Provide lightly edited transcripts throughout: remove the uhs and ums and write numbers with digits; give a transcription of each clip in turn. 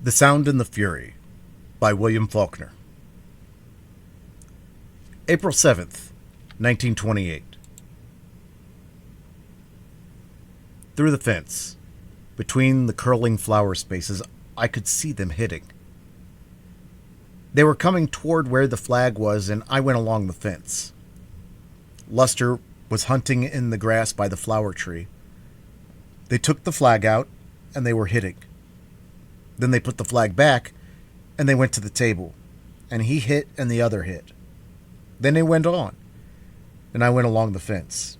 The Sound and the Fury by William Faulkner. April 7th, 1928. Through the fence, between the curling flower spaces, I could see them hitting. They were coming toward where the flag was, and I went along the fence. Luster was hunting in the grass by the flower tree. They took the flag out, and they were hitting. Then they put the flag back, and they went to the table, and he hit and the other hit. Then they went on, and I went along the fence.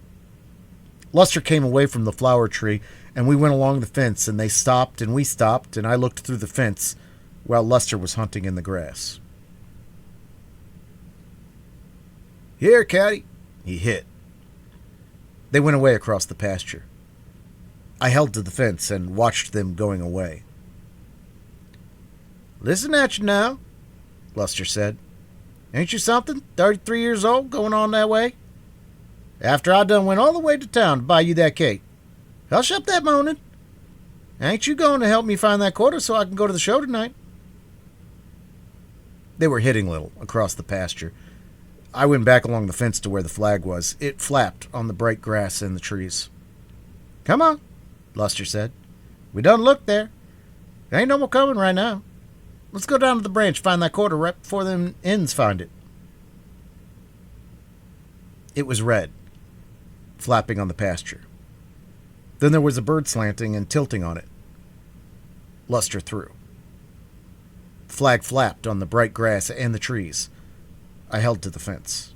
Luster came away from the flower tree, and we went along the fence, and they stopped, and we stopped, and I looked through the fence while Luster was hunting in the grass. "Here, Caddy," he hit. They went away across the pasture. I held to the fence and watched them going away. "Listen at you now," Luster said. "Ain't you something, 33 years old, going on that way? After I done went all the way to town to buy you that cake. Hush up that moaning. Ain't you going to help me find that quarter so I can go to the show tonight?" They were hitting little across the pasture. I went back along the fence to where the flag was. It flapped on the bright grass and the trees. "Come on," Luster said. "We done looked there. There ain't no more coming right now. Let's go down to the branch, find that quarter right before them ends find it." It was red, flapping on the pasture. Then there was a bird slanting and tilting on it. Luster threw. The flag flapped on the bright grass and the trees. I held to the fence.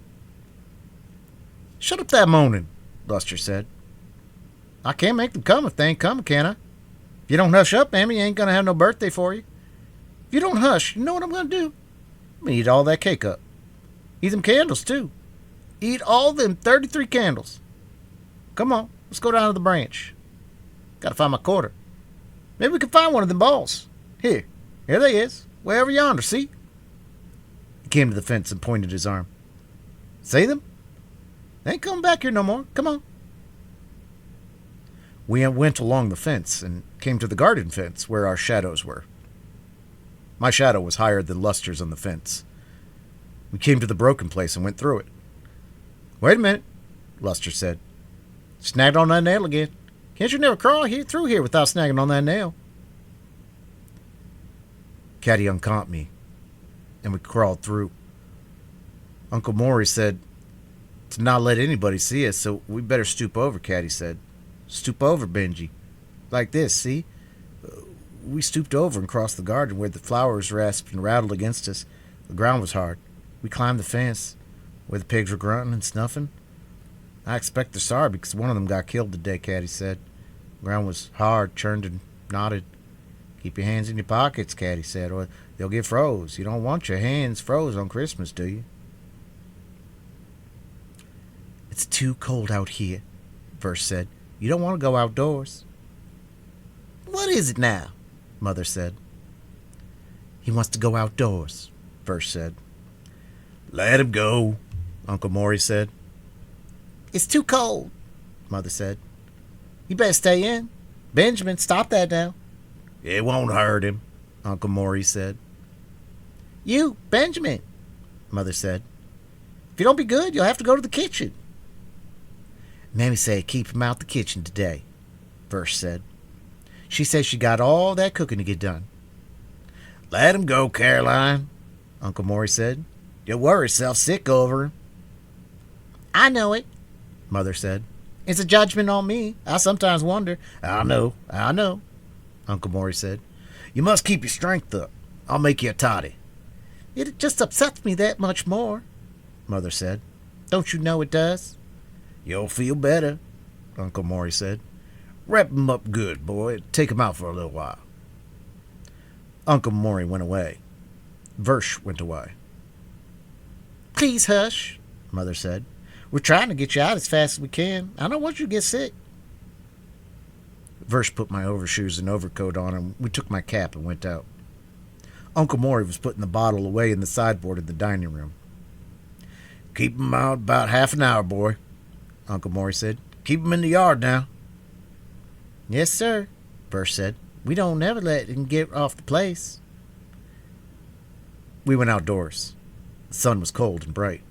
"Shut up that moaning," Luster said. "I can't make them come if they ain't coming, can I? If you don't hush up, Mammy ain't going to have no birthday for you. If you don't hush, you know what I'm going to do? I'm going to eat all that cake up. Eat them candles, too. Eat all them 33 candles. Come on, let's go down to the branch. Got to find my quarter. Maybe we can find one of them balls. Here they is, way over yonder, see?" He came to the fence and pointed his arm. "See them? They ain't coming back here no more. Come on." We went along the fence and came to the garden fence where our shadows were. My shadow was higher than Luster's on the fence. We came to the broken place and went through it. "Wait a minute," Luster said. "Snagged on that nail again. Can't you never crawl through here without snagging on that nail?" Caddy uncaught me, and we crawled through. Uncle Maury said to not let anybody see us, so we better stoop over, Caddy said. "Stoop over, Benji. Like this, see?" We stooped over and crossed the garden where the flowers rasped and rattled against us. The ground was hard. We climbed the fence where the pigs were grunting and snuffing. "I expect they're sorry because one of them got killed today," Caddy said. The ground was hard, churned and knotted. "Keep your hands in your pockets," Caddy said, "or they'll get froze. You don't want your hands froze on Christmas, do you?" "It's too cold out here," Verse said. "You don't want to go outdoors." "What is it now?" Mother said. "He wants to go outdoors," Verse said. "Let him go," Uncle Maury said. "It's too cold," Mother said. "You better stay in. Benjamin, stop that now." "It won't hurt him," Uncle Maury said. "You, Benjamin," Mother said. "If you don't be good, you'll have to go to the kitchen." "Mammy say keep him out the kitchen today," Verse said. "She says she got all that cooking to get done." "Let him go, Caroline," Uncle Maury said. "You'll worry yourself sick over him." "I know it," Mother said. "It's a judgment on me. I sometimes wonder." I know," Uncle Maury said. "You must keep your strength up. I'll make you a toddy." "It just upsets me that much more," Mother said. "Don't you know it does?" "You'll feel better," Uncle Maury said. "Wrap him up good, boy. Take him out for a little while." Uncle Maury went away. Versh went away. "Please hush," Mother said. "We're trying to get you out as fast as we can. I don't want you to get sick." Versh put my overshoes and overcoat on, and we took my cap and went out. Uncle Maury was putting the bottle away in the sideboard in the dining room. "Keep him out about half an hour, boy," Uncle Maury said. "Keep him in the yard now." "Yes, sir," Versh said. We don't never let him get off the place. We went outdoors. The sun was cold and bright.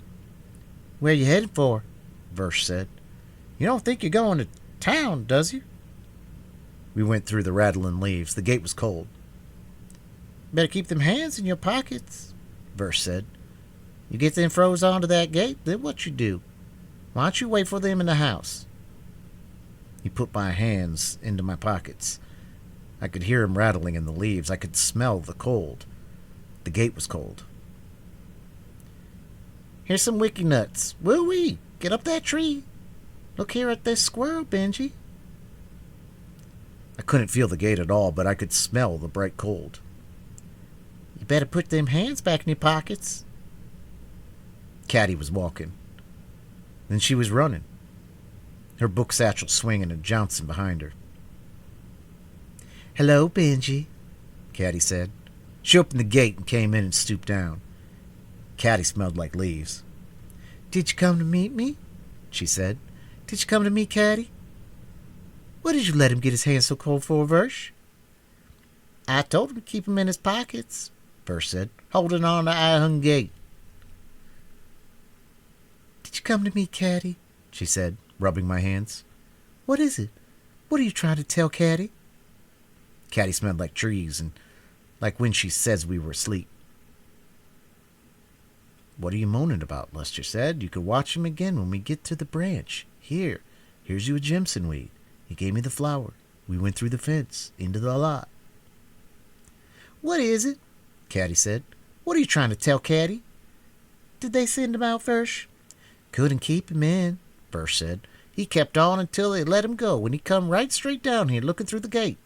Where you headed for? Versh said. You don't think you're going to town, does you? We went through the rattling leaves. The gate was cold. Better keep them hands in your pockets, Versh said. You get them froze onto that gate, then what you do? Why don't you wait for them in the house? He put my hands into my pockets. I could hear him rattling in the leaves. I could smell the cold. The gate was cold. Here's some wicky nuts. Woo-wee! Get up that tree. Look here at this squirrel, Benji. I couldn't feel the gate at all, but I could smell the bright cold. You better put them hands back in your pockets. Caddy was walking. Then she was running. Her book satchel swinging and jouncing behind her. Hello, Benji, Caddy said. She opened the gate and came in and stooped down. Caddy smelled like leaves. Did you come to meet me? She said. Did you come to meet Caddy? What did you let him get his hands so cold for, Versh? I told him to keep them in his pockets, Versh said, holding on to the iron gate. Did you come to meet Caddy? She said, rubbing my hands. What is it? What are you trying to tell Caddy? Caddy smelled like trees and like when she says we were asleep. What are you moaning about? Lester said. You could watch him again when we get to the branch. Here's you a Jimson weed. He gave me the flower. We went through the fence, into the lot. What is it? Caddy said. What are you trying to tell Caddy? Did they send him out, Versh? Couldn't keep him in, Versh said. He kept on until they let him go, when he come right straight down here looking through the gate.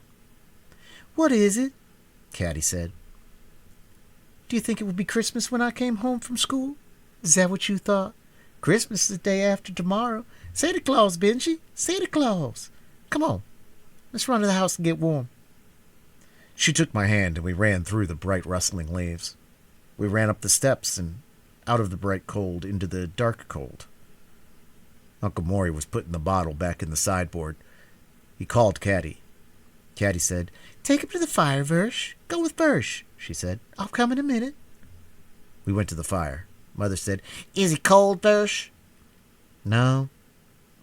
What is it? Caddy said. Do you think it would be Christmas when I came home from school? Is that what you thought? Christmas is the day after tomorrow. Santa Claus, Benji. Santa Claus. Come on. Let's run to the house and get warm. She took my hand and we ran through the bright rustling leaves. We ran up the steps and out of the bright cold into the dark cold. Uncle Maury was putting the bottle back in the sideboard. He called Caddy. Caddy said, Take him to the fire, Versh. Go with Versh, she said. I'll come in a minute. We went to the fire. Mother said, Is he cold, Versh? No,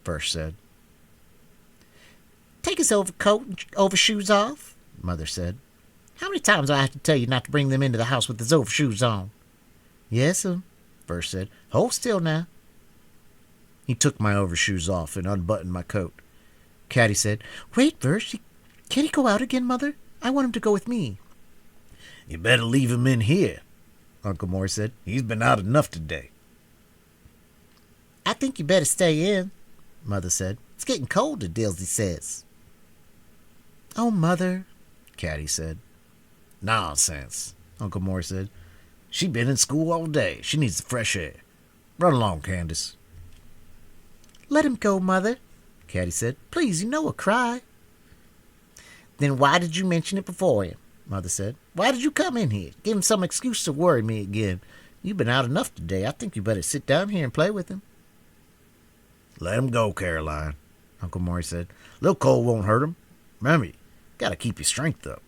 Versh said. Take his overcoat and overshoes off, Mother said. How many times do I have to tell you not to bring them into the house with his overshoes on? Yes'm, Versh said. Hold still now. He took my overshoes off and unbuttoned my coat. Caddy said, Wait, Versh, can he go out again, Mother? I want him to go with me. You better leave him in here, Uncle Moore said. He's been out enough today. I think you better stay in, Mother said. It's getting colder, Dilsey says. Oh, Mother, Caddy said. Nonsense, Uncle Moore said. She's been in school all day. She needs the fresh air. Run along, Candace. Let him go, Mother, Caddy said. Please, you know he'll cry. Then why did you mention it before him? Mother said. Why did you come in here? Give him some excuse to worry me again. You've been out enough today. I think you better sit down here and play with him. Let him go, Caroline, Uncle Maury said. Little cold won't hurt him. Remember, you gotta keep your strength up.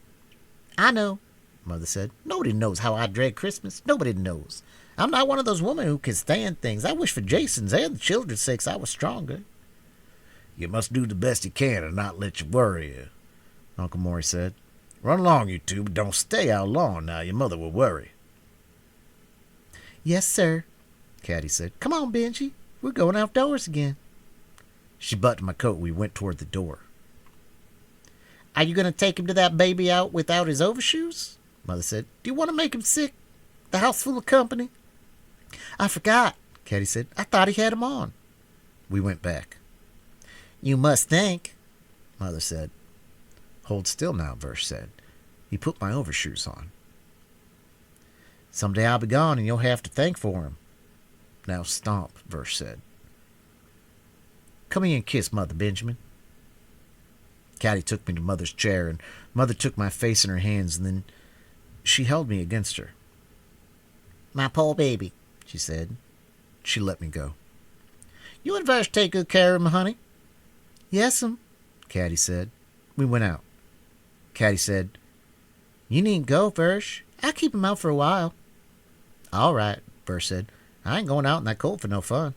I know, Mother said. Nobody knows how I dread Christmas. Nobody knows. I'm not one of those women who can stand things. I wish for Jason's and the children's sakes I was stronger. You must do the best you can and not let you worry you, Uncle Maury said. Run along, you two, but don't stay out long now. Your mother will worry. Yes, sir, Caddy said. Come on, Benji. We're going outdoors again. She buttoned my coat and we went toward the door. Are you going to take him to that baby out without his overshoes? Mother said. Do you want to make him sick? The house full of company? I forgot, Caddy said. I thought he had him on. We went back. You must think, Mother said. Hold still now, Versh said. He put my overshoes on. Someday I'll be gone and you'll have to thank for him. Now stomp, Versh said. Come here and kiss Mother, Benjamin. Caddy took me to Mother's chair, and Mother took my face in her hands, and then she held me against her. My poor baby, she said. She let me go. You and Versh take good care of him, honey? Yes'm, Caddy said. We went out. Caddy said, "You needn't go, Versh. I'll keep him out for a while." "All right," Versh said. "I ain't going out in that cold for no fun."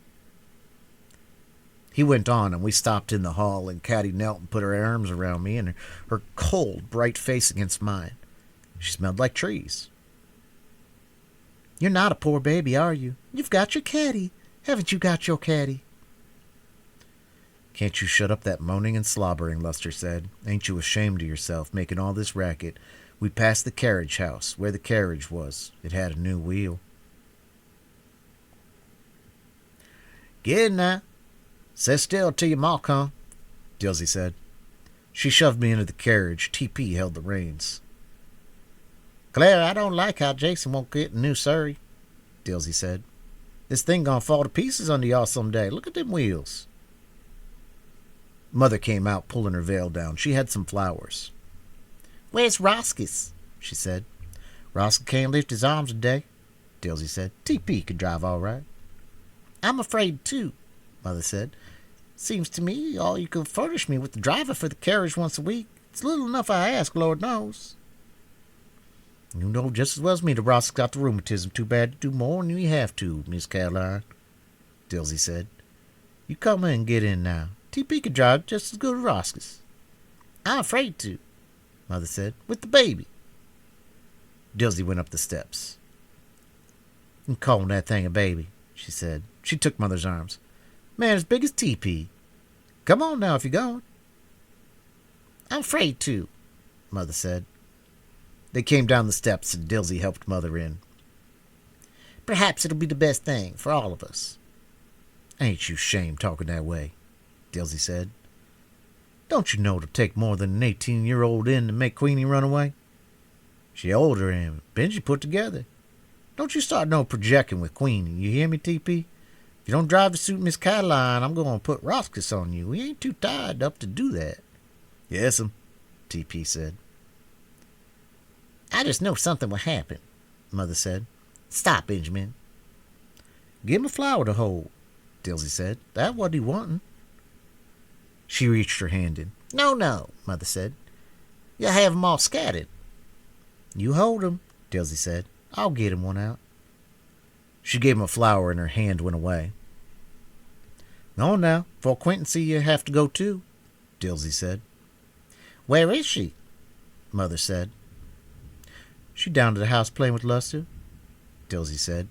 He went on, and we stopped in the hall, and Caddy knelt and put her arms around me and her cold, bright face against mine. She smelled like trees. "You're not a poor baby, are you? You've got your caddy. Haven't you got your caddy?" "Can't you shut up that moaning and slobbering?" Luster said. "Ain't you ashamed of yourself, making all this racket? We passed the carriage house, where the carriage was. It had a new wheel." "Get in now. Sit still till your ma come," Dilsey said. She shoved me into the carriage. TP held the reins. "Claire, I don't like how Jason won't get a new surrey," Dilsey said. "This thing gonna fall to pieces under y'all someday. Look at them wheels." Mother came out, pulling her veil down. She had some flowers. "Where's Roskus?" she said. "Roskus can't lift his arms today," Dilsey said. "TP could drive all right." "I'm afraid, too," Mother said. "Seems to me all you could furnish me with the driver for the carriage once a week. It's little enough I ask, Lord knows." "You know just as well as me that Roskus got the rheumatism. Too bad to do more than you have to, Miss Caroline," Dilsey said. "You come in and get in now. TP could drive just as good as Roskus." "I'm afraid to," Mother said, "with the baby." Dilsey went up the steps. "I'm calling that thing a baby," she said. She took Mother's arms. "Man as big as TP. Come on now if you're going." "I'm afraid to," Mother said. They came down the steps and Dilsey helped Mother in. "Perhaps it'll be the best thing for all of us." "Ain't you ashamed talking that way?" Dilsey said. "Don't you know it'll take more than an 18-year-old in to make Queenie run away? She older and Benji put together. Don't you start no projecting with Queenie, you hear me, TP? If you don't drive to suit Miss Caroline, I'm going to put Roskus on you. We ain't too tired up to do that." "Yes'm," TP said. "I just know something will happen," Mother said. "Stop, Benjamin." "Give him a flower to hold," Dilsey said. "That what he wantin'." She reached her hand in. No, Mother said. "You'll have 'em all scattered." "You hold 'em," Dilsey said. "I'll get him one out." She gave him a flower and her hand went away. "Go on now, before Quentin see you have to go too," Dilsey said. "Where is she?" Mother said. "She down to the house playing with Luster," Dilsey said.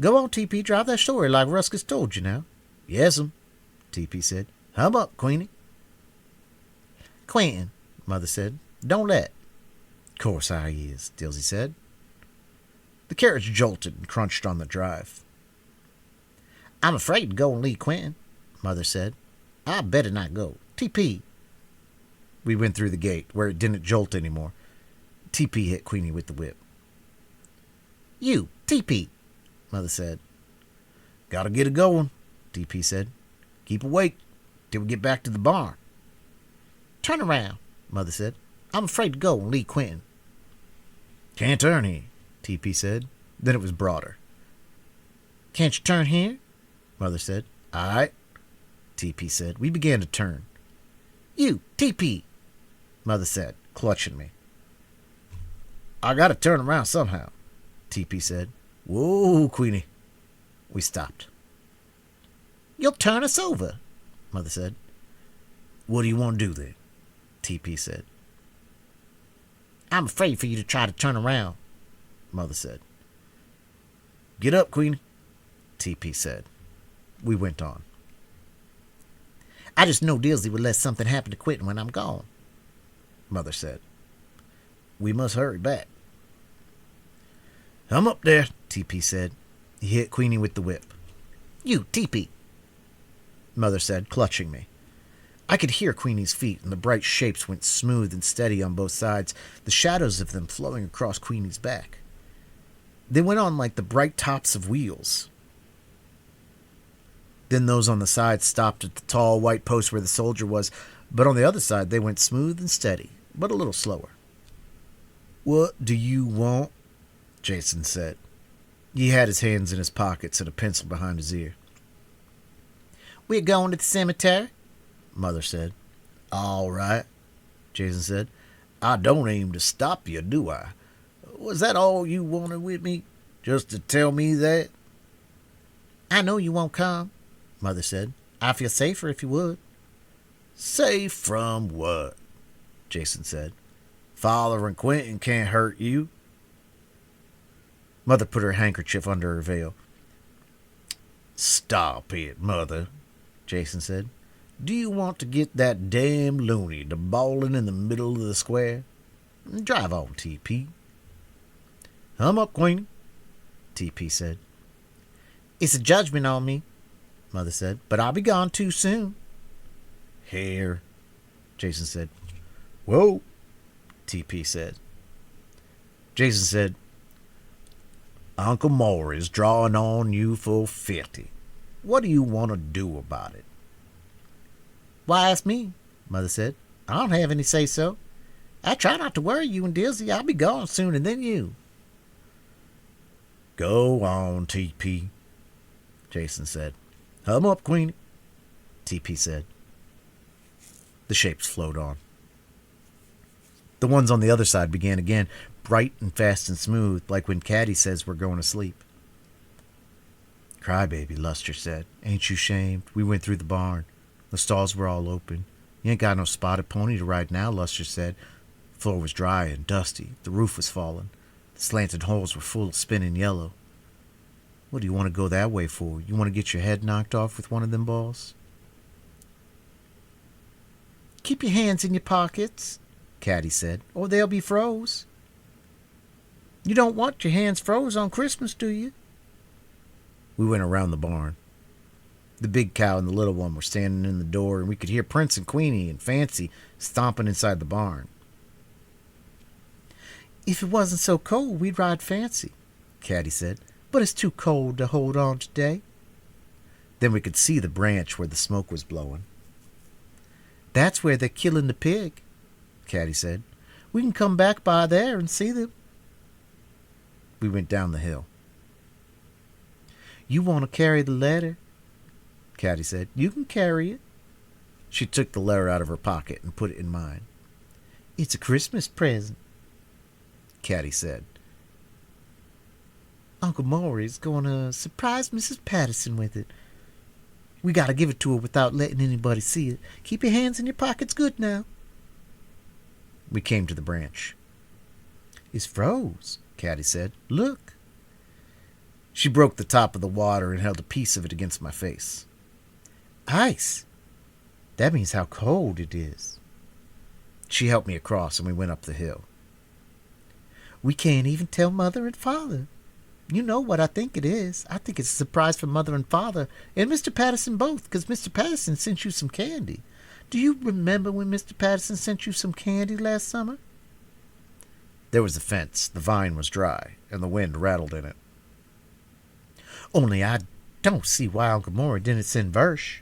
"Go on, TP, drive that story like Roskus told you now." "Yes'm," TP said. "Hum up, Queenie." "Quentin," Mother said, "don't let." "Course I is," Dilsey said. The carriage jolted and crunched on the drive. "I'm afraid to go and leave Quentin," Mother said. "I better not go. TP." We went through the gate, where it didn't jolt anymore. TP hit Queenie with the whip. "You, TP," Mother said. "Gotta get it going," TP said. "Keep awake till we get back to the barn." "Turn around," Mother said. "I'm afraid to go and leave Quentin." "Can't turn here," TP said. Then it was broader. "Can't you turn here?" Mother said. "All right," TP said. We began to turn. "You, TP," Mother said, clutching me. "I gotta turn around somehow," TP said. "Whoa, Queenie." We stopped. "You'll turn us over," Mother said. "What do you want to do then?" TP said. "I'm afraid for you to try to turn around," Mother said. "Get up, Queenie," TP said. We went on. "I just know Dilsey would let something happen to Quentin when I'm gone," Mother said. "We must hurry back." "Hum up there," TP said. He hit Queenie with the whip. "You, TP," Mother said, clutching me. I could hear Queenie's feet, and the bright shapes went smooth and steady on both sides, the shadows of them flowing across Queenie's back. They went on like the bright tops of wheels. Then those on the side stopped at the tall white post where the soldier was, but on the other side they went smooth and steady, but a little slower. "What do you want?" Jason said. He had his hands in his pockets and a pencil behind his ear. "We're going to the cemetery," Mother said. "All right," Jason said. I don't aim to stop you, do I? Was that all you wanted with me? Just to tell me that? I know you won't come, Mother said. I feel safer if you would. Safe from what? Jason said. Father and Quentin can't hurt you. Mother put her handkerchief under her veil. Stop it, Mother, Jason said. Do you want to get that damn loony to bawling in the middle of the square? Drive on, T.P. Hum up, Queenie, T.P. said. It's a judgment on me, Mother said, but I'll be gone too soon. Here, Jason said. Whoa, T.P. said. Jason said, Uncle Maury's drawing on you for 50. What do you want to do about it? Why ask me? Mother said. I don't have any say-so. I try not to worry you and Dizzy. I'll be gone soon, and then you. Go on, T.P., Jason said. Hum up, Queenie, T.P. said. The shapes flowed on. The ones on the other side began again, bright and fast and smooth, like when Caddy says we're going to sleep. Cry, baby, Luster said. Ain't you shamed? We went through the barn. The stalls were all open. You ain't got no spotted pony to ride now, Luster said. The floor was dry and dusty. The roof was fallen. The slanted holes were full of spinning yellow. What do you want to go that way for? You want to get your head knocked off with one of them balls? Keep your hands in your pockets, Caddy said, or they'll be froze. You don't want your hands froze on Christmas, do you? We went around the barn. The big cow and the little one were standing in the door, and we could hear Prince and Queenie and Fancy stomping inside the barn. If it wasn't so cold, we'd ride Fancy, Caddy said, but it's too cold to hold on today. Then we could see the branch where the smoke was blowing. That's where they're killing the pig, Caddy said. We can come back by there and see them. We went down the hill. You want to carry the letter? Caddy said. You can carry it. She took the letter out of her pocket and put it in mine. It's a Christmas present, Caddy said. Uncle Maury's going to surprise Mrs. Patterson with it. We got to give it to her without letting anybody see it. Keep your hands in your pockets good now. We came to the branch. It's froze, Caddy said. Look. She broke the top of the water and held a piece of it against my face. Ice. That means how cold it is. She helped me across and we went up the hill. We can't even tell Mother and Father. You know what I think it is. I think it's a surprise for Mother and Father and Mr. Patterson both, because Mr. Patterson sent you some candy. Do you remember when Mr. Patterson sent you some candy last summer? There was a fence. The vine was dry, and the wind rattled in it. Only I don't see why Uncle Maury didn't send Versh,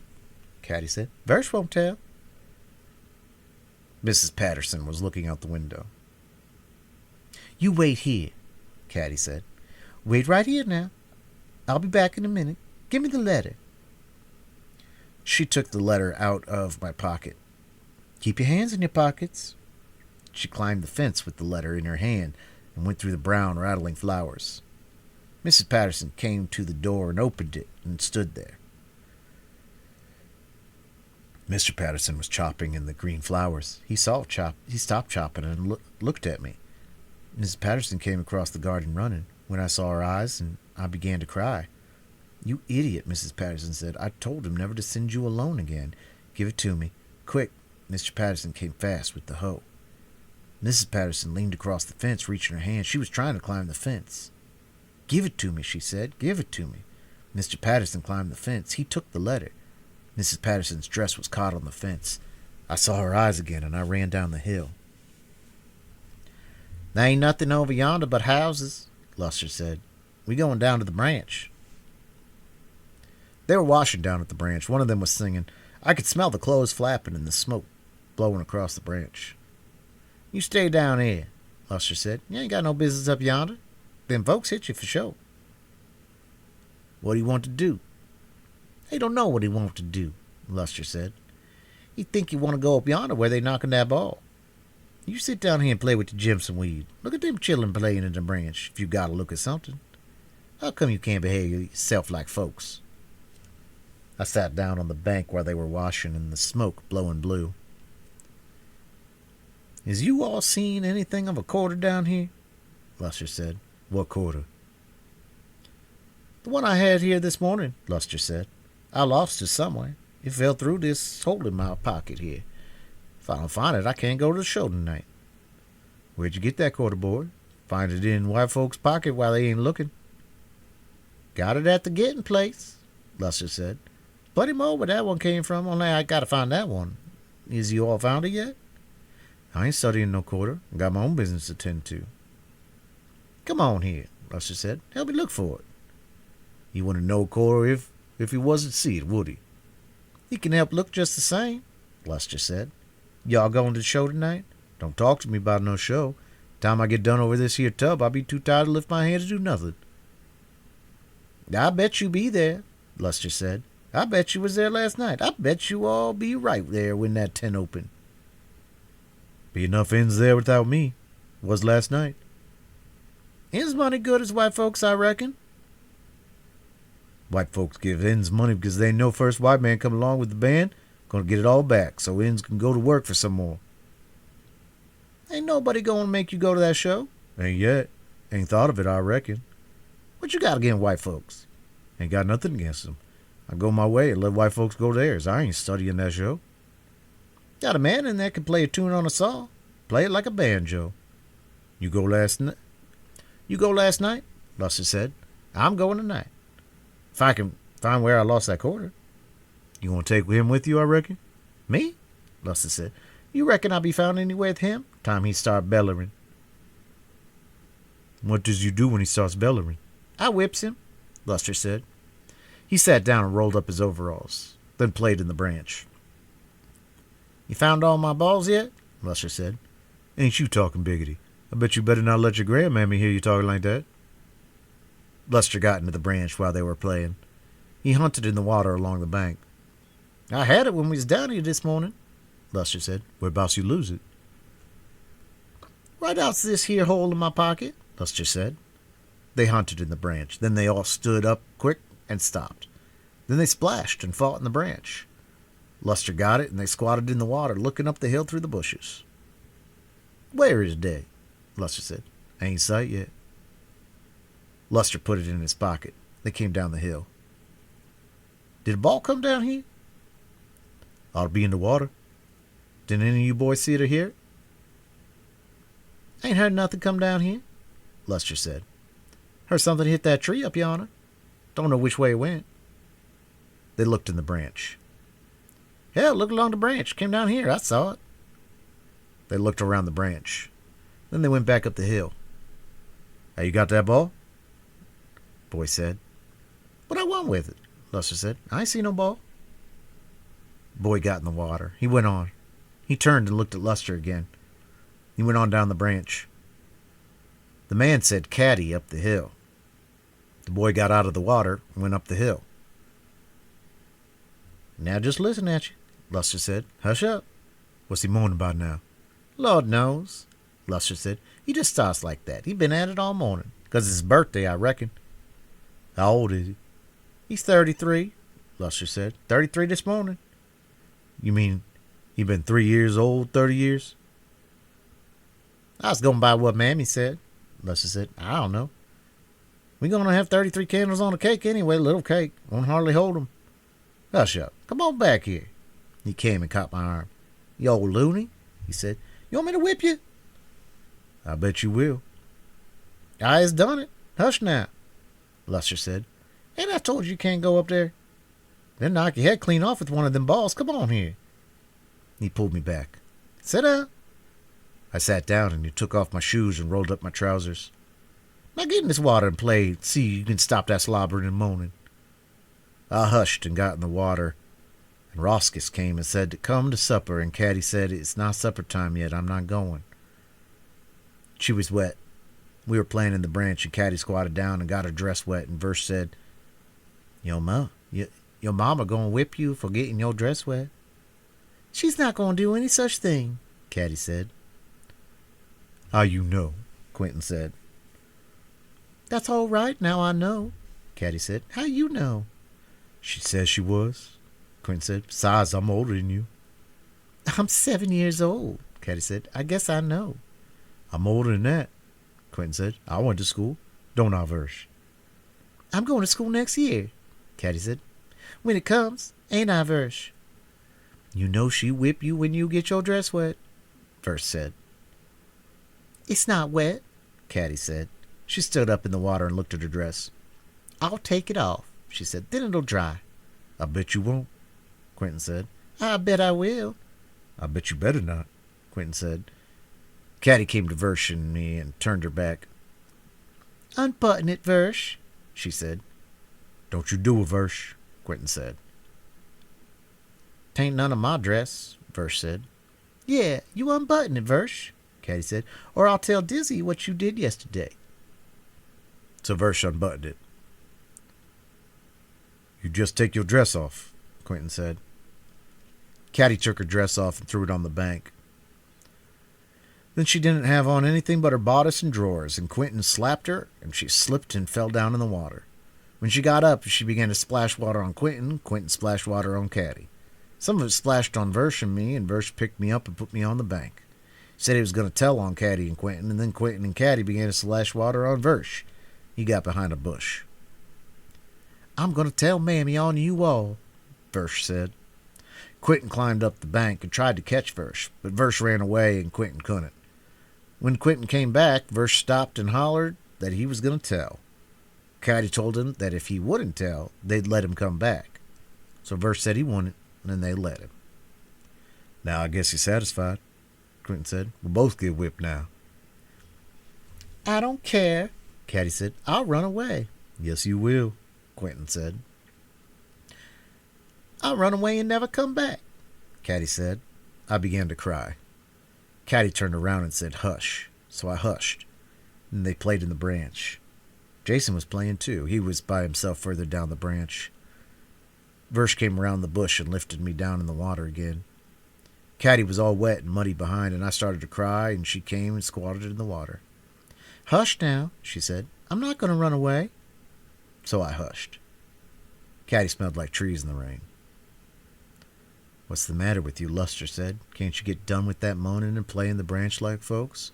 Caddy said. Versh won't tell. Mrs. Patterson was looking out the window. You wait here, Caddy said. Wait right here now. I'll be back in a minute. Give me the letter. She took the letter out of my pocket. Keep your hands in your pockets. She climbed the fence with the letter in her hand and went through the brown, rattling flowers. Mrs. Patterson came to the door and opened it and stood there. Mr. Patterson was chopping in the green flowers. He stopped chopping and looked at me. Mrs. Patterson came across the garden running. When I saw her eyes, and I began to cry. You idiot, Mrs. Patterson said. I told him never to send you alone again. Give it to me. Quick. Mr. Patterson came fast with the hoe. Mrs. Patterson leaned across the fence, reaching her hand. She was trying to climb the fence. Give it to me, she said. Give it to me. Mr. Patterson climbed the fence. He took the letter. Mrs. Patterson's dress was caught on the fence. I saw her eyes again, and I ran down the hill. There ain't nothing over yonder but houses, Luster said. We going down to the branch. They were washing down at the branch. One of them was singing. I could smell the clothes flapping and the smoke blowing across the branch. You stay down here, Luster said. You ain't got no business up yonder. Them folks hit you for sure. What do you want to do? He don't know what he want to do, Luster said. He think you want to go up yonder where they knocking that ball. You sit down here and play with the Jimson weed. Look at them children playing in the branch, if you gotta look at something. How come you can't behave yourself like folks? I sat down on the bank where they were washing and the smoke blowing blue. Is you all seen anything of a quarter down here? Luster said. What quarter? The one I had here this morning, Luster said. I lost it somewhere. It fell through this hole in my pocket here. If I don't find it, I can't go to the show tonight. Where'd you get that quarter, boy? Find it in white folks' pocket while they ain't looking. Got it at the getting place, Luster said. Plenty more where that one came from, only I gotta find that one. Is you all found it yet? I ain't studying no quarter. I got my own business to tend to. Come on here, Luster said. Help me look for it. He wouldn't know quarter if he wasn't see it, would he? He can help look just the same, Luster said. Y'all going to the show tonight? Don't talk to me about no show. Time I get done over this here tub, I'll be too tired to lift my hand to do nothing. I bet you be there, Luster said. I bet you was there last night. I bet you all be right there when that tent opened. Be enough ends there without me. Was last night. Ends money good as white folks, I reckon. White folks give ends money because they know first white man come along with the band, gonna get it all back, so ends can go to work for some more. Ain't nobody gonna make you go to that show. Ain't yet. Ain't thought of it, I reckon. What you got against white folks? Ain't got nothing against them. I go my way and let white folks go theirs. I ain't studying that show. Got a man in there can play a tune on a saw. Play it like a banjo. You go last night? Luster said. I'm going tonight. If I can find where I lost that quarter. You want to take him with you, I reckon? Me? Luster said. You reckon I'll be found anywhere with him? Time he start bellering. What does you do when he starts bellering? I whips him, Luster said. He sat down and rolled up his overalls, then played in the branch. You found all my balls yet? Luster said. Ain't you talking biggity? I bet you better not let your grandmammy hear you talking like that. Luster got into the branch while they were playing. He hunted in the water along the bank. I had it when we was down here this morning, Luster said. Whereabouts you lose it? Right out this here hole in my pocket, Luster said. They hunted in the branch. Then they all stood up quick and stopped. Then they splashed and fought in the branch. Luster got it, and they squatted in the water, looking up the hill through the bushes. Where is they? Luster said. Ain't sight yet. Luster put it in his pocket. They came down the hill. Did a ball come down here? Ought to be in the water. Didn't any of you boys see it or hear it? Ain't heard nothing come down here, Luster said. Heard something hit that tree up yonder. Don't know which way it went. They looked in the branch. Hell, look along the branch. Came down here. I saw it. They looked around the branch. Then they went back up the hill. Hey, you got that ball? Boy said. What I want with it? Luster said. I ain't see no ball. Boy got in the water. He went on. He turned and looked at Luster again. He went on down the branch. The man said caddy up the hill. The boy got out of the water and went up the hill. Now just listen at you, Luster said. Hush up. What's he moaning about now? Lord knows, Luster said. He just starts like that. He been at it all morning. 'Cause it's his birthday, I reckon. How old is he? He's 33, Luster said. 33 this morning. You mean he been 3 years old, 30 years? I was going by what Mammy said, Luster said. I don't know. We gonna have 33 candles on a cake anyway, little cake. Won't hardly hold 'em. Hush up. Come on back here. He came and caught my arm. You old loony, he said. You want me to whip you? I bet you will. I has done it. Hush now, Luster said. Ain't I told you can't go up there? They'll knock your head clean off with one of them balls. Come on here. He pulled me back. Sit down. I sat down and he took off my shoes and rolled up my trousers. Now get in this water and play. See you can stop that slobbering and moaning. I hushed and got in the water, and Roscus came and said to come to supper, and Caddy said, it's not supper time yet, I'm not going. She was wet. We were playing in the branch, and Caddy squatted down and got her dress wet, and Verse said, your mama gonna whip you for getting your dress wet. She's not gonna do any such thing, Caddy said. How you know? Quentin said. That's all right, now I know, Caddy said. How you know? She says she was, Quentin said. Besides, I'm older than you. I'm 7 years old, Caddy said. I guess I know. I'm older than that, Quentin said. I went to school. Don't I, Versh? I'm going to school next year, Caddy said. When it comes, ain't I, Versh? You know she whip you when you get your dress wet, Versh said. It's not wet, Caddy said. She stood up in the water and looked at her dress. I'll take it off, she said. Then it'll dry. I bet you won't, Quentin said. I bet I will. I bet you better not, Quentin said. Caddy came to Versh and me and turned her back. Unbutton it, Versh, she said. Don't you do it, Versh, Quentin said. Tain't none of my dress, Versh said. Yeah, you unbutton it, Versh, Caddy said, or I'll tell Dizzy what you did yesterday. So Versh unbuttoned it. You just take your dress off, Quentin said. Caddy took her dress off and threw it on the bank. Then she didn't have on anything but her bodice and drawers, and Quentin slapped her, and she slipped and fell down in the water. When she got up, she began to splash water on Quentin. Quentin splashed water on Caddy. Some of it splashed on Versh and me, and Versh picked me up and put me on the bank. He said he was going to tell on Caddy and Quentin, and then Quentin and Caddy began to splash water on Versh. He got behind a bush. I'm going to tell Mammy on you all, Versh said. Quentin climbed up the bank and tried to catch Versh, but Versh ran away and Quentin couldn't. When Quentin came back, Versh stopped and hollered that he was going to tell. Caddy told him that if he wouldn't tell, they'd let him come back. So Versh said he wouldn't, and they let him. Now I guess he's satisfied, Quentin said. We'll both get whipped now. I don't care, Caddy said. I'll run away. Yes, you will, Quentin said. I'll run away and never come back, Caddy said. I began to cry. Caddy turned around and said, hush. So I hushed. And they played in the branch. Jason was playing too. He was by himself further down the branch. Versh came around the bush and lifted me down in the water again. Caddy was all wet and muddy behind, and I started to cry, and she came and squatted in the water. Hush now, she said. I'm not going to run away. So I hushed. Caddy smelled like trees in the rain. What's the matter with you, Luster said. Can't you get done with that moaning and play in the branch like folks?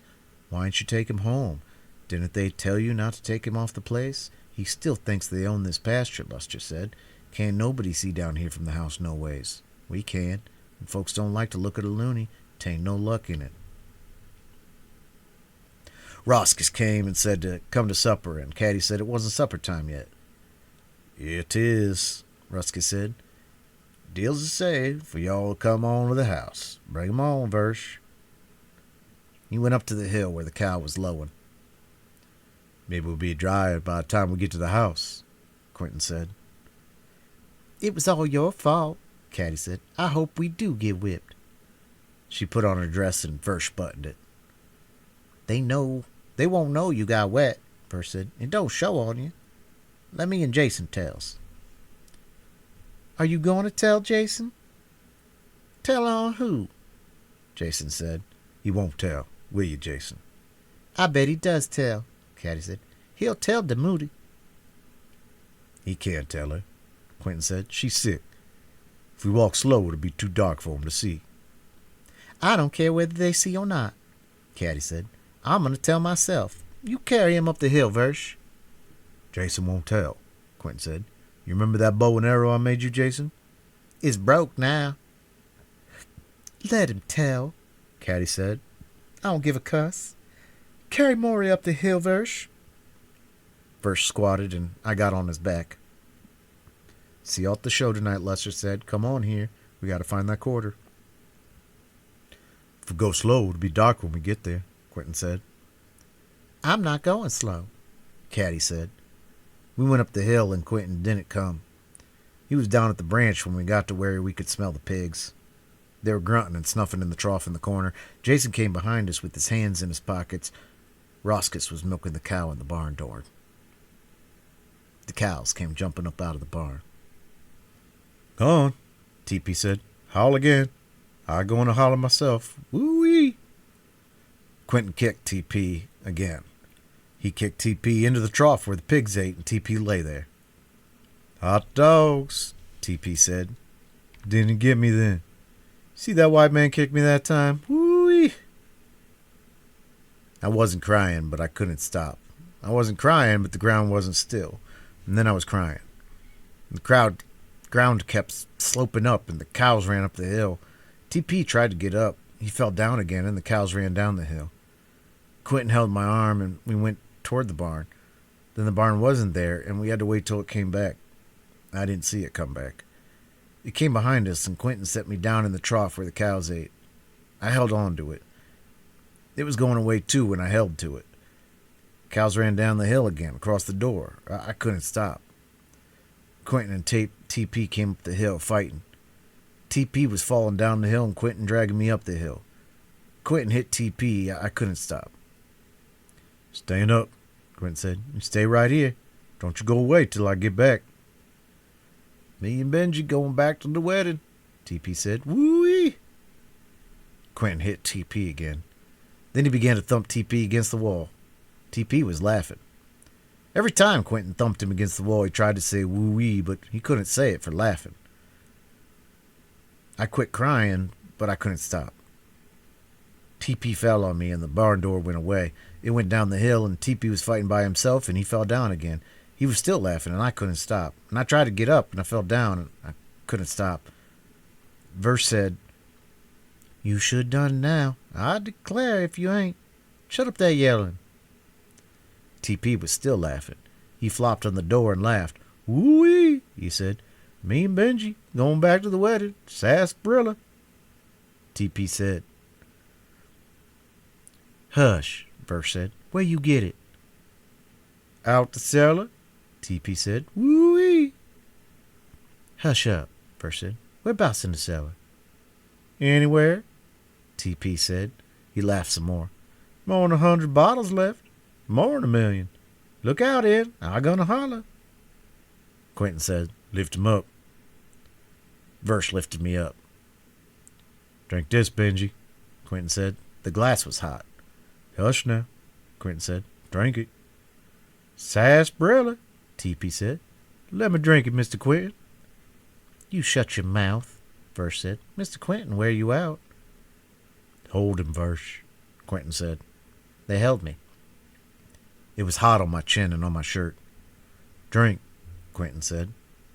Why didn't you take him home? Didn't they tell you not to take him off the place? He still thinks they own this pasture, Luster said. Can't nobody see down here from the house no ways. We can. And folks don't like to look at a loony. Tain't no luck in it. Roscus came and said to come to supper, and Caddy said it wasn't supper time yet. It is, Roscus said. Deal's to say for y'all to come on to the house. Bring 'em on, Versh. He went up to the hill where the cow was lowing. Maybe we'll be dry by the time we get to the house, Quentin said. It was all your fault, Caddy said. I hope we do get whipped. She put on her dress and Versh buttoned it. They won't know you got wet, Versh said. It don't show on you. Let me and Jason tells. Are you going to tell Jason? Tell on who? Jason said. He won't tell, will you, Jason? I bet he does tell, Caddy said. He'll tell Demoody. He can't tell her, Quentin said. She's sick. If we walk slow, it'll be too dark for him to see. I don't care whether they see or not, Caddy said. I'm going to tell myself. You carry him up the hill, Versh. Jason won't tell, Quentin said. You remember that bow and arrow I made you, Jason? It's broke now. Let him tell, Caddy said. I don't give a cuss. Carry Maury up the hill, Versh. Versh squatted, and I got on his back. See you at the show tonight, Lester said. Come on here. We got to find that quarter. If we go slow, it'll be dark when we get there, Quentin said. I'm not going slow, Caddy said. We went up the hill, and Quentin didn't come. He was down at the branch when we got to where we could smell the pigs. They were grunting and snuffing in the trough in the corner. Jason came behind us with his hands in his pockets. Roscus was milking the cow in the barn door. The cows came jumping up out of the barn. Go on, Teepee said. Howl again. I going to holler myself. Woo-wee. Quentin kicked TP again. He kicked TP into the trough where the pigs ate, and TP lay there. "Hot dogs," TP said. "Didn't get me then. See that white man kick me that time? Woo-wee." I wasn't crying, but I couldn't stop. I wasn't crying, but the ground wasn't still. And then I was crying. The ground kept sloping up, and the cows ran up the hill. TP tried to get up. He fell down again, and the cows ran down the hill. Quentin held my arm, and we went toward the barn. Then the barn wasn't there, and we had to wait till it came back. I didn't see it come back. It came behind us, and Quentin set me down in the trough where the cows ate. I held on to it. It was going away, too, when I held to it. Cows ran down the hill again, across the door. I couldn't stop. Quentin and TP came up the hill, fighting. TP was falling down the hill, and Quentin dragging me up the hill. Quentin hit TP. I couldn't stop. "Stand up," Quentin said. "You stay right here. Don't you go away till I get back." "Me and Benji going back to the wedding," TP said. "Woo-wee." Quentin hit TP again. Then he began to thump TP against the wall. TP was laughing. Every time Quentin thumped him against the wall, he tried to say woo-wee, but he couldn't say it for laughing. I quit crying, but I couldn't stop. TP fell on me, and the barn door went away. It went down the hill, and TP was fighting by himself, and he fell down again. He was still laughing, and I couldn't stop. And I tried to get up, and I fell down, and I couldn't stop. Verse said, "You should done now. I declare if you ain't. Shut up there yelling." TP was still laughing. He flopped on the door and laughed. "Woo-wee," he said. "Me and Benji going back to the wedding. Sarsaparilla." TP said. "Hush," Verse said. "Where you get it?" "Out the cellar," TP said. "Woo-wee." "Hush up," Verse said. "Whereabouts in the cellar?" "Anywhere," TP said. He laughed some more. "More than 100 bottles left. More than 1,000,000. Look out, Ed. I'm gonna holler." Quentin said, "Lift him up." Verse lifted me up. "Drink this, Benji," Quentin said. The glass was hot. "Hush now," Quentin said. "Drink it." "Sarsaparilla," TP said. "Let me drink it, Mr. Quentin." "You shut your mouth," Verse said. "Mr. Quentin, wear you out." "Hold him, Verse," Quentin said. They held me. It was hot on my chin and on my shirt. "Drink," Quentin said.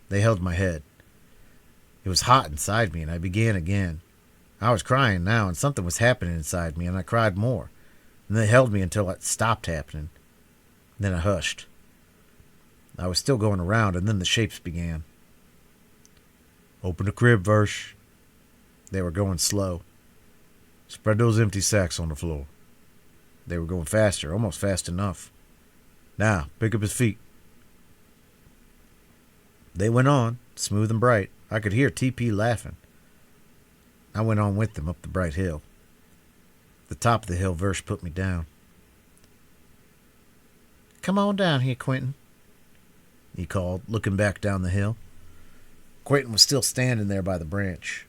They held my head. It was hot inside me, and I began again. I was crying now, and something was happening inside me, and I cried more. And they held me until it stopped happening. Then I hushed. I was still going around, and then the shapes began. "Open the crib, Verse." They were going slow. "Spread those empty sacks on the floor." They were going faster, almost fast enough. "Now, pick up his feet." They went on, smooth and bright. I could hear TP laughing. I went on with them up the bright hill. At the top of the hill, Verse put me down. "Come on down here, Quentin," he called, looking back down the hill. Quentin was still standing there by the branch.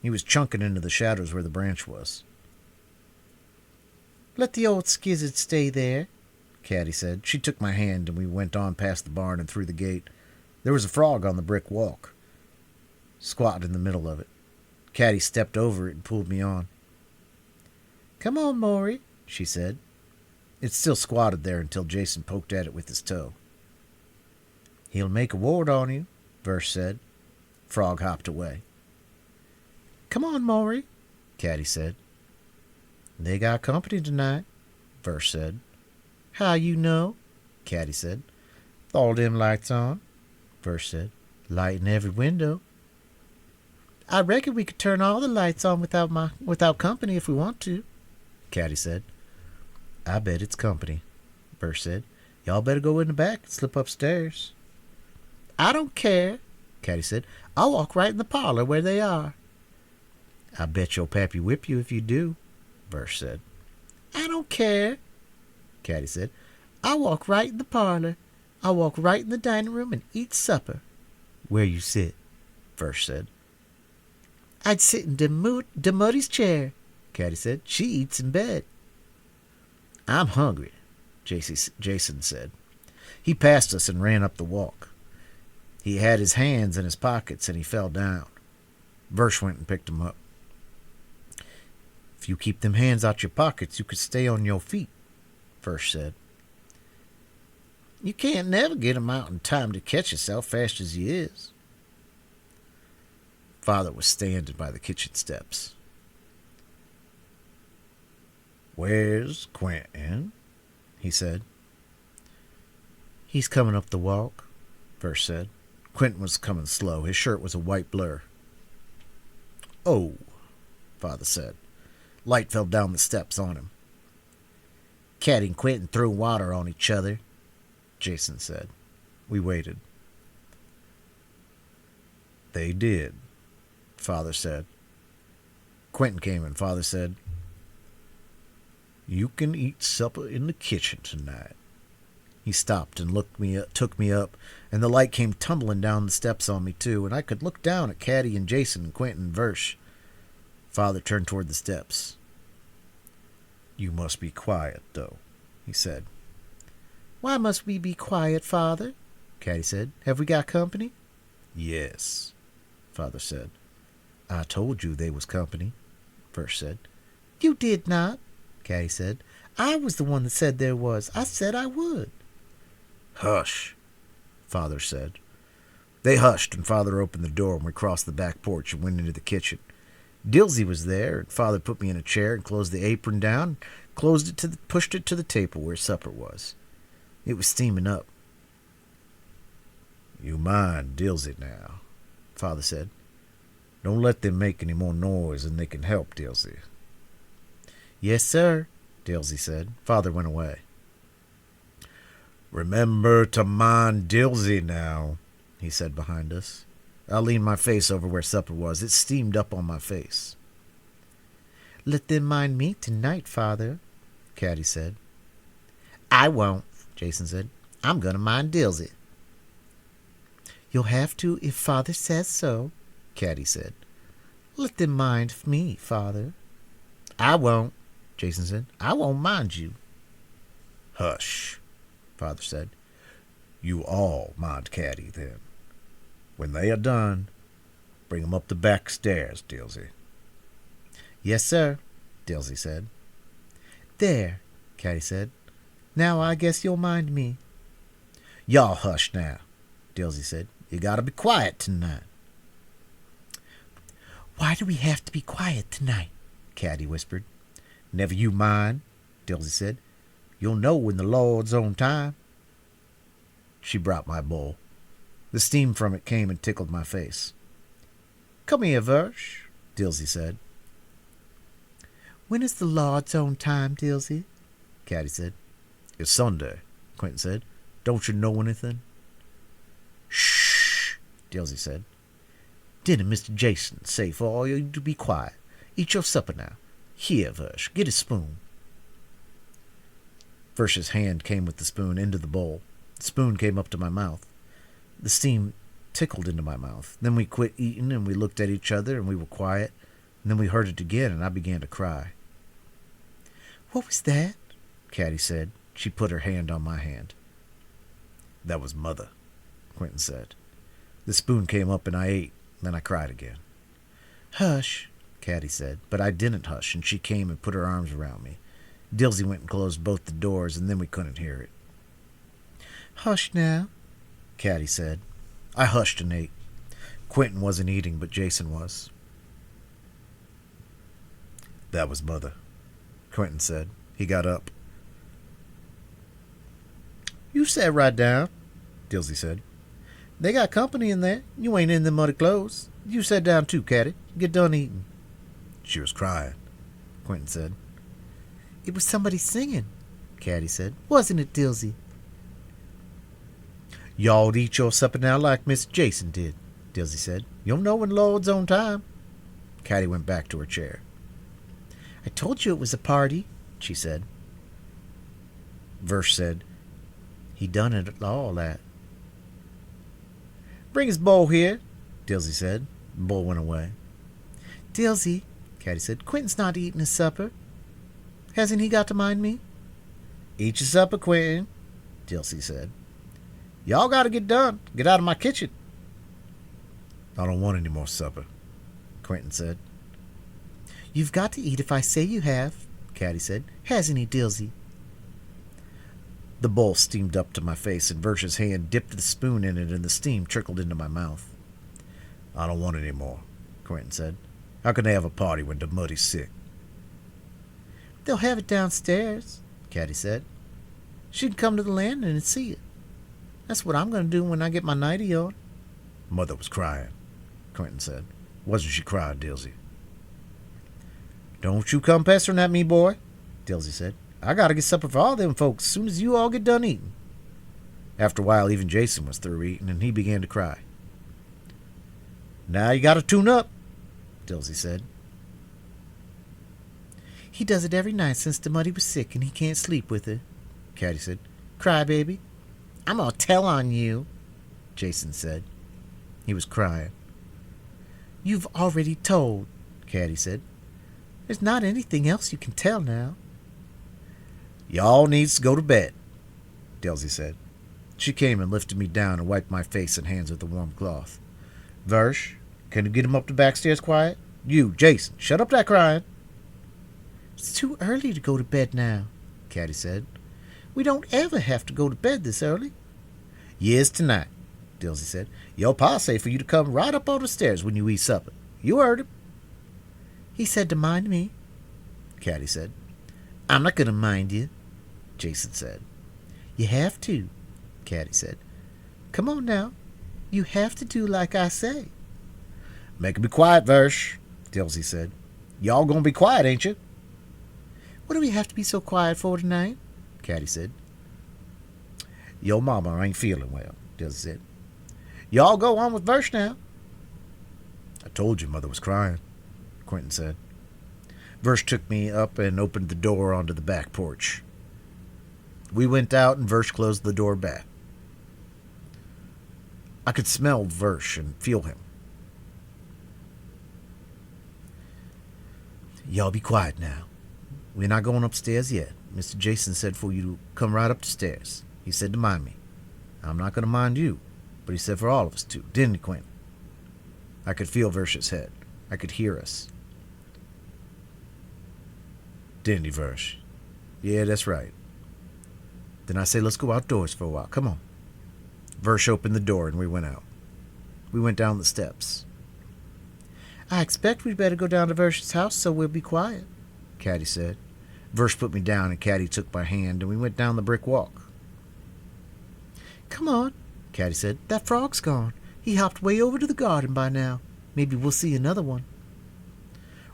He was chunking into the shadows where the branch was. "Let the old skizzard stay there," Caddy said. She took my hand, and we went on past the barn and through the gate. There was a frog on the brick walk, squatted in the middle of it. Caddy stepped over it and pulled me on. "Come on, Maury," she said. It still squatted there until Jason poked at it with his toe. "He'll make a ward on you," Verse said. Frog hopped away. "Come on, Maury," Caddy said. "They got company tonight," Verse said. "How you know?" Caddy said. "All them lights on," Verse said. "Light in every window." "I reckon we could turn all the lights on without company if we want to," Caddy said. "I bet it's company," Verse said. "Y'all better go in the back and slip upstairs." "I don't care," Caddy said. "I'll walk right in the parlor where they are." "I bet your pappy whip you if you do," Verse said. "I don't care," Caddy said. "I'll walk right in the parlor. I'll walk right in the dining room and eat supper." "Where you sit," Verse said. "I'd sit in de Muddy's chair," Caddy said. "She eats in bed." I'm hungry, Jason said. He passed us and ran up the walk. He had his hands in his pockets and he fell down. Versh went and picked him up. If you keep them hands out your pockets, you could stay on your feet, Versh said. You can't never get 'em out in time to catch yourself fast as you is. Father was standing by the kitchen steps. Where's Quentin? He said. He's coming up the walk, Versh said. Quentin was coming slow. His shirt was a white blur. Oh, Father said. Light fell down the steps on him. Cat and Quentin threw water on each other, Jason said. We waited. They did, Father said. Quentin came and Father said, You can eat supper in the kitchen tonight. He stopped and took me up, and the light came tumbling down the steps on me too, and I could look down at Caddy and Jason and Quentin and Versh. Father turned toward the steps. You must be quiet, though, he said. Why must we be quiet, Father? Caddy said. Have we got company? Yes, Father said. I told you they was company, Versh said. You did not, Caddy said. I was the one that said there was. I said I would. Hush, Father said. They hushed, and Father opened the door, and we crossed the back porch and went into the kitchen. Dilsey was there, and Father put me in a chair and closed the apron down, pushed it to the table where supper was. It was steaming up. You mind Dilsey now, Father said. Don't let them make any more noise than they can help, Dilsey. Yes, sir, Dilsey said. Father went away. Remember to mind Dilsey now, he said behind us. I leaned my face over where supper was. It steamed up on my face. Let them mind me tonight, Father, Caddy said. I won't, Jason said. I'm going to mind Dilsey. You'll have to if Father says so, Caddy said. Let them mind me, Father. I won't, Jason said. I won't mind you. Hush, Father said. You all mind Caddy, then. When they are done, bring 'em up the back stairs, Dilsey. Yes, sir, Dilsey said. There, Caddy said. Now I guess you'll mind me. Y'all hush now, Dilsey said. You gotta be quiet tonight. Why do we have to be quiet tonight? Caddy whispered. Never you mind, Dilsey said. You'll know in the Lord's own time. She brought my bowl. The steam from it came and tickled my face. Come here, Versh, Dilsey said. When is the Lord's own time, Dilsey? Caddy said. It's Sunday, Quentin said. Don't you know anything? Shh, Dilsey said. Didn't Mr. Jason say for all you to be quiet? Eat your supper now. Here, Versh, get a spoon. Versh's hand came with the spoon into the bowl. The spoon came up to my mouth. The steam tickled into my mouth. Then we quit eating and we looked at each other and we were quiet. And then we heard it again and I began to cry. What was that? Caddy said. She put her hand on my hand. That was Mother, Quentin said. The spoon came up and I ate. Then I cried again. Hush, Caddy said. But I didn't hush and she came and put her arms around me. Dilsey went and closed both the doors and then we couldn't hear it. Hush now, Caddy said. I hushed and ate. Quentin wasn't eating, but Jason was. That was Mother, Quentin said. He got up. You sat right down, Dilsey said. They got company in there. You ain't in them muddy clothes. You sit down too, Caddy. Get done eating. She was crying, Quentin said. It was somebody singing, Caddy said. Wasn't it, Dilsey? Y'all eat your supper now like Miss Jason did, Dilsey said. You'll know in Lord's own time. Caddy went back to her chair. I told you it was a party, she said. Versh said, He done it all that. Bring his bowl here, Dilsey said. The bowl went away. Dilsey, Caddy said, Quentin's not eating his supper. Hasn't he got to mind me? Eat your supper, Quentin, Dilsey said. Y'all gotta get done. Get out of my kitchen. I don't want any more supper, Quentin said. You've got to eat if I say you have, Caddy said. Hasn't he, Dilsey? The bowl steamed up to my face, and Versh's hand dipped the spoon in it, and the steam trickled into my mouth. I don't want any more, Quentin said. How can they have a party when the muddy's sick? They'll have it downstairs, Caddy said. She can come to the landing and see it. That's what I'm going to do when I get my nightie on. Mother was crying, Quentin said. Wasn't she crying, Dilsey? Don't you come pestering at me, boy, Dilsey said. I gotta get supper for all them folks as soon as you all get done eating. After a while, even Jason was through eating, and he began to cry. Now you gotta tune up, Dilsey said. He does it every night since the Muddy was sick, and he can't sleep with her, Caddy said. Cry, baby. I'm gonna tell on you, Jason said. He was crying. You've already told, Caddy said. There's not anything else you can tell now. Y'all needs to go to bed, Dilsey said. She came and lifted me down and wiped my face and hands with a warm cloth. Versh, can you get him up the back stairs quiet? You, Jason, shut up that crying. It's too early to go to bed now, Caddy said. We don't ever have to go to bed this early. Yes, tonight, Dilsey said. Your pa say for you to come right up on the stairs when you eat supper. You heard him. He said to mind me, Caddy said. I'm not going to mind you, Jason said. You have to, Caddy said. Come on now. You have to do like I say. Make 'em be quiet, Versh, Dilsey said. Y'all gonna be quiet, ain't you? What do we have to be so quiet for tonight? Caddy said. Your mama ain't feeling well, Dilsey said. Y'all go on with Versh now. I told you Mother was crying, Quentin said. Versh took me up and opened the door onto the back porch. We went out and Versh closed the door back. I could smell Versh and feel him. Y'all be quiet now. We're not going upstairs yet. Mr. Jason said for you to come right up the stairs. He said to mind me. I'm not going to mind you, but he said for all of us to, didn't he, Quentin? I could feel Versh's head. I could hear us. Didn't he, Versh? Yeah, that's right. Then I say let's go outdoors for a while. Come on. Versh opened the door and we went out. We went down the steps. I expect we'd better go down to Versh's house so we'll be quiet, Caddy said. Versh put me down and Caddy took my hand and we went down the brick walk. Come on, Caddy said. That frog's gone. He hopped way over to the garden by now. Maybe we'll see another one.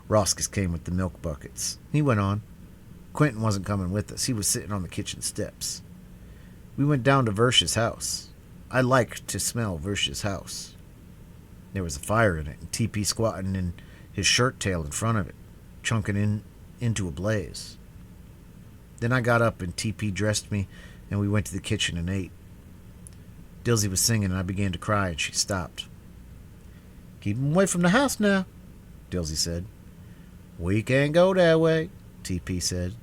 Roscus came with the milk buckets. He went on. Quentin wasn't coming with us. He was sitting on the kitchen steps. We went down to Versh's house. I liked to smell Versh's house. There was a fire in it, and TP squatting in his shirt tail in front of it, chunking into a blaze. Then I got up and TP dressed me, and we went to the kitchen and ate. Dilsey was singing, and I began to cry, and she stopped. Keep him away from the house now, Dilsey said. We can't go that way, TP said.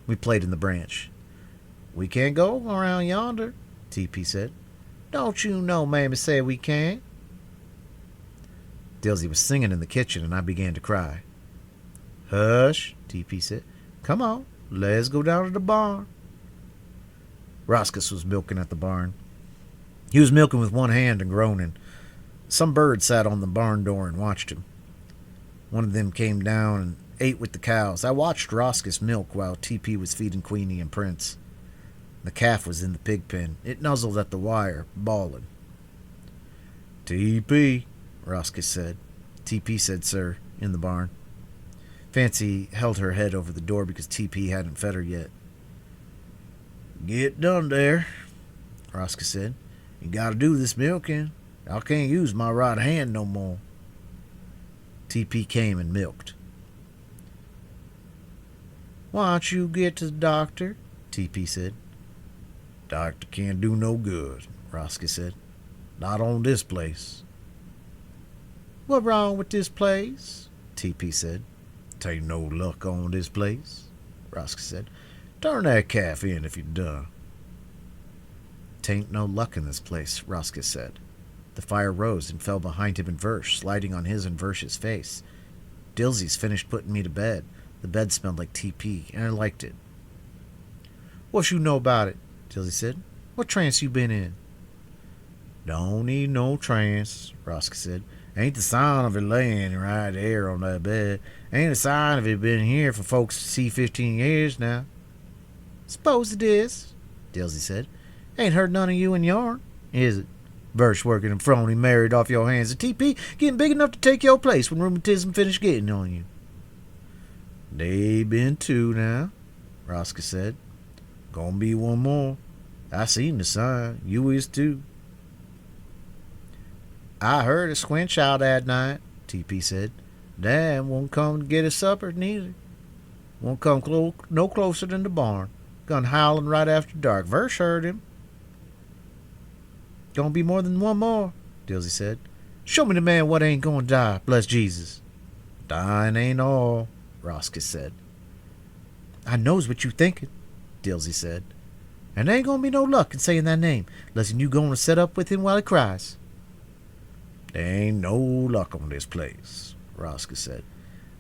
We played in the branch. We can't go around yonder, TP said. Don't you know Mammy said we can't? Dilsey was singing in the kitchen, and I began to cry. Hush, TP said. Come on, let's go down to the barn. Roscus was milking at the barn. He was milking with one hand and groaning. Some bird sat on the barn door and watched him. One of them came down and ate with the cows. I watched Roscus milk while TP was feeding Queenie and Prince. The calf was in the pig pen. It nuzzled at the wire, bawling. TP, Roscus said. TP said, sir, in the barn. Fancy held her head over the door because TP hadn't fed her yet. Get done there, Roscus said. You gotta do this milking. I can't use my right hand no more. TP came and milked. Why don't you get to the doctor? TP said. Doctor can't do no good, Roscus said. Not on this place. What wrong with this place? TP said. Tain't no luck on this place, Roscus said. Turn that calf in if you done. "'Tain't no luck in this place," Roskus said. The fire rose and fell behind him and Versh, sliding on his and Versh's face. "Dilsey's finished putting me to bed. The bed smelled like TP, and I liked it." "What you know about it?" Dilsey said. "What trance you been in?" "Don't need no trance," Roskus said. "Ain't the sign of it laying right there on that bed. Ain't a sign of it been here for folks to see 15 years now." "S'pose it is," Dilsey said. "Ain't heard none of you in yarn, is it? Versh working and Phroney married off your hands, and TP getting big enough to take your place when rheumatism finished getting on you." "They been 2 now," Roskus said. "Gonna be 1 more. I seen the sign. You is too." "I heard a squinch out that night," TP said. "Dad won't come to get his supper, neither. Won't come no closer than the barn. Gone howling right after dark. Versh heard him." "Gonna be more than 1 more," Dilsey said. "Show me the man what ain't gonna die, bless Jesus." "Dying ain't all," Roskus said. "I knows what you thinking," Dilsey said. "And there ain't gonna be no luck in saying that name, less'n you gonna set up with him while he cries." "There ain't no luck on this place," Roskus said.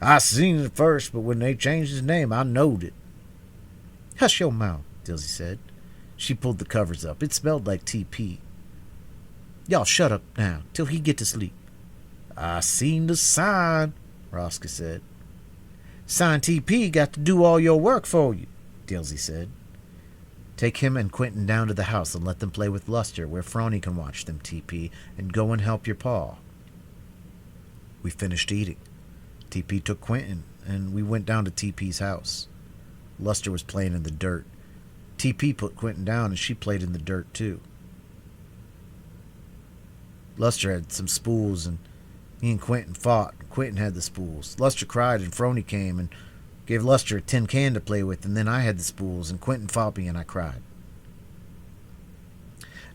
"I seen it first, but when they changed his name, I knowed it." "Hush your mouth," Dilsey said. She pulled the covers up. It smelled like TP. "Y'all shut up now, till he get to sleep." "I seen the sign," Roskus said. "Sign TP got to do all your work for you," Dilsey said. "Take him and Quentin down to the house and let them play with Luster where Phroney can watch them, TP, and go and help your pa." We finished eating. TP took Quentin, and we went down to TP's house. Luster was playing in the dirt. TP put Quentin down, and she played in the dirt, too. Luster had some spools, and he and Quentin fought. Quentin had the spools. Luster cried, and Phroney came and gave Luster a tin can to play with, and then I had the spools, and Quentin fought me, and I cried.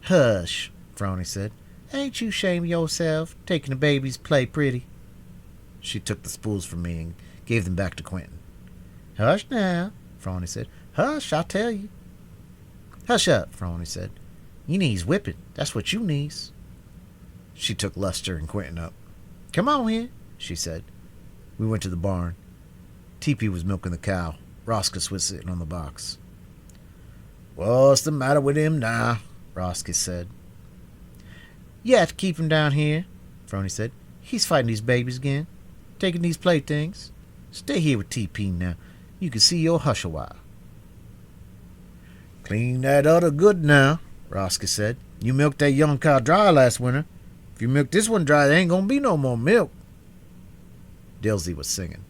"Hush," Phroney said. "Ain't you ashamed of yourself, taking the baby's play pretty?" She took the spools from me and gave them back to Quentin. "Hush now," Phroney said. "Hush, I tell you." "Hush up," Phroney said. "You needs whipping. That's what you needs." She took Luster and Quentin up. "Come on here," she said. We went to the barn. TP was milking the cow. Roskus was sitting on the box. "What's the matter with him now?" Roskus said. "You have to keep him down here," Phroney said. "He's fighting these babies again, taking these playthings. Stay here with TP now. You can see your hush a while." "Clean that udder good now," Roskus said. "You milked that young cow dry last winter. If you milk this one dry, there ain't gonna be no more milk." Dilsey was singing.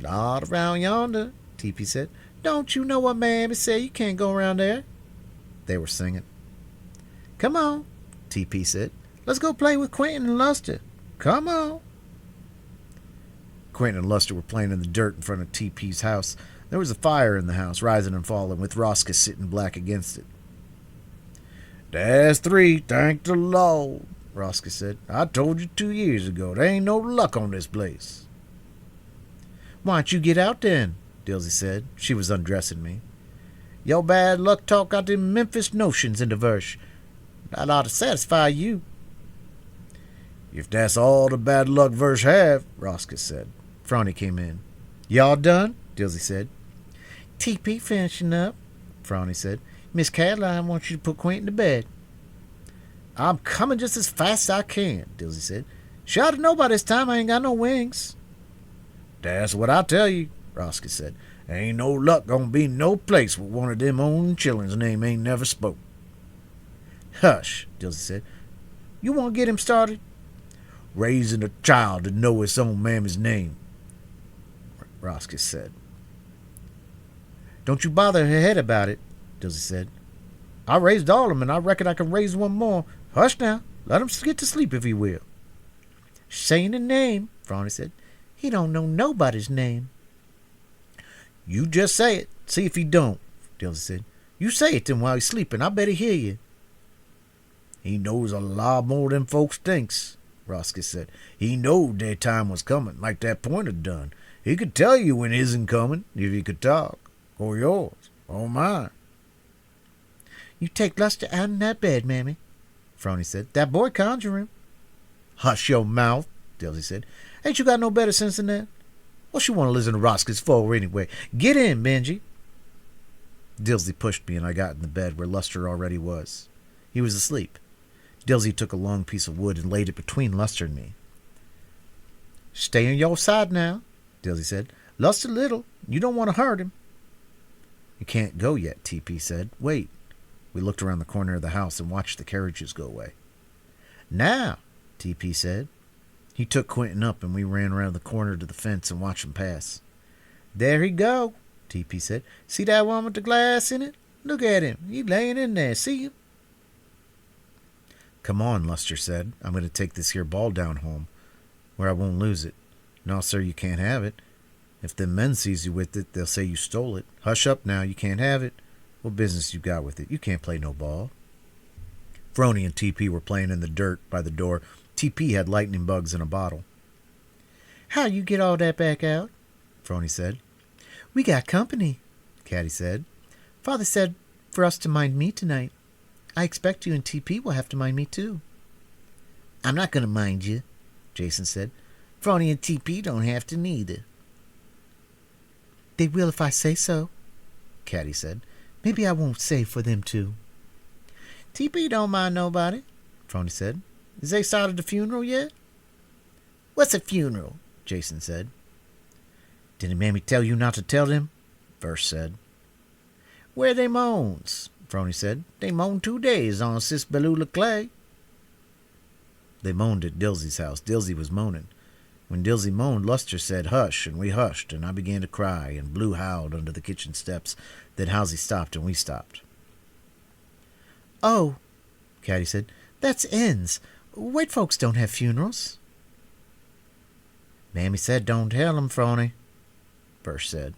"Not around yonder," TP said. "Don't you know what Mammy said? You can't go around there." They were singing. "Come on," TP said. "Let's go play with Quentin and Luster. Come on." Quentin and Luster were playing in the dirt in front of TP's house. There was a fire in the house, rising and falling, with Roskus sitting black against it. "There's 3, thank the Lord," Roskus said. "I told you 2 years ago, there ain't no luck on this place." "Why don't you get out then?" Dilsey said. She was undressing me. "Your bad luck talk got them Memphis notions into Versh. That ought to satisfy you." "If that's all the bad luck Versh have," Roskus said. Phroney came in. "Y'all done?" Dilsey said. "TP finishing up," Phroney said. "Miss Caroline wants you to put Quentin to bed." "I'm coming just as fast as I can," Dilsey said. "She ought to know by this time I ain't got no wings." "That's what I tell you," Roskus said. "Ain't no luck gonna be no place with one of them own children's name ain't never spoke." "Hush," Dilsey said. "You want to get him started?" "Raising a child to know its own mammy's name," Roskus said. "Don't you bother her head about it," Dilsey said. "I raised all of them, and I reckon I can raise one more. Hush now. Let him get to sleep if he will." "Saying the name," Phroney said. "He don't know nobody's name." "You just say it. See if he don't," Dilsey said. "You say it to him while he's sleeping. I bet he hear you." "He knows a lot more than folks thinks," Roskus said. "He knowed their time was coming, like that Pointer done, He could tell you when his'n coming, if he could talk. Or yours, or mine. You take Luster out in that bed, Mammy, Phroney said. That boy conjure him. Hush your mouth, Dilsey said. Ain't you got no better sense than that? What you want to listen to Roscoe's for anyway? Get in, Benji. Dilsey pushed me and I got in the bed where Luster already was. He was asleep. Dilsey took a long piece of wood and laid it between Luster and me. Stay on your side now, Dilsey said. Luster little. You don't want to hurt him. You can't go yet, TP said. Wait. We looked around the corner of the house and watched the carriages go away. Now, TP said. He took Quentin up and we ran around the corner to the fence and watched him pass. There he go, TP said. See that one with the glass in it? Look at him. He laying in there. See him? Come on, Luster said. I'm going to take this here ball down home, where I won't lose it. No, sir, you can't have it. If them men sees you with it, they'll say you stole it. Hush up now, you can't have it. What business you got with it? You can't play no ball. Phroney and TP were playing in the dirt by the door. TP had lightning bugs in a bottle. How you get all that back out? Phroney said. We got company, Caddy said. Father said for us to mind me tonight. I expect you and TP will have to mind me too. I'm not going to mind you, Jason said. Phroney and TP don't have to neither. They will if I say so, Caddy said. Maybe I won't say for them too. TP don't mind nobody, Phroney said. Has they started the funeral yet? What's a funeral? Jason said. Didn't Mammy tell you not to tell them? Verse said. Where they moans? Phroney said. They moaned 2 days on Sis Belula Clay. They moaned at Dilsey's house. Dilsey was moaning. When Dilsey moaned, Luster said, hush, and we hushed, and I began to cry, and Blue howled under the kitchen steps. Then Housie stopped, and we stopped. Oh, Caddy said, that's ends. White folks don't have funerals. Mammy said, don't tell them, Phroney, Bursch said.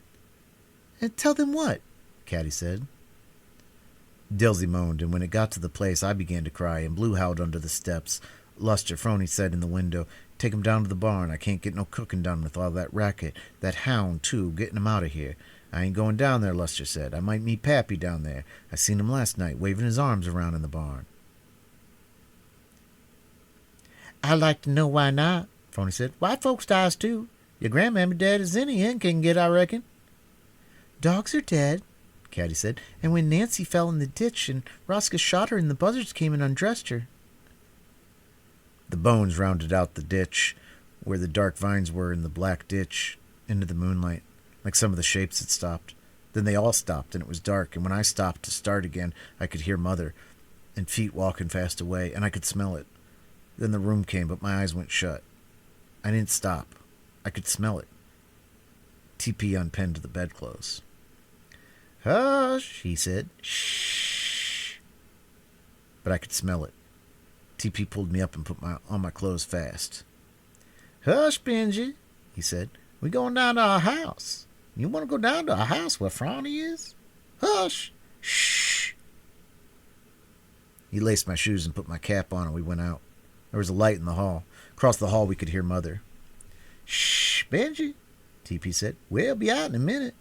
And tell them what? Caddy said. Dilsey moaned, and when it got to the place, I began to cry, and Blue howled under the steps. Luster, Phroney said in the window, take him down to the barn. I can't get no cooking done with all that racket. That hound, too, getting him out of here. I ain't going down there, Luster said. I might meet Pappy down there. I seen him last night, waving his arms around in the barn. I'd like to know why not, Phroney said. White folks dies too. Your grandmammy dead as any hen can get, I reckon. Dogs are dead, Caddy said, and when Nancy fell in the ditch and Roscoe shot her and the buzzards came and undressed her. The bones rounded out the ditch, where the dark vines were in the black ditch, into the moonlight, like some of the shapes had stopped. Then they all stopped, and it was dark, and when I stopped to start again, I could hear Mother, and feet walking fast away, and I could smell it. Then the room came, but my eyes went shut. I didn't stop. I could smell it. TP unpinned the bedclothes. Hush, he said. Shh. But I could smell it. TP pulled me up and put on my clothes fast. Hush, Benji, he said. We going down to our house. You want to go down to our house where Phroney is? Hush. Shh. He laced my shoes and put my cap on and we went out. There was a light in the hall. Across the hall we could hear Mother. Shh, Benji, TP said. We'll be out in a minute.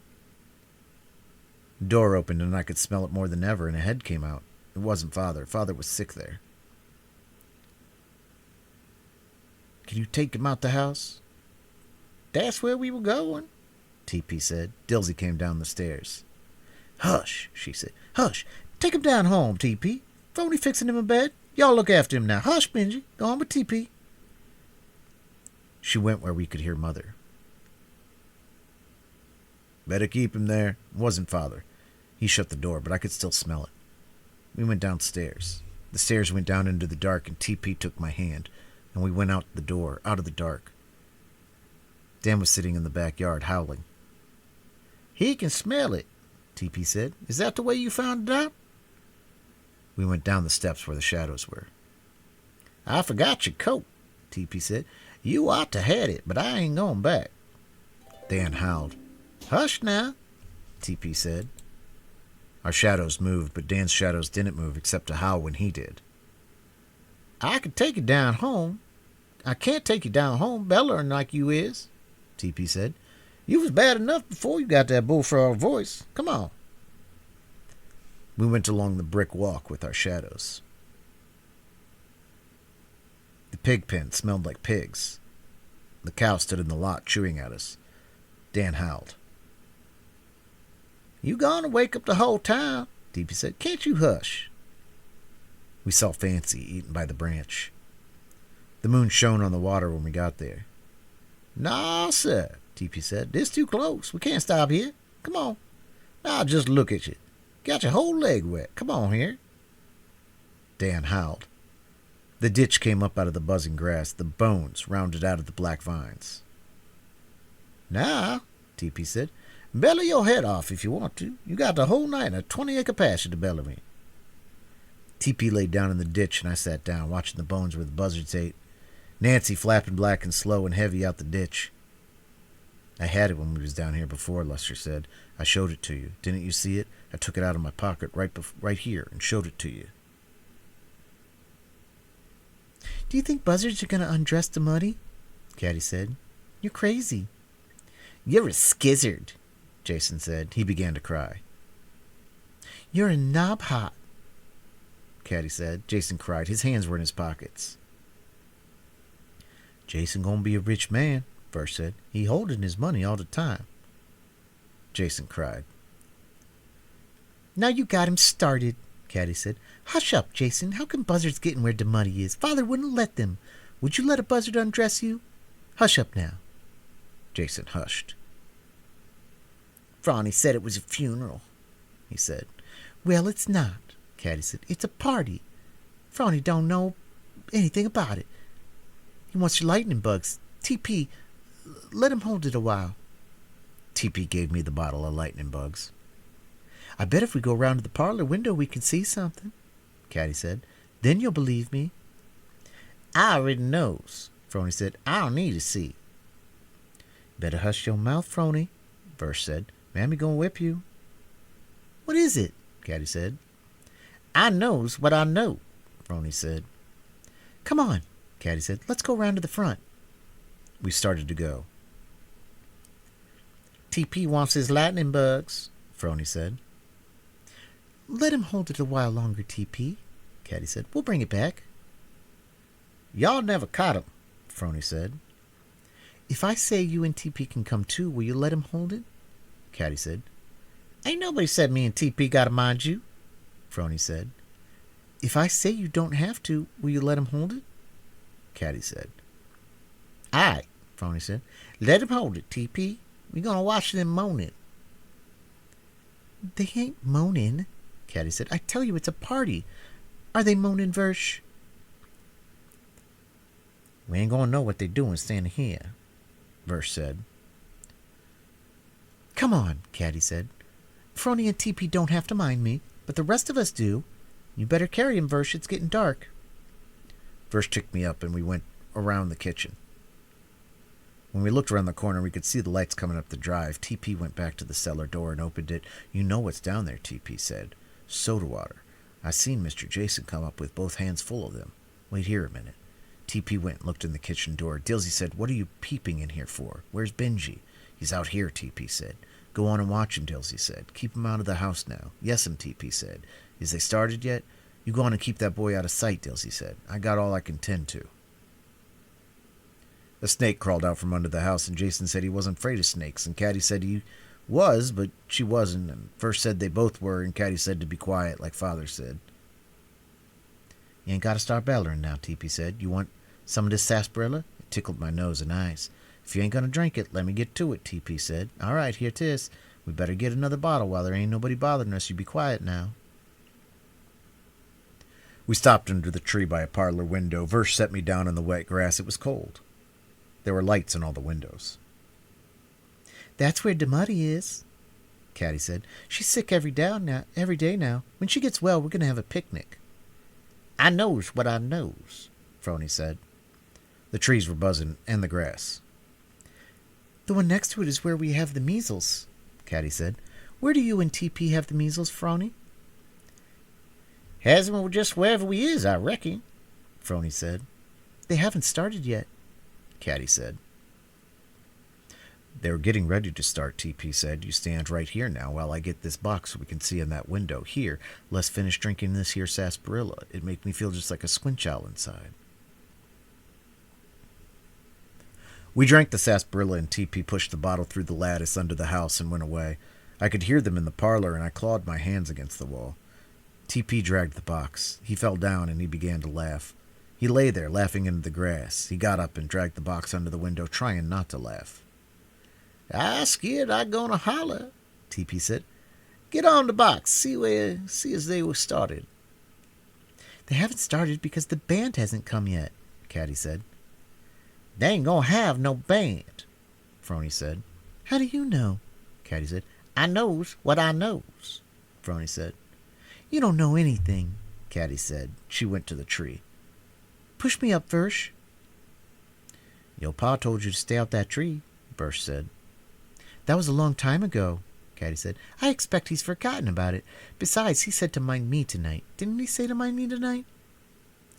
The door opened and I could smell it more than ever, and a head came out. It wasn't Father. Father was sick there. Can you take him out the house? That's where we were going, TP said. Dilsey came down the stairs. Hush, she said. Hush. Take him down home, TP. Phoney fixing him a bed. Y'all look after him now. Hush, Benji. Go on with TP. She went where we could hear Mother. Better keep him there. It wasn't Father. He shut the door, but I could still smell it. We went downstairs. The stairs went down into the dark, and TP took my hand, and we went out the door, out of the dark. Dan was sitting in the backyard, howling. He can smell it, TP said. Is that the way you found it out? We went down the steps where the shadows were. I forgot your coat, TP said. You ought to had it, but I ain't going back. Dan howled. Hush now, TP said. Our shadows moved, but Dan's shadows didn't move except to howl when he did. I could take you down home. I can't take you down home, bellerin' like you is, TP said. You was bad enough before you got that bullfrog voice. Come on. We went along the brick walk with our shadows. The pig pen smelled like pigs. The cow stood in the lot chewing at us. Dan howled. You gonna wake up the whole town, Teepee said. Can't you hush? We saw Fancy eaten by the branch. The moon shone on the water when we got there. Nah, sir, Teepee said. This too close. We can't stop here. Come on. Now just look at you. Got your whole leg wet. Come on here. Dan howled. The ditch came up out of the buzzing grass, the bones rounded out of the black vines. Now, Teepee said, belly your head off if you want to. You got the whole night and a 20-acre pasture to belly me. Teepee laid down in the ditch, and I sat down, watching the bones where the buzzards ate. Nancy flapping black and slow and heavy out the ditch. I had it when we was down here before, Lester said. I showed it to you. Didn't you see it? I took it out of my pocket right here and showed it to you. Do you think buzzards are going to undress the muddy? Caddy said. You're crazy. You're a skizzard, Jason said. He began to cry. You're a knobhot, Caddy said. Jason cried. His hands were in his pockets. Jason gonna be a rich man, Verse said. He holding his money all the time. Jason cried. Now you got him started, Caddy said. Hush up, Jason. How can buzzards get in where the money is? Father wouldn't let them. Would you let a buzzard undress you? Hush up now. Jason hushed. Frawny said it was a funeral, he said. Well, it's not, Caddy said. It's a party. Frawny don't know anything about it. He wants your lightning bugs. TP, let him hold it a while. TP gave me the bottle of lightning bugs. I bet if we go round to the parlor window we can see something, Caddy said. Then you'll believe me. I already knows, Frawny said. I don't need to see. Better hush your mouth, Frawny, Verse said. Mammy gonna whip you. What is it? Caddy said. I knows what I know, Frawny said. Come on, Caddy said. Let's go round to the front. We started to go. TP wants his lightning bugs, Frawny said. Let him hold it a while longer, TP, Caddy said. We'll bring it back. Y'all never caught him, Frawny said. If I say you and TP can come too, will you let him hold it? Caddy said. Ain't nobody said me and TP gotta mind you, Frawny said. If I say you don't have to, will you let him hold it? Caddy said. Aye, Frawny said. Let him hold it, TP. We're gonna watch them moaning. They ain't moaning, Caddy said. I tell you, it's a party. Are they moaning, Versh? We ain't gonna know what they're doing standing here, Versh said. Come on, Caddy said. Frawny and TP don't have to mind me, but the rest of us do. You better carry him, Versh. It's getting dark. Versh took me up and we went around the kitchen. When we looked around the corner, we could see the lights coming up the drive. TP went back to the cellar door and opened it. You know what's down there, TP said. Soda water. I seen Mr. Jason come up with both hands full of them. Wait here a minute. TP went and looked in the kitchen door. Dilsey said, what are you peeping in here for? Where's Benji? He's out here, TP said. Go on and watch him, Dilsey said. Keep him out of the house now. Yes'm, TP said. Is they started yet? You go on and keep that boy out of sight, Dilsey said. I got all I can tend to. A snake crawled out from under the house, and Jason said he wasn't afraid of snakes, and Caddy said he was, but she wasn't, and First said they both were, and Caddy said to be quiet, like Father said. You ain't got to start bellering now, TP said. You want some of this sarsaparilla? It tickled my nose and eyes. If you ain't going to drink it, let me get to it, TP said. All right, here 'tis. We better get another bottle while there ain't nobody bothering us. You be quiet now. We stopped under the tree by a parlor window. Versh set me down on the wet grass. It was cold. There were lights in all the windows. That's where Demuddy is, Caddy said. She's sick every day now. When she gets well, we're going to have a picnic. I knows what I knows, Frawny said. The trees were buzzing, and the grass. The one next to it is where we have the measles, Caddy said. Where do you and TP have the measles, Frawny? Has 'em just wherever we is, I reckon, Frawny said. They haven't started yet, Caddy said. They were getting ready to start, TP said. You stand right here now while I get this box so we can see in that window. Here, let's finish drinking this here sarsaparilla. It makes me feel just like a squinch owl inside. We drank the sarsaparilla and TP pushed the bottle through the lattice under the house and went away. I could hear them in the parlor and I clawed my hands against the wall. TP dragged the box. He fell down and he began to laugh. He lay there, laughing into the grass. He got up and dragged the box under the window, trying not to laugh. "I scared I gonna holler," TP said. "Get on the box, see as they were started." "They haven't started because the band hasn't come yet," Caddy said. "They ain't gonna have no band," Phroney said. "How do you know?" Caddy said. "I knows what I knows," Phroney said. "You don't know anything," Caddy said. She went to the tree. "Push me up, Versh." "Your pa told you to stay out that tree," Versh said. "That was a long time ago," Caddy said. "I expect he's forgotten about it. Besides, he said to mind me tonight. Didn't he say to mind me tonight?"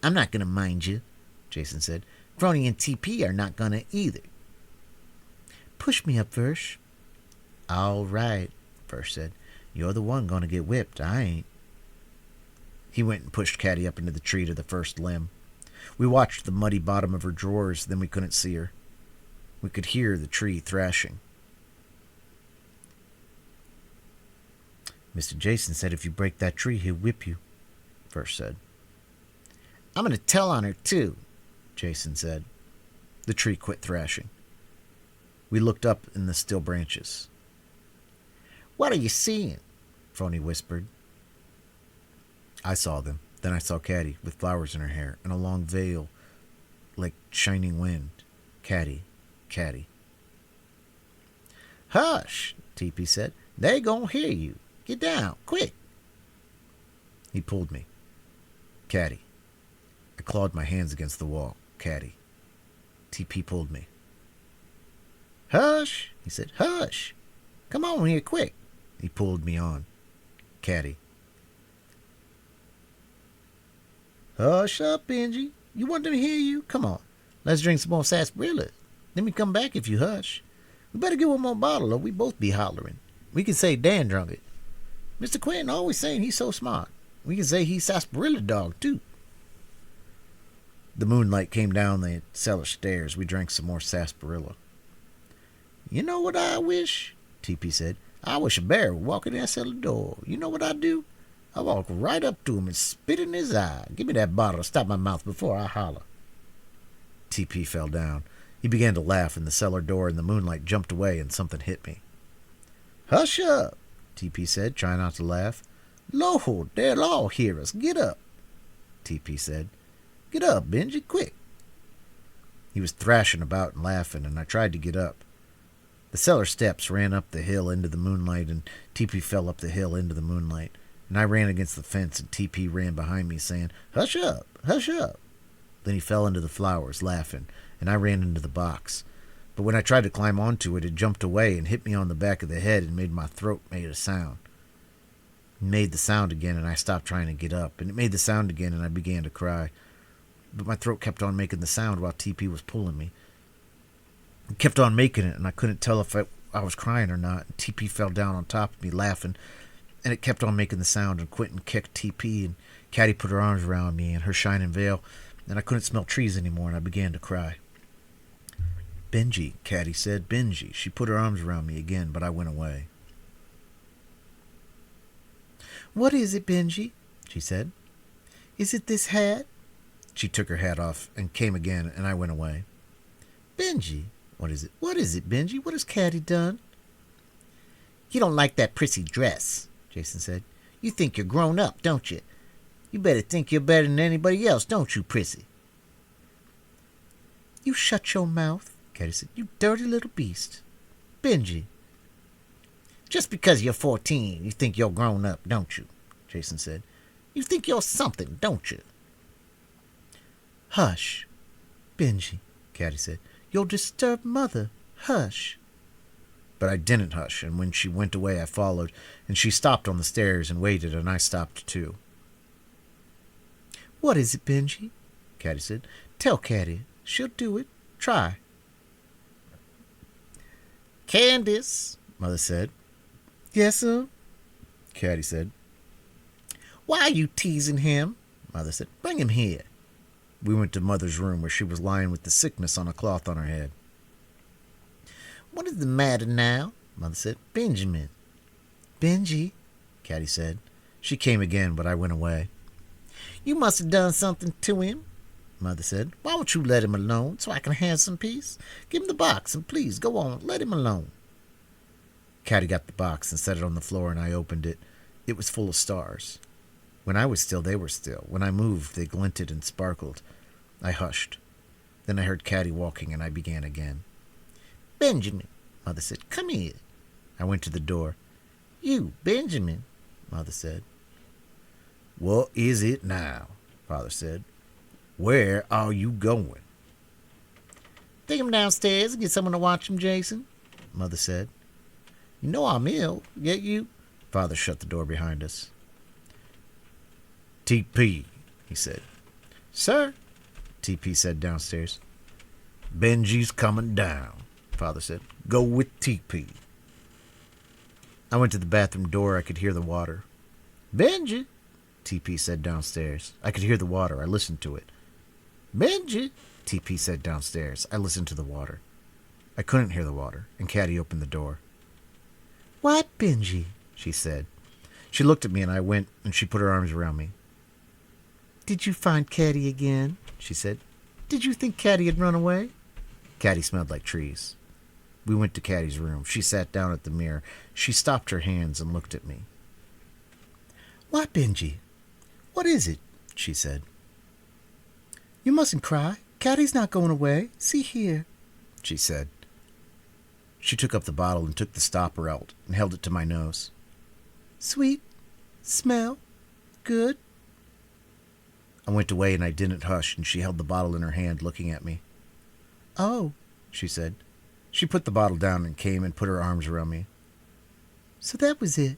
"I'm not going to mind you," Jason said. "Phroney and TP are not going to either." "Push me up, Versh." "All right," Versh said. "You're the one going to get whipped. I ain't." He went and pushed Caddy up into the tree to the first limb. We watched the muddy bottom of her drawers, then we couldn't see her. We could hear the tree thrashing. "Mr. Jason said if you break that tree, he'll whip you," Versh said. "I'm going to tell on her, too," Jason said. The tree quit thrashing. We looked up in the still branches. "What are you seeing?" Phroney whispered. I saw them. Then I saw Caddy with flowers in her hair and a long veil like shining wind. Caddy, Caddy. "Hush," TP said. "They gonna hear you. Get down, quick." He pulled me. Caddy. I clawed my hands against the wall. Caddy. TP pulled me. "Hush," he said. "Hush. Come on here, quick." He pulled me on. Caddy. "Hush up, Benji. You want them to hear you? Come on. Let's drink some more sarsaparilla. Let me come back if you hush. We better get one more bottle or we both be hollering. We can say Dan drunk it. Mr. Quentin always saying he's so smart. We can say he's sarsaparilla dog, too." The moonlight came down the cellar stairs. We drank some more sarsaparilla. "You know what I wish?" TP said. "I wish a bear would walk in that cellar door. You know what I'd do? I walk right up to him and spit in his eye. Give me that bottle to stop my mouth before I holler." TP fell down. He began to laugh, and the cellar door in the moonlight jumped away, and something hit me. "Hush up," TP said, trying not to laugh. "Lord, they'll all hear us. Get up," TP said. "Get up, Benji, quick." He was thrashing about and laughing, and I tried to get up. The cellar steps ran up the hill into the moonlight, and TP fell up the hill into the moonlight. And I ran against the fence, and TP ran behind me, saying, "Hush up, hush up." Then he fell into the flowers, laughing, and I ran into the box. But when I tried to climb onto it, it jumped away and hit me on the back of the head and made my throat make a sound. It made the sound again, and I stopped trying to get up. And it made the sound again, and I began to cry. But my throat kept on making the sound while TP was pulling me. It kept on making it, and I couldn't tell if I was crying or not. And TP fell down on top of me, laughing. And it kept on making the sound, and Quentin kicked TP, and Caddy put her arms around me and her shining veil, and I couldn't smell trees anymore, and I began to cry. "Benji," Caddy said, "Benji." She put her arms around me again, but I went away. "What is it, Benji?" she said. "Is it this hat?" She took her hat off and came again, and I went away. "Benji." "What is it?" "What is it, Benji? What has Caddy done?" "You don't like that prissy dress," Jason said. "You think you're grown up, don't you? You better think you're better than anybody else, don't you, prissy?" "You shut your mouth," Caddy said. "You dirty little beast." "Benji." "Just because you're 14, you think you're grown up, don't you?" Jason said. "You think you're something, don't you?" "Hush, Benji," Caddy said. "You'll disturb Mother. Hush." But I didn't hush, and when she went away I followed, and she stopped on the stairs and waited, and I stopped too. "What is it, Benji?" Caddy said. "Tell Caddy. She'll do it. Try." Candace, Mother said. Yes, sir? Caddy said. Why are you teasing him? Mother said. Bring him here. We went to Mother's room where she was lying with the sickness on a cloth on her head. What is the matter now? Mother said. Benjamin. Benji, Caddy said. She came again, but I went away. you must have done something to him, Mother said. Why won't you let him alone so I can have some peace? Give him the box and please go on, let him alone. Caddy got the box and set it on the floor and I opened it. It was full of stars. When I was still, they were still. When I moved, they glinted and sparkled. I hushed. Then I heard Caddy walking and I began again. Benjamin, Mother said, come here. I went to the door. You, Benjamin, Mother said. What is it now? Father said. Where are you going? Take him downstairs and get someone to watch him, Jason, Mother said. You know I'm ill, yet you... Father shut the door behind us. TP, he said. Sir? TP said downstairs. Benji's coming down, Father said. Go with TP. I went to the bathroom door. I could hear the water. Benji, TP said downstairs. I could hear the water. I listened to it. Benji, TP said downstairs. I listened to the water. I couldn't hear the water, and Caddy opened the door. What, Benji? She said. She looked at me, and I went, and she put her arms around me. Did you find Caddy again? She said. Did you think Caddy had run away? Caddy smelled like trees. We went to Caddy's room. She sat down at the mirror. She stopped her hands and looked at me. What, Benji? What is it? She said. You mustn't cry. Caddy's not going away. See here, she said. She took up the bottle and took the stopper out and held it to my nose. Sweet. Smell. Good. I went away and I didn't hush, and she held the bottle in her hand looking at me. Oh, she said. She put the bottle down and came and put her arms around me. So that was it.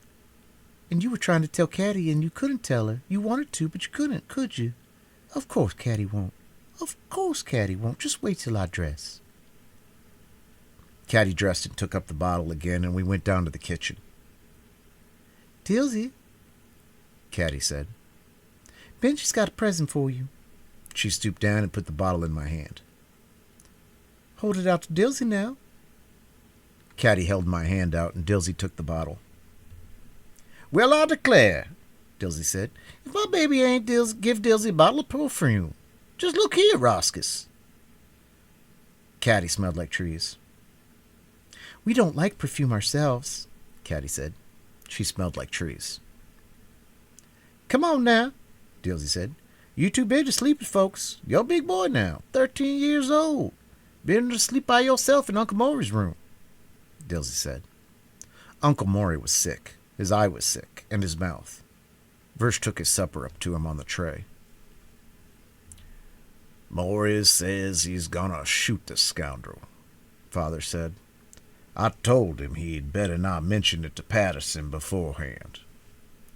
And you were trying to tell Caddy and you couldn't tell her. You wanted to, but you couldn't, could you? Of course Caddy won't. Of course Caddy won't. Just wait till I dress. Caddy dressed and took up the bottle again, and we went down to the kitchen. Dilsey, Caddy said. Benji's got a present for you. She stooped down and put the bottle in my hand. Hold it out to Dilsey now. Caddy held my hand out, and Dilsey took the bottle. Well, I declare, Dilsey said, if my baby ain't give Dilsey a bottle of perfume. Just look here, Roscus. Caddy smelled like trees. We don't like perfume ourselves, Caddy said. She smelled like trees. Come on now, Dilsey said. You too big to sleep with folks. You're a big boy now, 13 years old. Been to sleep by yourself in Uncle Maury's room, Dilsey said. Uncle Maury was sick. His eye was sick, and his mouth. Versh took his supper up to him on the tray. Maury says he's gonna shoot the scoundrel, Father said. I told him he'd better not mention it to Patterson beforehand.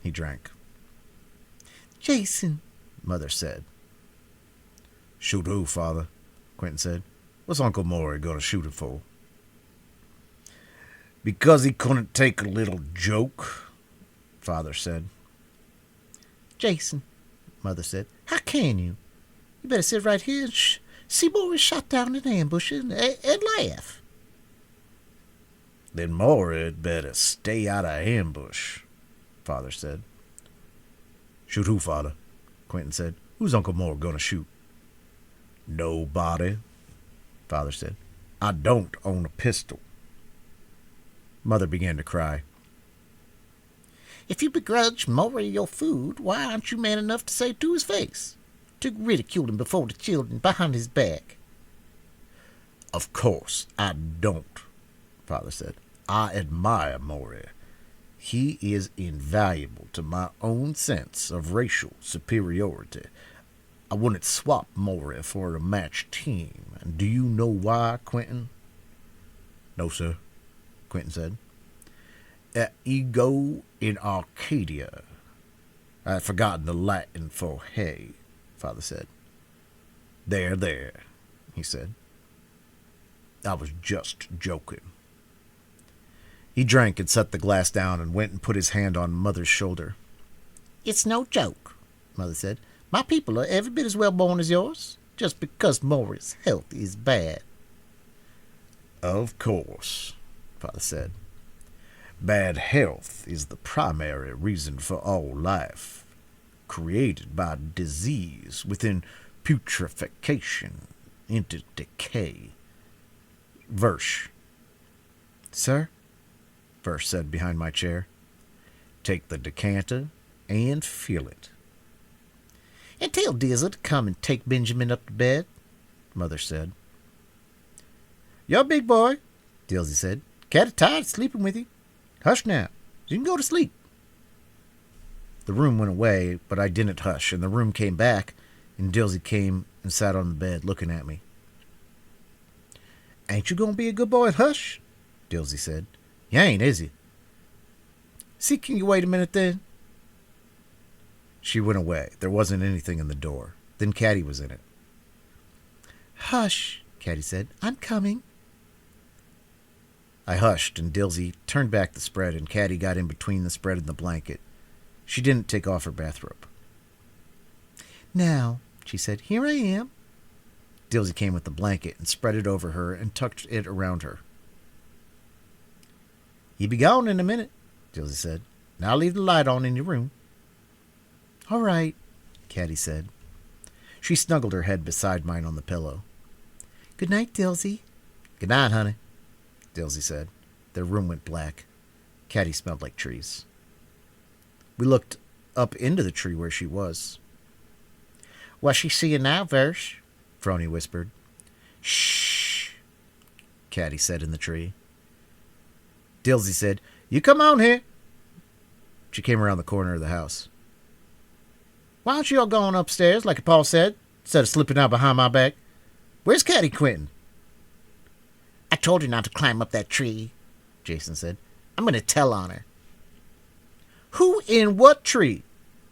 He drank. Jason, Mother said. Shoot who, Father? Quentin said. What's Uncle Maury gonna shoot him for? Because he couldn't take a little joke, Father said. Jason, Mother said. How can you? You better sit right here and see Maury shot down in ambush and laugh. Then Maury'd better stay out of ambush, Father said. Shoot who, Father? Quentin said. Who's Uncle Maury gonna shoot? Nobody, Father said. I don't own a pistol. Mother began to cry. If you begrudge Maury your food, why aren't you man enough to say it to his face? To ridicule him before the children behind his back? Of course I don't, Father said. I admire Maury. He is invaluable to my own sense of racial superiority. I wouldn't swap Maury for a matched team. And do you know why, Quentin? No, sir, Quentin said. At ego in Arcadia. I'd forgotten the Latin for hay, Father said. There, he said. I was just joking. He drank and set the glass down and went and put his hand on Mother's shoulder. It's no joke, Mother said. My people are every bit as well born as yours, just because Maury's health is bad. Of course, Father said. Bad health is the primary reason for all life, created by disease within putrefaction into decay. Versh. Sir? Versh said behind my chair. Take the decanter and fill it. And tell Dizzle to come and take Benjamin up to bed, Mother said. You're a big boy, Dilsey said. Cat is tired of sleeping with you. Hush now. You can go to sleep. The room went away, but I didn't hush, and the room came back, and Dilsey came and sat on the bed looking at me. Ain't you gonna be a good boy and hush? Dilsey said. You ain't, is you? See, can you wait a minute then? She went away. There wasn't anything in the door. Then Caddy was in it. Hush, Caddy said. I'm coming. I hushed, and Dilsey turned back the spread, and Caddy got in between the spread and the blanket. She didn't take off her bathrobe. Now, she said, here I am. Dilsey came with the blanket and spread it over her and tucked it around her. You be gone in a minute, Dilsey said. Now leave the light on in your room. All right, Caddy said. She snuggled her head beside mine on the pillow. Good night, Dilsey. Good night, honey, Dilsey said. Their room went black. Caddy smelled like trees. We looked up into the tree where she was. What's she seeing now, Versh? Frony whispered. Shh, Caddy said in the tree. Dilsey said, You come on here. She came around the corner of the house. Why don't you all go on upstairs, like Paul said, instead of slipping out behind my back? Where's Caddy Quentin? I told her not to climb up that tree, Jason said. I'm going to tell on her. Who in what tree?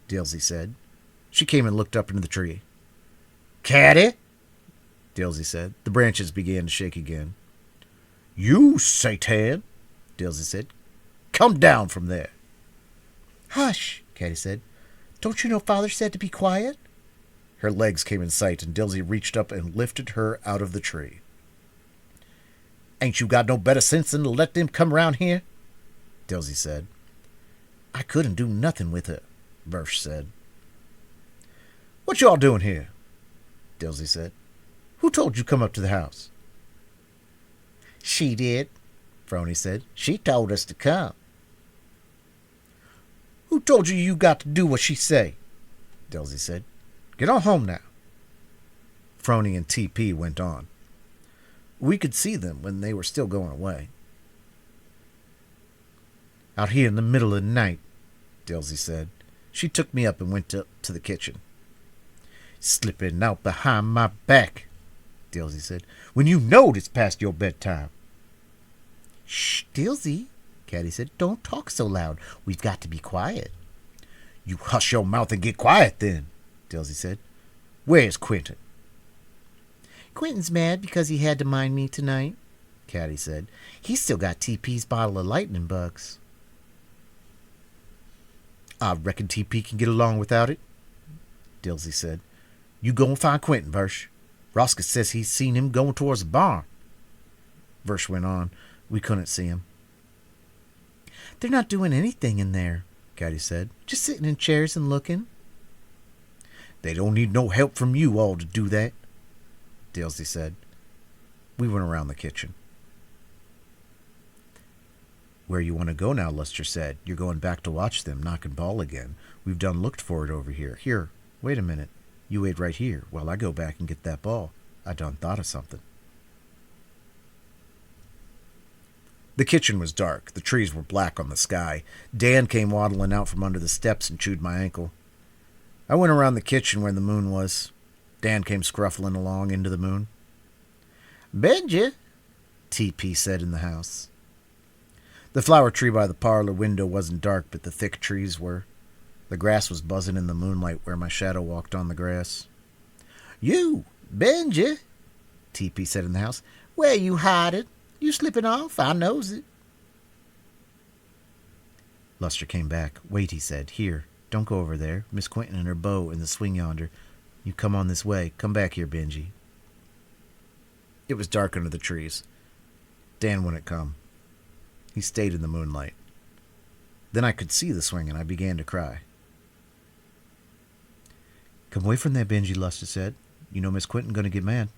Dilsey said. She came and looked up into the tree. Caddy, Dilsey said. The branches began to shake again. You, Satan, Dilsey said. Come down from there. Hush, Caddy said. Don't you know Father said to be quiet? Her legs came in sight, and Dilsey reached up and lifted her out of the tree. Ain't you got no better sense than to let them come around here? Dilsey said. I couldn't do nothing with her, Versh said. What you all doing here? Dilsey said. Who told you come up to the house? She did, Frony said. She told us to come. Who told you got to do what she say? Dilsey said. Get on home now. Frony and TP went on. We could see them when they were still going away. Out here in the middle of the night, Dilsey said. She took me up and went to the kitchen. Slipping out behind my back, Dilsey said, when you knowed it's past your bedtime. Shh, Dilsey, Caddy said. Don't talk so loud. We've got to be quiet. You hush your mouth and get quiet then, Dilsey said. Where's Quentin? Quentin's mad because he had to mind me tonight, Caddy said. He's still got TP's bottle of lightning bugs. I reckon TP can get along without it, Dilsey said. You go and find Quentin, Versh. Roscoe says he's seen him going towards the barn. Versh went on. We couldn't see him. They're not doing anything in there, Caddy said. Just sitting in chairs and looking. They don't need no help from you all to do that, Dilsey said. We went around the kitchen. Where you want to go now, Lester said. You're going back to watch them knocking ball again. We've done looked for it over here. Here, wait a minute. You wait right here while I go back and get that ball. I done thought of something. The kitchen was dark. The trees were black on the sky. Dan came waddling out from under the steps and chewed my ankle. I went around the kitchen where the moon was. Dan came scruffling along into the moon. Benji, TP said in the house. The flower tree by the parlor window wasn't dark, but the thick trees were. The grass was buzzing in the moonlight where my shadow walked on the grass. You, Benji, TP said in the house. Where you hiding? You slipping off? I knows it. Luster came back. Wait, he said. Here, don't go over there. Miss Quentin and her beau in the swing yonder. You come on this way. Come back here, Benji. It was dark under the trees. Dan wouldn't come. He stayed in the moonlight. Then I could see the swing, and I began to cry. Come away from there, Benji, Luster said. You know Miss Quentin gonna get mad.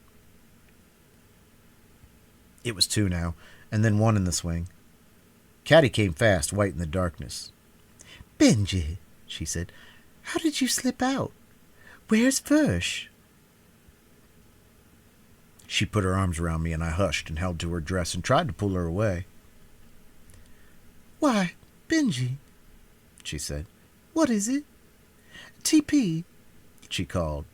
It was 2 now, and then 1 in the swing. Caddy came fast, white in the darkness. Benji, she said, how did you slip out? Where's Versh? She put her arms around me, and I hushed and held to her dress and tried to pull her away. Why, Benji, she said. What is it? TP, she called.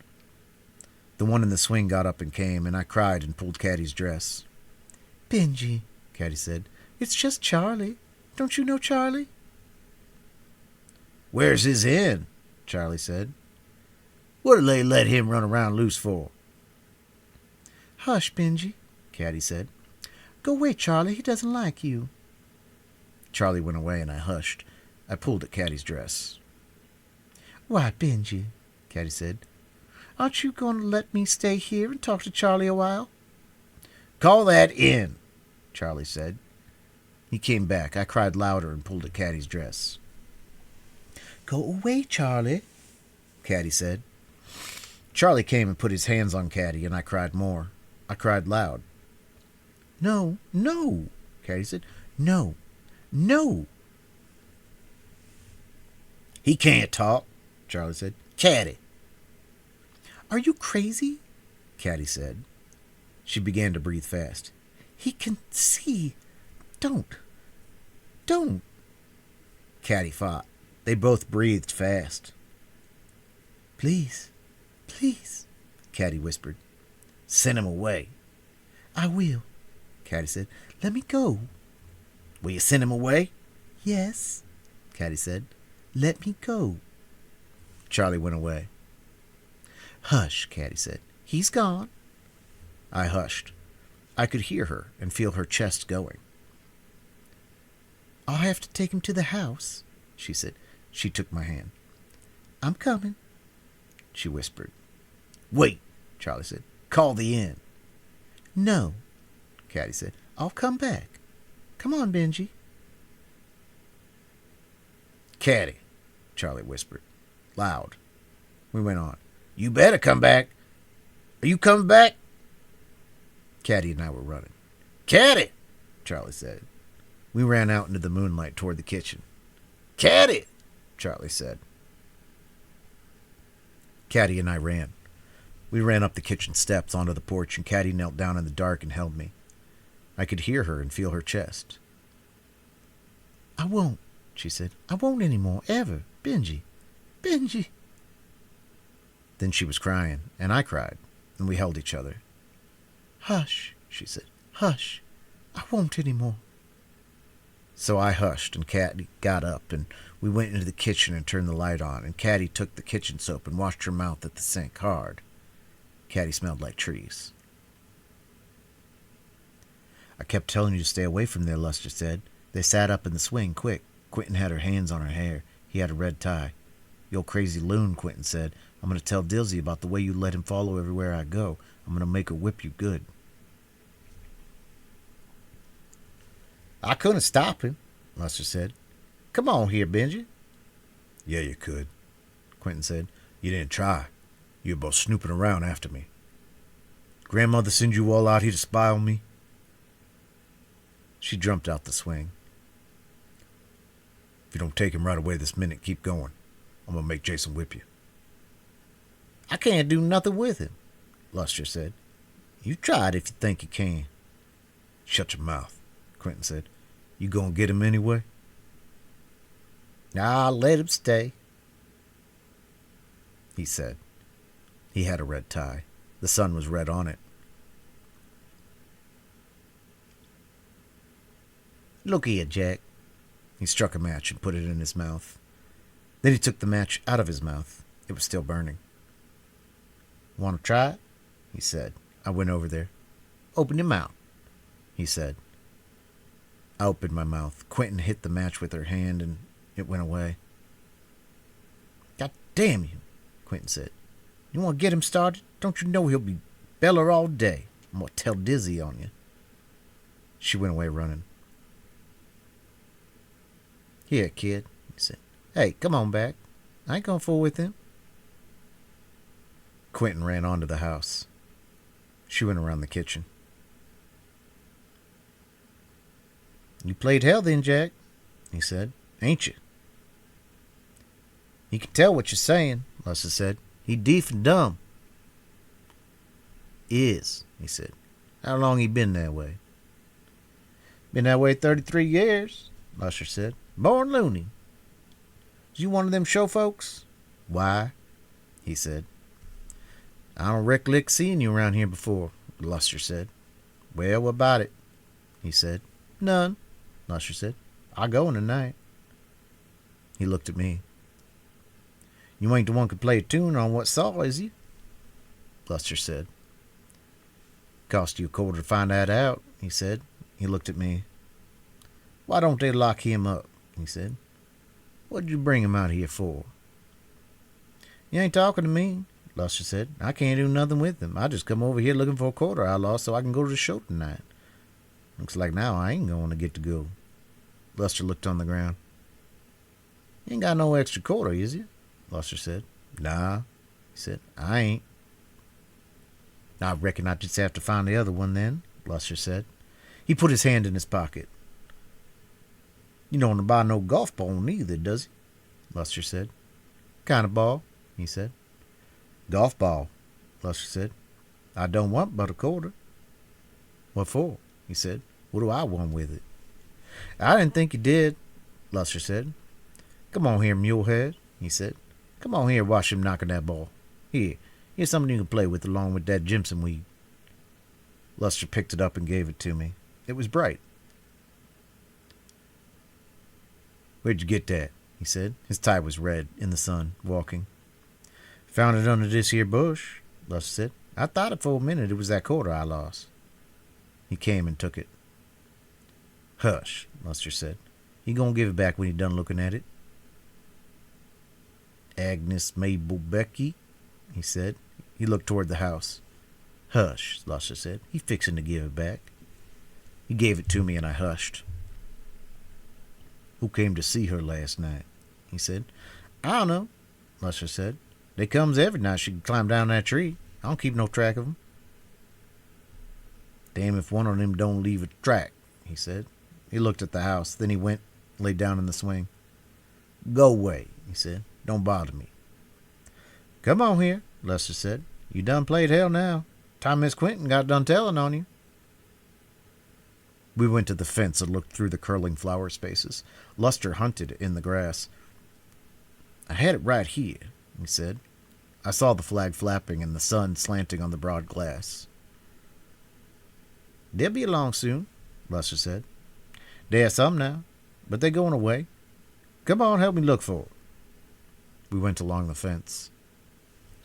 The one in the swing got up and came, and I cried and pulled Caddy's dress. Benji, Caddy said, it's just Charlie. Don't you know Charlie? Where's his hen? Charlie said. What did they let him run around loose for? Hush, Benji, Caddy said. Go away, Charlie. He doesn't like you. Charlie went away, and I hushed. I pulled at Caddy's dress. Why, Benji, Caddy said, aren't you going to let me stay here and talk to Charlie a while? Call that in, Charlie said. He came back. I cried louder and pulled at Caddy's dress. Go away, Charlie, Caddy said. Charlie came and put his hands on Caddy, and I cried more. I cried loud. No, no, Caddy said. No, no. He can't talk, Charlie said. Caddy. Are you crazy? Caddy said. She began to breathe fast. He can see. Don't. Caddy fought. They both breathed fast. Please, Caddy whispered. Send him away. I will, Caddy said. Let me go. Will you send him away? Yes, Caddy said. Let me go. Charlie went away. Hush, Caddy said. He's gone. I hushed. I could hear her and feel her chest going. I'll have to take him to the house, she said. She took my hand. I'm coming, she whispered. Wait, Charlie said. Call the inn. No, Caddy said. I'll come back. Come on, Benji. Caddy, Charlie whispered, loud. We went on. You better come back. Are you coming back? Caddy and I were running. Caddy, Charlie said. We ran out into the moonlight toward the kitchen. Caddy, Charlie said. Caddy and I ran. We ran up the kitchen steps onto the porch, and Caddy knelt down in the dark and held me. I could hear her and feel her chest. I won't, she said. I won't anymore, ever. Benji. Benji. Then she was crying, and I cried, and we held each other. Hush, she said. Hush. I won't anymore. So I hushed, and Caddy got up, and we went into the kitchen and turned the light on, and Caddy took the kitchen soap and washed her mouth at the sink hard. Caddy smelled like trees. I kept telling you to stay away from there, Luster said. They sat up in the swing, quick. Quentin had her hands on her hair. He had a red tie. You old crazy loon, Quentin said. I'm going to tell Dilsey about the way you let him follow everywhere I go. I'm going to make her whip you good. I couldn't stop him, Luster said. Come on here, Benji. Yeah, you could, Quentin said. You didn't try. You were both snooping around after me. Grandmother send you all out here to spy on me? She jumped out the swing. If you don't take him right away this minute, keep going. I'm going to make Jason whip you. I can't do nothing with him, Luster said. You try it if you think you can. Shut your mouth, Quentin said. You going to get him anyway? Nah, I'll let him stay, he said. He had a red tie. The sun was red on it. Look here, Jack. He struck a match and put it in his mouth. Then he took the match out of his mouth. It was still burning. Want to try it? He said. I went over there. Open your mouth, he said. I opened my mouth. Quentin hit the match with her hand, and It went away. God damn you, Quentin said. You want to get him started? Don't you know he'll be beller all day? I'm going to tell Dizzy on you. She went away running. Here, kid, he said. Hey, come on back. I ain't going to fool with him. Quentin ran onto the house. She went around the kitchen. You played hell then, Jack, he said. Ain't you? He can tell what you're saying, Lester said. He deaf and dumb. Is, he said. How long he been that way? Been that way 33 years, Lester said. Born loony. Is you one of them show folks? Why, he said. I don't recollect seeing you around here before, Lester said. Well, what about it? He said. None, Lester said. I'll go in tonight. He looked at me. You ain't the one could play a tune on what saw, is you? Lester said. Cost you $0.25 to find that out, he said. He looked at me. Why don't they lock him up, he said. What'd you bring him out here for? You ain't talking to me, Lester said. I can't do nothing with him. I just come over here looking for $0.25 I lost so I can go to the show tonight. Looks like now I ain't going to get to go. Lester looked on the ground. You ain't got no extra $0.25, is you? Lester said. Nah, he said. I ain't. I reckon I just have to find the other one then, Lester said. He put his hand in his pocket. You don't want to buy no golf ball neither, does he? Lester said. Kind of ball, he said. Golf ball, Lester said. I don't want but $0.25. What for? He said. What do I want with it? I didn't think you did, Lester said. Come on here, mulehead, he said. Come on here, watch him knocking that ball. Here's something you can play with along with that Jimson weed. Lester picked it up and gave it to me. It was bright. Where'd you get that? He said. His tie was red in the sun, walking. Found it under this here bush, Lester said. I thought it for a minute it was that $0.25 I lost. He came and took it. Hush, Lester said. He gonna give it back when he done looking at it. Agnes Mabel Becky, he said. He looked toward the house. Hush, Lester said. He fixing to give it back. He gave it to me and I hushed. Who came to see her last night? He said. I don't know, Lester said. They comes every night she can climb down that tree. I don't keep no track of them. Damn if one of them don't leave a track, he said. He looked at the house. Then he went, laid down in the swing. Go away, he said. Don't bother me. Come on here, Lester said. You done played hell now. Time Miss Quentin got done telling on you. We went to the fence and looked through the curling flower spaces. Lester hunted in the grass. I had it right here, he said. I saw the flag flapping and the sun slanting on the broad glass. They'll be along soon, Lester said. There's some now, but they're going away. Come on, help me look for it. We went along the fence.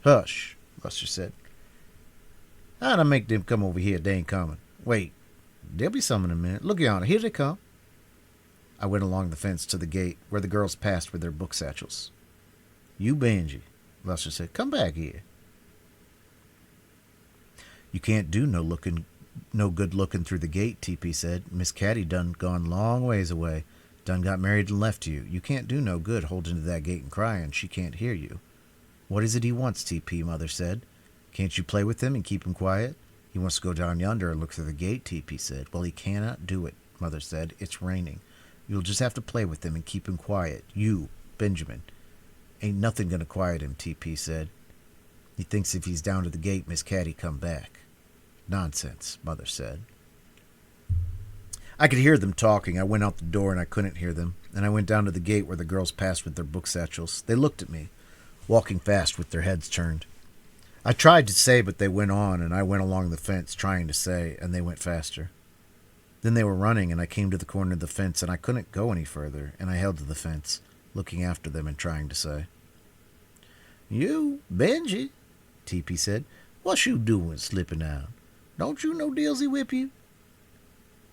Hush, Lester said. How'd I make them come over here? They ain't coming. Wait, there'll be some in a minute. Look yonder, here they come. I went along the fence to the gate where the girls passed with their book satchels. You Benji, Lester said. Come back here. You can't do no good looking through the gate, TP said. Miss Caddy done gone long ways away. Done got married and left you. You can't do no good holding to that gate and crying. She can't hear you. What is it he wants, TP, Mother said. Can't you play with him and keep him quiet? He wants to go down yonder and look through the gate, TP said. Well, he cannot do it, Mother said. It's raining. You'll just have to play with him and keep him quiet. You, Benjamin. Ain't nothing gonna quiet him, TP said. He thinks if he's down to the gate, Miss Caddy come back. Nonsense, Mother said. I could hear them talking. I went out the door and I couldn't hear them, and I went down to the gate where the girls passed with their book satchels. They looked at me, walking fast with their heads turned. I tried to say, but they went on, and I went along the fence trying to say, and they went faster. Then they were running, and I came to the corner of the fence, and I couldn't go any further, and I held to the fence, looking after them and trying to say. You, Benji, TP said. What you doing slipping out? Don't you know Dilsey whip you?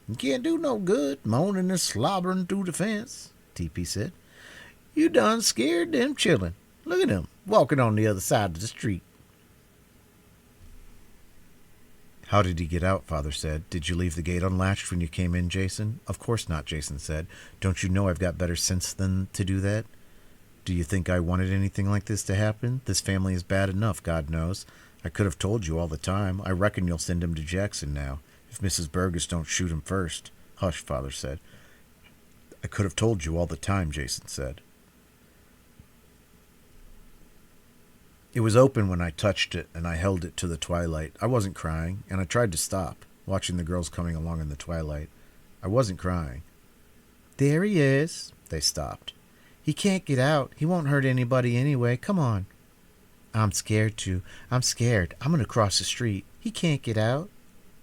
You can't do no good, moaning and slobbering through the fence, TP said. You done scared them children. Look at them, walking on the other side of the street. How did he get out? Father said. Did you leave the gate unlatched when you came in, Jason? Of course not, Jason said. Don't you know I've got better sense than to do that? Do you think I wanted anything like this to happen? This family is bad enough, God knows. I could have told you all the time. I reckon you'll send him to Jackson now, if Mrs. Burgess don't shoot him first. Hush, Father said. I could have told you all the time, Jason said. It was open when I touched it, and I held it to the twilight. I wasn't crying, and I tried to stop, watching the girls coming along in the twilight. I wasn't crying. There he is. They stopped. He can't get out. He won't hurt anybody anyway. Come on. I'm scared too. I'm scared. I'm going to cross the street. He can't get out.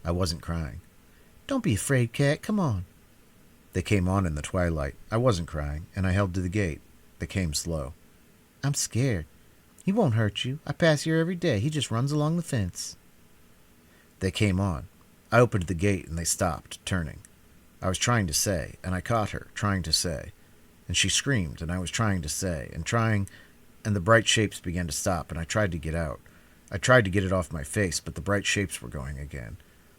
I wasn't crying. Don't be afraid, Cat. Come on. They came on in the twilight. I wasn't crying, and I held to the gate. They came slow. I'm scared. He won't hurt you. I pass here every day. He just runs along the fence. They came on. I opened the gate, and they stopped, turning. I was trying to say, and I caught her, trying to say. And she screamed, and I was trying to say, and the bright shapes began to stop, and I tried to get out. I tried to get it off my face, but the bright shapes were going again.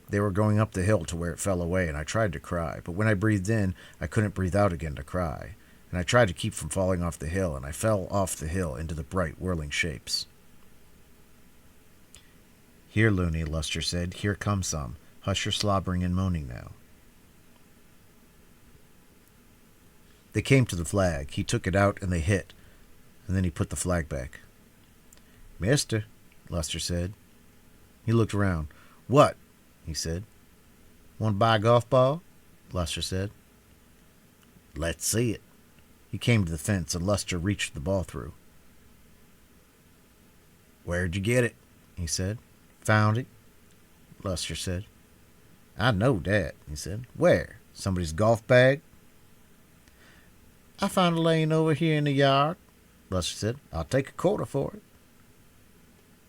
They were going up the hill to where it fell away, and I tried to cry, but when I breathed in, I couldn't breathe out again to cry. And I tried to keep from falling off the hill, and I fell off the hill into the bright, whirling shapes. Here, Looney, Luster said. Here comes some. Hush your slobbering and moaning now. They came to the flag. He took it out, and they hit. And then he put the flag back. Mister, Luster said. He looked around. What? He said. Want to buy a golf ball? Luster said. Let's see it. He came to the fence, and Luster reached the ball through. Where'd you get it? He said. Found it, Luster said. I know that, he said. Where? Somebody's golf bag? I found it laying over here in the yard, Luster said. I'll take a quarter for it.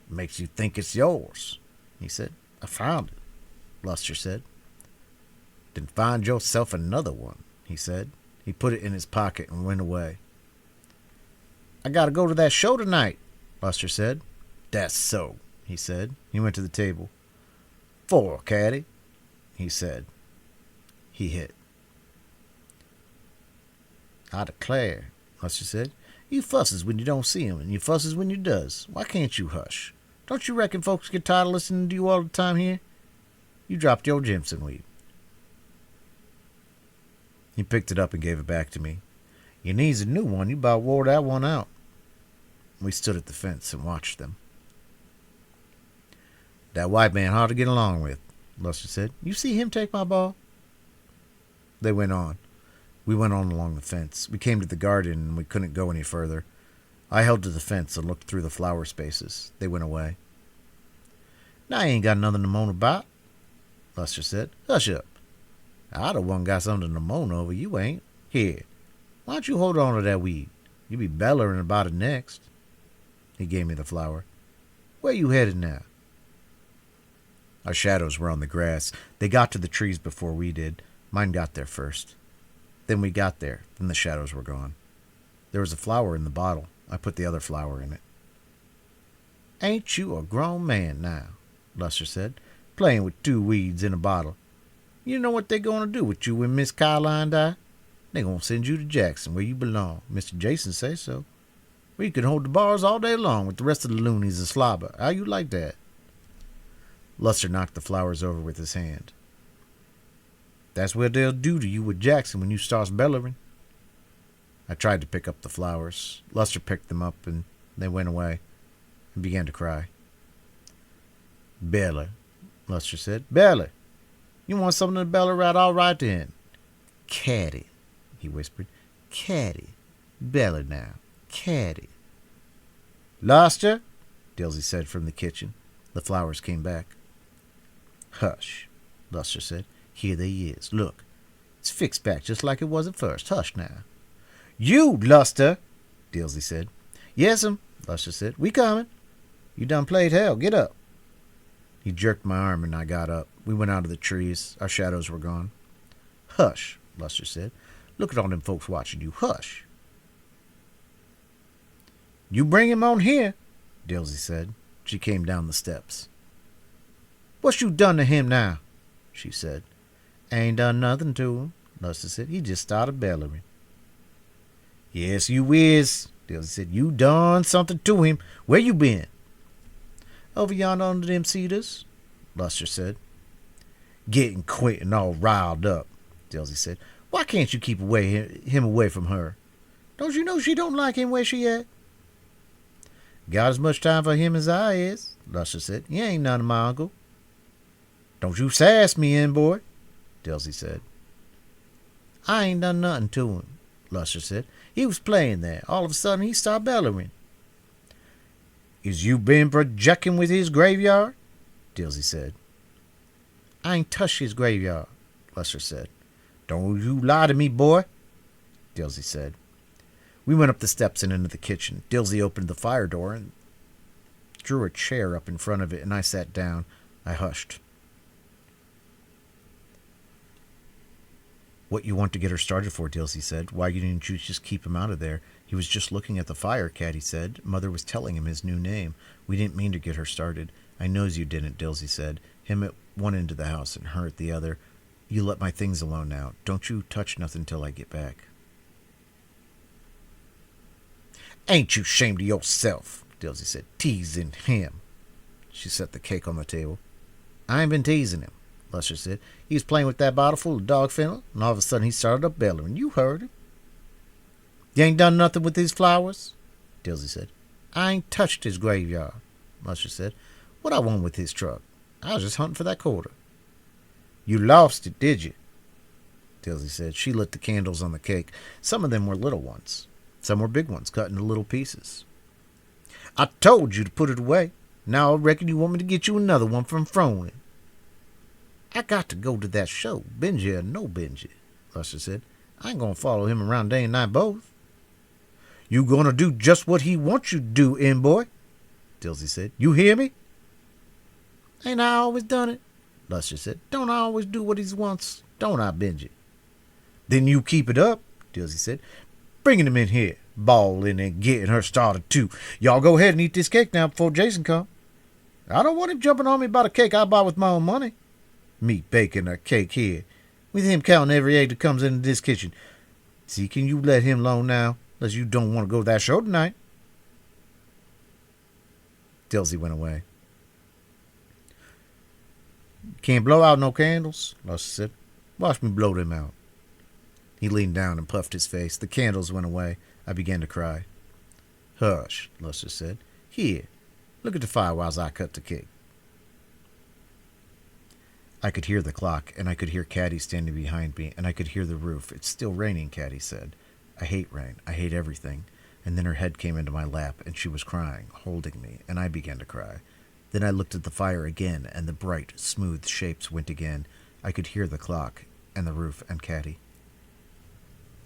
Makes you think it's yours, he said. I found it, Luster said. Then find yourself another one, he said. He put it in his pocket and went away. I gotta go to that show tonight, Luster said. That's so, he said. He went to the table. 4, Caddy, he said. He hit. I declare, Luster said. You fusses when you don't see him, and you fusses when you does. Why can't you hush? Don't you reckon folks get tired of listening to you all the time here? You dropped your Jimson weed. He picked it up and gave it back to me. You needs a new one. You about wore that one out. We stood at the fence and watched them. That white man hard to get along with, Luster said. You see him take my ball? They went on. We went on along the fence. We came to the garden, and we couldn't go any further. I held to the fence and looked through the flower spaces. They went away. Now I ain't got nothing to moan about, Luster said. Hush up. I the one got something to moan over. You ain't. Here, why don't you hold on to that weed? You be bellering about it next. He gave me the flower. Where you headed now? Our shadows were on the grass. They got to the trees before we did. Mine got there first. Then we got there. Then the shadows were gone. There was a flower in the bottle. I put the other flower in it. Ain't you a grown man now, Luster said, playing with 2 weeds in a bottle. You know what they're going to do with you when Miss Caroline die? They're going to send you to Jackson, where you belong. Mr. Jason says so. Where you can hold the bars all day long with the rest of the loonies and slobber. How you like that? Luster knocked the flowers over with his hand. That's what they'll do to you with Jackson when you starts bellering. I tried to pick up the flowers. Luster picked them up, and they went away and began to cry. Beller, Luster said. Beller. You want something to beller right? All right then. Caddy, he whispered. Caddy. Beller now. Caddy. Luster, Dilsey said from the kitchen. The flowers came back. Hush, Luster said. Here they is. Look. It's fixed back just like it was at first. Hush now. You, Luster, Dilsey said. Yes'm, Luster said. We coming. You done played hell. Get up. He jerked my arm, and I got up. We went out of the trees. Our shadows were gone. Hush, Luster said. Look at all them folks watching you. Hush. You bring him on here, Dilsey said. She came down the steps. What you done to him now? She said. Ain't done nothing to him, Luster said. He just started bellowing. Yes, you is, Dilsey said. You done something to him. Where you been? Over yonder under them cedars, Luster said. Getting quit and all riled up, Dilsey said. Why can't you keep him away from her? Don't you know she don't like him where she at? Got as much time for him as I is, Luster said. You ain't none of my uncle. Don't you sass me in, boy, Dilsey said. I ain't done nothing to him, Luster said. He was playing there. All of a sudden he started bellowing. Is you been projecting with his graveyard? Dilsey said. I ain't touched his graveyard, Luster said. Don't you lie to me, boy, Dilsey said. We went up the steps and into the kitchen. Dilsey opened the fire door and drew a chair up in front of it, and I sat down. I hushed. What you want to get her started for, Dilsey said. Why didn't you just keep him out of there? He was just looking at the fire, Caddy said. Mother was telling him his new name. We didn't mean to get her started. I knows you didn't, Dilsey said. Him at one end of the house and her at the other. You let my things alone now. Don't you touch nothing till I get back. Ain't you ashamed of yourself, Dilsey said. Teasing him. She set the cake on the table. I ain't been teasing him, Luster said. He was playing with that bottle full of dog fennel, and all of a sudden he started up bellowing. You heard him. You ain't done nothing with these flowers, Dilsey said. I ain't touched his graveyard, Luster said. What I want with his truck? I was just hunting for that quarter. You lost it, did you? Dilsey said. She lit the candles on the cake. Some of them were little ones. Some were big ones, cut into little pieces. I told you to put it away. Now I reckon you want me to get you another one from Froning. I got to go to that show, Benji or no Benji, Luster said. I ain't gonna follow him around day and night both. You gonna do just what he wants you to do, boy, Dilsey said. You hear me? Ain't I always done it? Luster said. Don't I always do what he wants? Don't I, Benji? Then you keep it up, Dilsey said. Bringing him in here, bawling and getting her started too. Y'all go ahead and eat this cake now before Jason come. I don't want him jumping on me about a cake I buy with my own money. Me baking a cake here, with him counting every egg that comes into this kitchen. See, can you let him alone now, unless you don't want to go to that show tonight? Dilsey went away. Can't blow out no candles, Luster said. Watch me blow them out. He leaned down and puffed his face. The candles went away. I began to cry. Hush, Luster said. Here, look at the fire while I cut the cake. I could hear the clock, and I could hear Caddy standing behind me, and I could hear the roof. It's still raining, Caddy said. I hate rain. I hate everything. And then her head came into my lap, and she was crying, holding me, and I began to cry. Then I looked at the fire again, and the bright, smooth shapes went again. I could hear the clock, and the roof, and Caddy.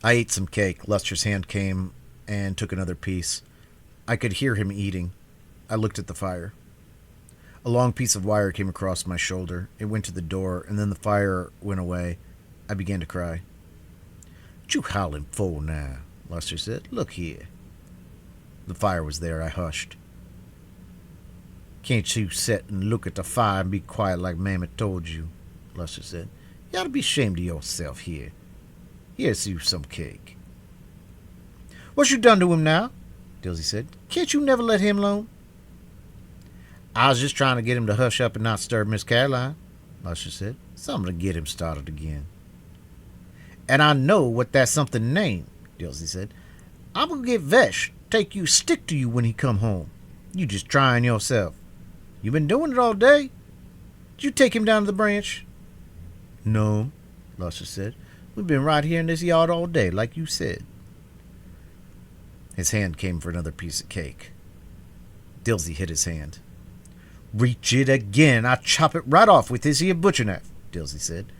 I ate some cake. Luster's hand came and took another piece. I could hear him eating. I looked at the fire. A long piece of wire came across my shoulder. It went to the door, and then the fire went away. I began to cry. What you howling for now? Luster said. Look here. The fire was there. I hushed. Can't you sit and look at the fire and be quiet like Mammy told you? Luster said. You ought to be ashamed of yourself here. Here's you some cake. What you done to him now? Dilsey said. Can't you never let him alone? I was just trying to get him to hush up and not disturb Miss Caroline, Luster said. Something to get him started again. And I know what that something named, Dilsey said. I'm going to get Vesh, take you, stick to you when he come home. You just trying yourself. You been doing it all day. Did you take him down to the branch? No, Luster said. We've been right here in this yard all day, like you said. His hand came for another piece of cake. Dilsey hit his hand. Reach it again. I chop it right off with this here butcher knife, Dilsey said.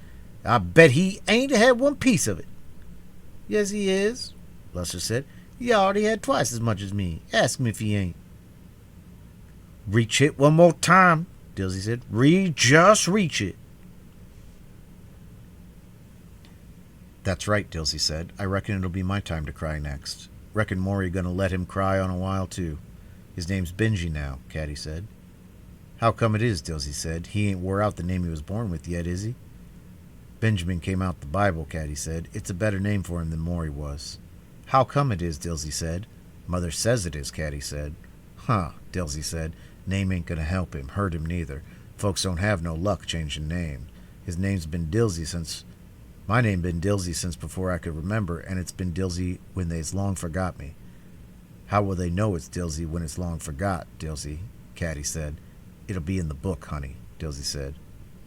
I bet he ain't had one piece of it. Yes, he is, Luster said. He already had twice as much as me. Ask him if he ain't. Reach it one more time, Dilsey said. Just reach it. That's right, Dilsey said. I reckon it'll be my time to cry next. Reckon Maury gonna let him cry on a while, too. His name's Benji now, Caddy said. How come it is, Dilsey said. He ain't wore out the name he was born with yet, is he? Benjamin came out the Bible, Caddy said. It's a better name for him than Maury was. How come it is, Dilsey said. Mother says it is, Caddy said. Huh, Dilsey said. Name ain't gonna help him, hurt him neither. Folks don't have no luck changing name. His name's been Dilsey since... My name been Dilsey since before I could remember, and it's been Dilsey when they's long forgot me. How will they know it's Dilsey when it's long forgot, Dilsey? Caddy said. It'll be in the book, honey, Dilsey said.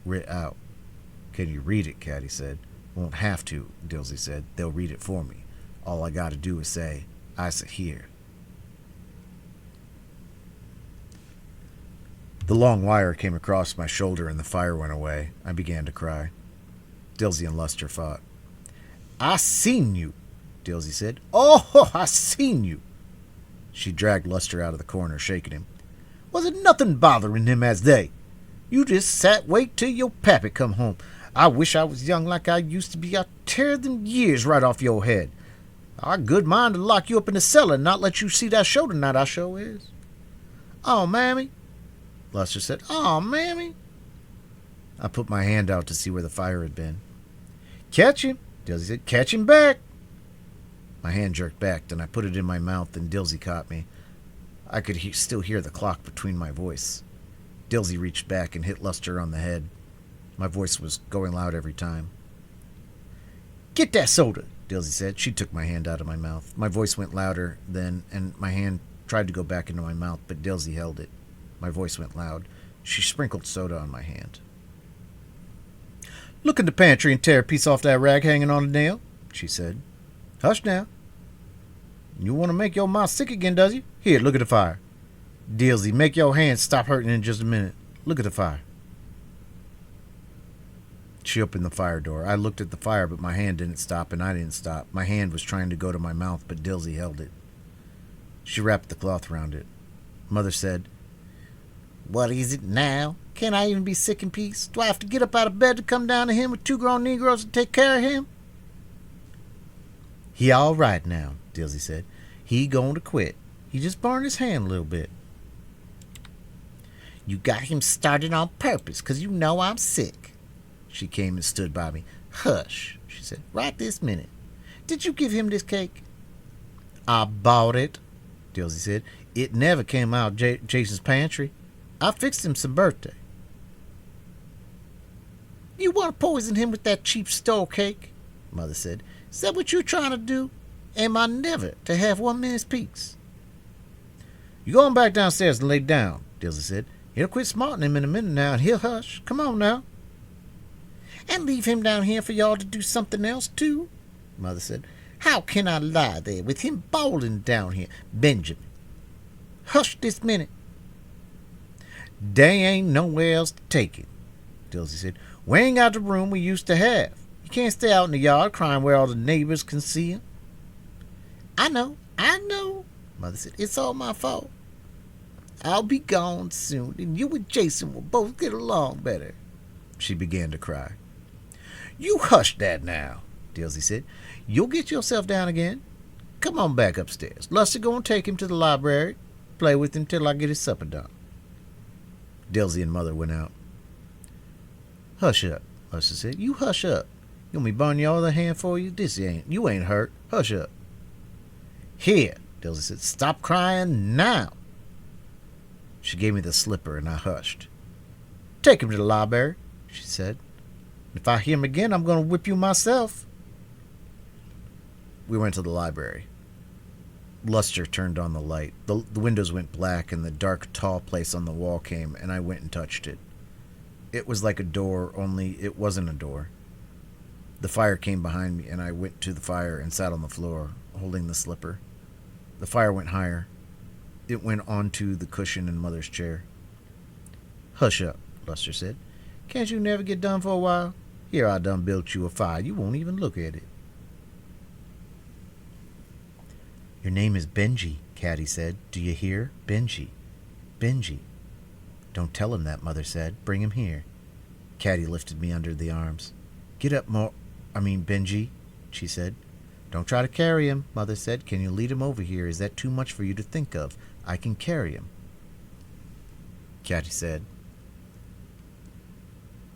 Writ out. Can you read it, Caddy said. Won't have to, Dilsey said. They'll read it for me. All I gotta do is say, I sit here. The long wire came across my shoulder and the fire went away. I began to cry. Dilsey and Luster fought. I seen you, Dilsey said. Oh, I seen you. She dragged Luster out of the corner, shaking him. Wasn't nothing bothering him as they. You just sat wait till your pappy come home. I wish I was young like I used to be. I'd tear them years right off your head. I good mind to lock you up in the cellar and not let you see that show tonight, I sure is. Oh, Mammy, Luster said. Oh, Mammy. I put my hand out to see where the fire had been. Catch him, Dilsey said. Catch him back. My hand jerked back, then I put it in my mouth, and Dilsey caught me. I could still hear the clock between my voice. Dilsey reached back and hit Luster on the head. My voice was going loud every time. Get that soda, Dilsey said. She took my hand out of my mouth. My voice went louder then, and my hand tried to go back into my mouth, but Dilsey held it. My voice went loud. She sprinkled soda on my hand. Look in the pantry and tear a piece off that rag hanging on the nail, she said. Hush now. You want to make your mouth sick again, does you? Here, look at the fire. Dilsey, make your hands stop hurting in just a minute. Look at the fire. She opened the fire door. I looked at the fire, but my hand didn't stop, and I didn't stop. My hand was trying to go to my mouth, but Dilsey held it. She wrapped the cloth around it. Mother said, What is it now? Can't I even be sick in peace? Do I have to get up out of bed to come down to him with 2 grown Negroes to take care of him? He all right now, Dilsey said. He going to quit. He just burned his hand a little bit. You got him started on purpose, 'cause you know I'm sick. She came and stood by me. Hush, she said, right this minute. Did you give him this cake? I bought it, Dilsey said. It never came out of Jason's pantry. I fixed him some birthday. You want to poison him with that cheap store cake? Mother said. Is that what you're trying to do? Am I never to have 1 minute's peace? You go on back downstairs and lay down, Dilsey said. He'll quit smarting him in a minute now, and he'll hush. Come on now. And leave him down here for y'all to do something else, too, Mother said. How can I lie there with him bawling down here? Benjamin, hush this minute. They ain't nowhere else to take him, Dilsey said. We ain't got the room we used to have. You can't stay out in the yard crying where all the neighbors can see him. I know, Mother said. It's all my fault. I'll be gone soon, and you and Jason will both get along better. She began to cry. You hush that now, Dilsey said. You'll get yourself down again. Come on back upstairs. Luster gonna take him to the library. Play with him till I get his supper done. Dilsey and Mother went out. Hush up, Luster said. You hush up. You want me to burn your other hand for you? You ain't hurt. Hush up. Here, Dilsey said. Stop crying now. She gave me the slipper, and I hushed. Take him to the library, she said. If I hear him again, I'm going to whip you myself. We went to the library. Luster turned on the light. The windows went black, and the dark, tall place on the wall came, and I went and touched it. It was like a door, only it wasn't a door. The fire came behind me, and I went to the fire and sat on the floor, holding the slipper. The fire went higher. It went onto the cushion in Mother's chair. Hush up, Luster said. Can't you never get done for a while? Here I done built you a fire. You won't even look at it. Your name is Benji, Caddy said. Do you hear? Benji. Benji. Don't tell him that, Mother said. Bring him here. Caddy lifted me under the arms. Get up, Benji, she said. Don't try to carry him, Mother said. Can you lead him over here? Is that too much for you to think of? I can carry him. Caddy said,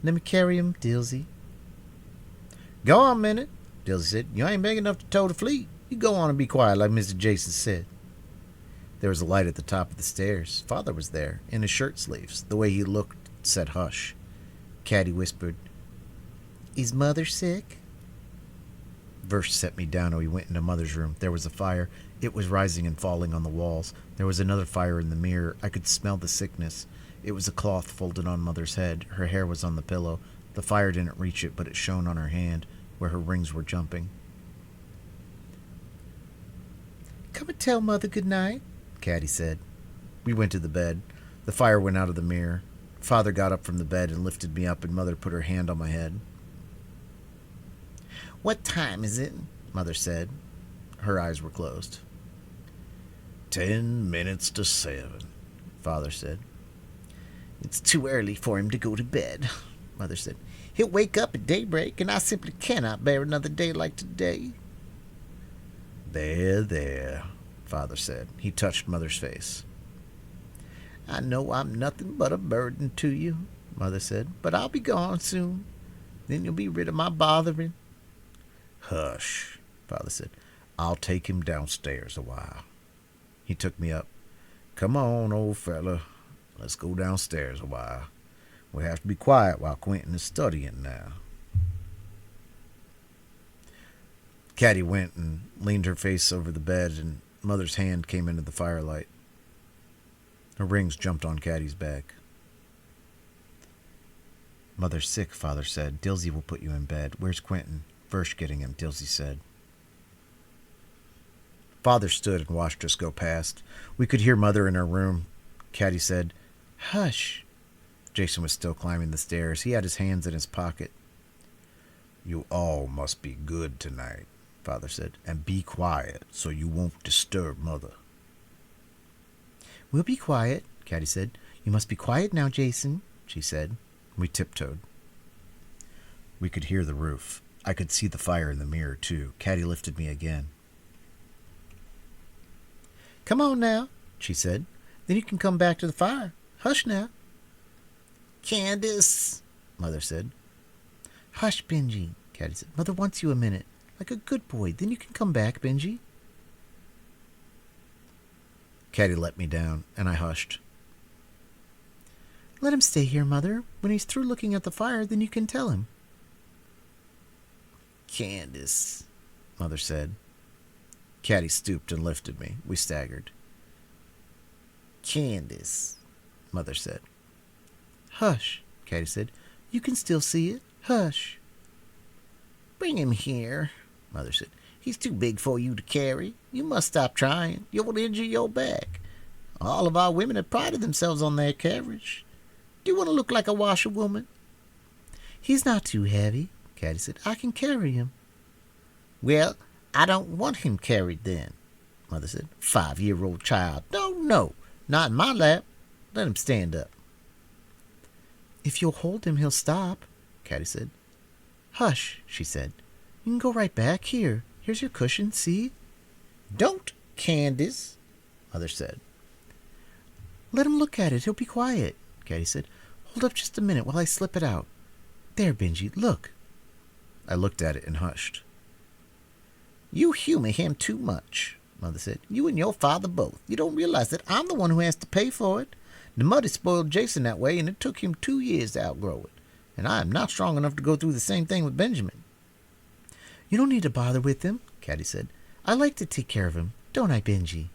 let me carry him, Dilsey. Go on, Minute, Dilsey said. You ain't big enough to tow the fleet. You go on and be quiet like Mr. Jason said. There was a light at the top of the stairs. Father was there, in his shirt sleeves. The way he looked said hush. Caddy whispered, is Mother sick? Versh set me down and we went into Mother's room. There was a fire. It was rising and falling on the walls. There was another fire in the mirror. I could smell the sickness. It was a cloth folded on Mother's head. Her hair was on the pillow. The fire didn't reach it, but it shone on her hand, where her rings were jumping. Come and tell Mother good night, Caddy said. We went to the bed. The fire went out of the mirror. Father got up from the bed and lifted me up, and Mother put her hand on my head. What time is it? Mother said. Her eyes were closed. 10 minutes to 7, Father said. It's too early for him to go to bed, Mother said. He'll wake up at daybreak, and I simply cannot bear another day like today. There, Father said. He touched Mother's face. I know I'm nothing but a burden to you, Mother said, but I'll be gone soon. Then you'll be rid of my bothering. Hush, Father said. I'll take him downstairs a while. He took me up. Come on, old fella. Let's go downstairs a while. We have to be quiet while Quentin is studying now. Caddy went and leaned her face over the bed, and Mother's hand came into the firelight. Her rings jumped on Caddy's back. Mother's sick, Father said. Dilsey will put you in bed. Where's Quentin? Versh getting him, Dilsey said. Father stood and watched us go past. We could hear Mother in her room. Caddy said, hush. Jason was still climbing the stairs. He had his hands in his pocket. You all must be good tonight, Father said, and be quiet so you won't disturb Mother. We'll be quiet, Caddy said. You must be quiet now, Jason, she said. We tiptoed. We could hear the roof. I could see the fire in the mirror, too. Caddy lifted me again. Come on now, she said. Then you can come back to the fire. Hush now. Candace, Mother said. Hush, Benji, Caddy said. Mother wants you a minute. Like a good boy. Then you can come back, Benji. Caddy let me down, and I hushed. Let him stay here, Mother. When he's through looking at the fire, then you can tell him. Candace, Mother said. Caddy stooped and lifted me. We staggered. Candace, Mother said. Hush, Caddy said. You can still see it. Hush. Bring him here, Mother said. He's too big for you to carry. You must stop trying. You'll injure your back. All of our women have prided themselves on their carriage. Do you want to look like a washerwoman? He's not too heavy, Caddy said. I can carry him. Well, I don't want him carried then, Mother said. 5-year-old child. No, not in my lap. Let him stand up. If you'll hold him, he'll stop, Caddy said. Hush, she said. You can go right back here. Here's your cushion, see? Don't, Candace, Mother said. Let him look at it. He'll be quiet, Caddy said. Hold up just a minute while I slip it out. There, Benji, look. I looked at it and hushed. You humor him too much, Mother said. You and your father both. You don't realize that I'm the one who has to pay for it. The muddy spoiled Jason that way, and it took him 2 years to outgrow it. And I am not strong enough to go through the same thing with Benjamin. You don't need to bother with him, Caddy said. I like to take care of him, don't I, Benji?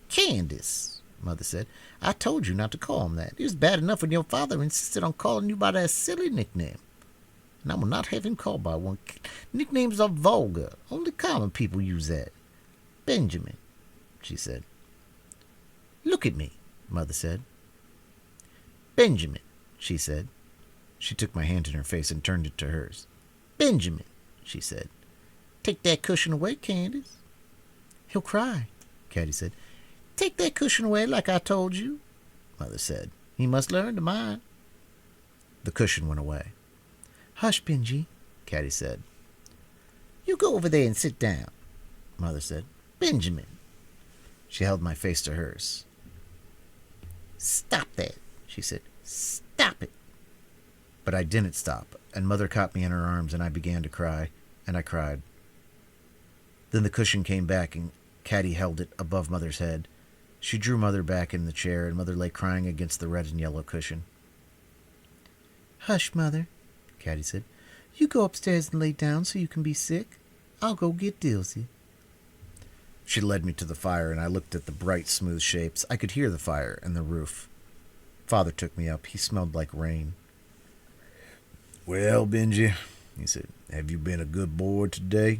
Candace, Mother said. I told you not to call him that. It was bad enough when your father insisted on calling you by that silly nickname. And I will not have him called by one. Nicknames are vulgar. Only common people use that. Benjamin, she said. Look at me, Mother said. Benjamin, she said. She took my hand in her face and turned it to hers. Benjamin, she said. Take that cushion away, Candace. He'll cry, Caddy said. Take that cushion away like I told you, Mother said. He must learn to mind. The cushion went away. Hush, Benji, Caddy said. You go over there and sit down, Mother said. Benjamin. She held my face to hers. Stop that, she said. Stop it. But I didn't stop, and Mother caught me in her arms, and I began to cry, and I cried. Then the cushion came back, and Caddy held it above Mother's head. She drew Mother back in the chair, and Mother lay crying against the red and yellow cushion. Hush, Mother, Caddy said. You go upstairs and lay down so you can be sick. I'll go get Dilsey. She led me to the fire, and I looked at the bright, smooth shapes. I could hear the fire and the roof. Father took me up. He smelled like rain. Well, Benji, he said, have you been a good boy today?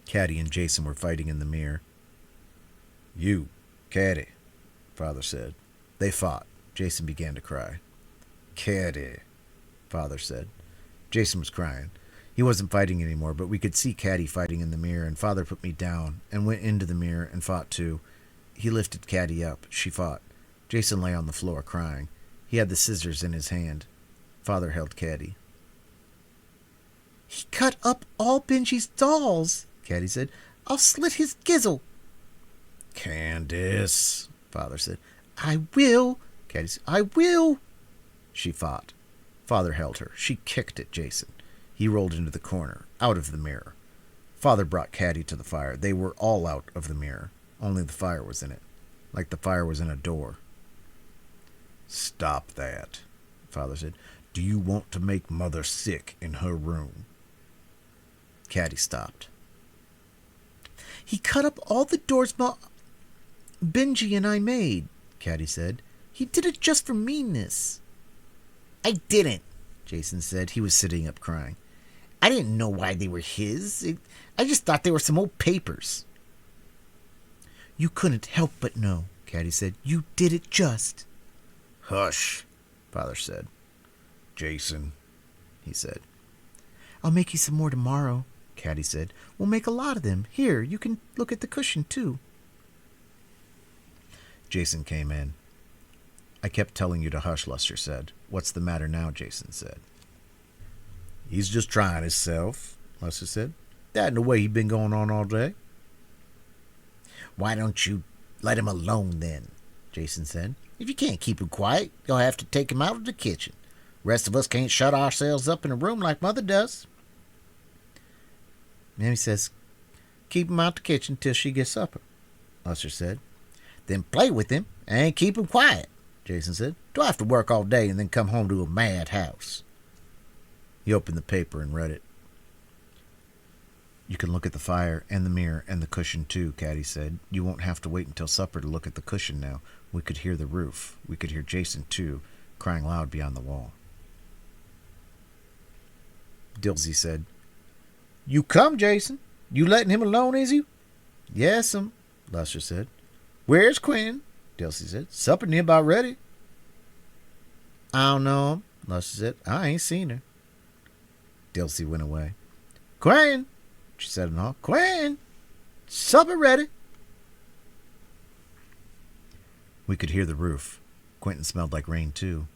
Caddy and Jason were fighting in the mirror. You, Caddy, Father said. They fought. Jason began to cry. Caddy, Father said. Jason was crying. He wasn't fighting anymore, but we could see Caddy fighting in the mirror, and Father put me down and went into the mirror and fought too. He lifted Caddy up. She fought. Jason lay on the floor crying. He had the scissors in his hand. Father held Caddy. He cut up all Benji's dolls, Caddy said. I'll slit his gizzle. Candace, Father said. I will, Caddy said. I will. She fought. Father held her. She kicked at Jason. He rolled into the corner, out of the mirror. Father brought Caddy to the fire. They were all out of the mirror. Only the fire was in it, like the fire was in a door. Stop that, Father said. Do you want to make Mother sick in her room? Caddy stopped. He cut up all the doors Benji and I made, Caddy said. He did it just for meanness. I didn't, Jason said. He was sitting up crying. I didn't know why they were his. I just thought they were some old papers. You couldn't help but know, Caddy said. You did it just. Hush, Father said. Jason, he said. I'll make you some more tomorrow, Caddy said. We'll make a lot of them. Here, you can look at the cushion, too. Jason came in. I kept telling you to hush, Lester said. What's the matter now, Jason said. He's just trying himself, Lester said. That ain't the way he been going on all day. Why don't you let him alone then, Jason said. If you can't keep him quiet, you'll have to take him out of the kitchen. Rest of us can't shut ourselves up in a room like Mother does. Mammy says, keep him out the kitchen till she gets supper, Lester said. Then play with him and keep him quiet, Jason said. Do I have to work all day and then come home to a madhouse? He opened the paper and read it. You can look at the fire and the mirror and the cushion too, Caddy said. You won't have to wait until supper to look at the cushion now. We could hear the roof. We could hear Jason too, crying loud beyond the wall. Dilsey said, You come, Jason. You letting him alone, is you? Yes'm, Lester said. Where's Quinn? Dilsey said. Supper near about ready. I don't know him, Lester said. I ain't seen her. Dilsey went away. Quinn, she said in awe. Quinn, supper ready. We could hear the roof. Quentin smelled like rain, too.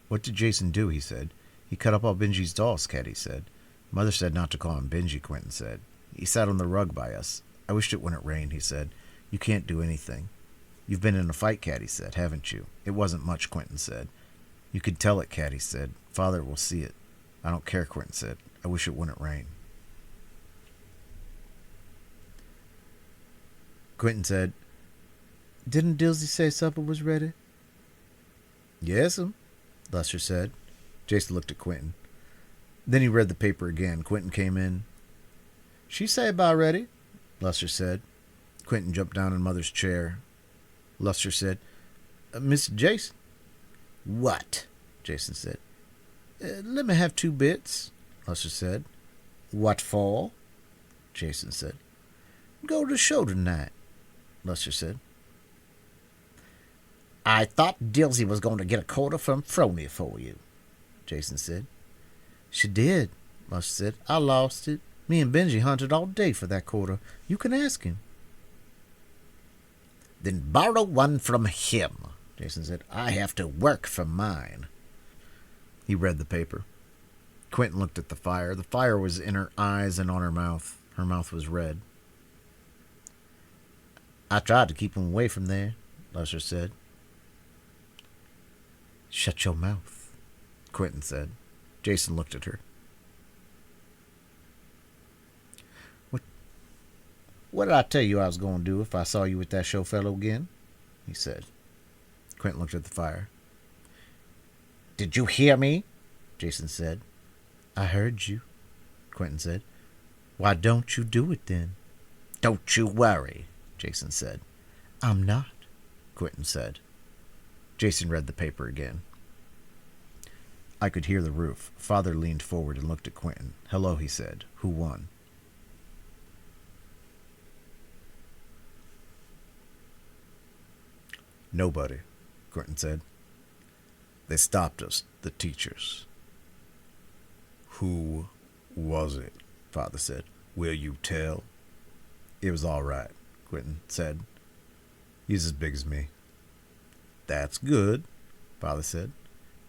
What did Jason do, he said. He cut up all Benji's dolls, Caddy said. Mother said not to call him Benji, Quentin said. He sat on the rug by us. I wished it wouldn't rain, he said. You can't do anything. You've been in a fight, Caddy said, haven't you? It wasn't much, Quentin said. You could tell it, Caddy said. Father will see it. I don't care, Quentin said. I wish it wouldn't rain. Quentin said, Didn't Dilsey say supper was ready? Yes'm, Lester said. Jason looked at Quentin. Then he read the paper again. Quentin came in. She say about ready, Lester said. Quentin jumped down in Mother's chair. Lester said, Mr. Jason. What? Jason said. Let me have 2 bits, Lester said. What for? Jason said. Go to the show tonight, Lester said. I thought Dilsey was going to get a quarter from Frony for you, Jason said. She did, Lester said. I lost it. Me and Benji hunted all day for that quarter. You can ask him. Then borrow one from him, Jason said. I have to work for mine. He read the paper. Quentin looked at the fire. The fire was in her eyes and on her mouth. Her mouth was red. I tried to keep him away from there, Lester said. Shut your mouth, Quentin said. Jason looked at her. What did I tell you I was going to do if I saw you with that show fellow again? He said. Quentin looked at the fire. Did you hear me? Jason said. I heard you, Quentin said. Why don't you do it then? Don't you worry, Jason said. I'm not, Quentin said. Jason read the paper again. I could hear the roof. Father leaned forward and looked at Quentin. Hello, he said. Who won? Nobody, Quentin said. They stopped us, the teachers. Who was it? Father said. Will you tell? It was all right, Quentin said. He's as big as me. That's good, Father said.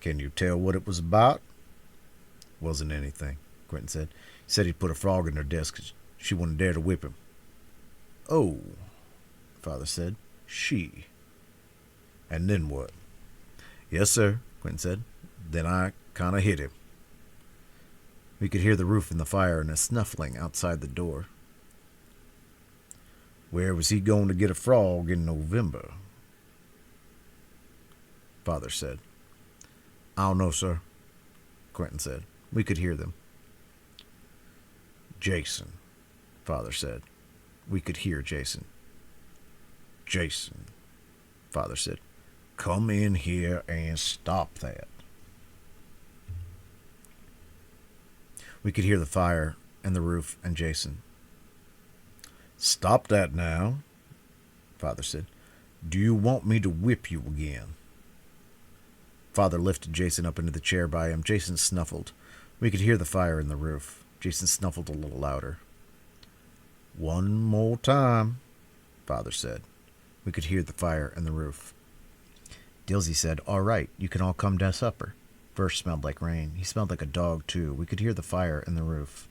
Can you tell what it was about? Wasn't anything, Quentin said. He said he'd put a frog in her desk 'cause she wouldn't dare to whip him. Oh, Father said. She. And then what? Yes, sir, Quentin said. Then I kind of hit him. We could hear the roof and the fire and a snuffling outside the door. Where was he going to get a frog in November? Father said. I don't know, sir, Quentin said. We could hear them. Jason, Father said. We could hear Jason. Jason, Father said. Come in here and stop that. We could hear the fire and the roof and Jason. Stop that now, Father said. Do you want me to whip you again? Father lifted Jason up into the chair by him. Jason snuffled. We could hear the fire in the roof. Jason snuffled a little louder. One more time, Father said. We could hear the fire in the roof. Dilsey said, all right, you can all come to supper. Verse smelled like rain. He smelled like a dog, too. We could hear the fire in the roof.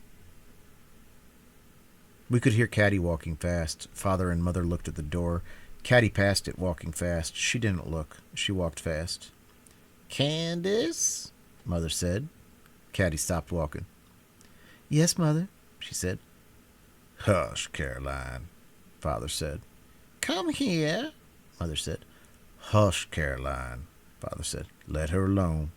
We could hear Caddy walking fast. Father and Mother looked at the door. Caddy passed it, walking fast. She didn't look. She walked fast. Candace, Mother said. Caddy stopped walking. Yes, Mother, she said. Hush, Caroline, Father said. Come here, Mother said. Hush, Caroline, Father said. Let her alone.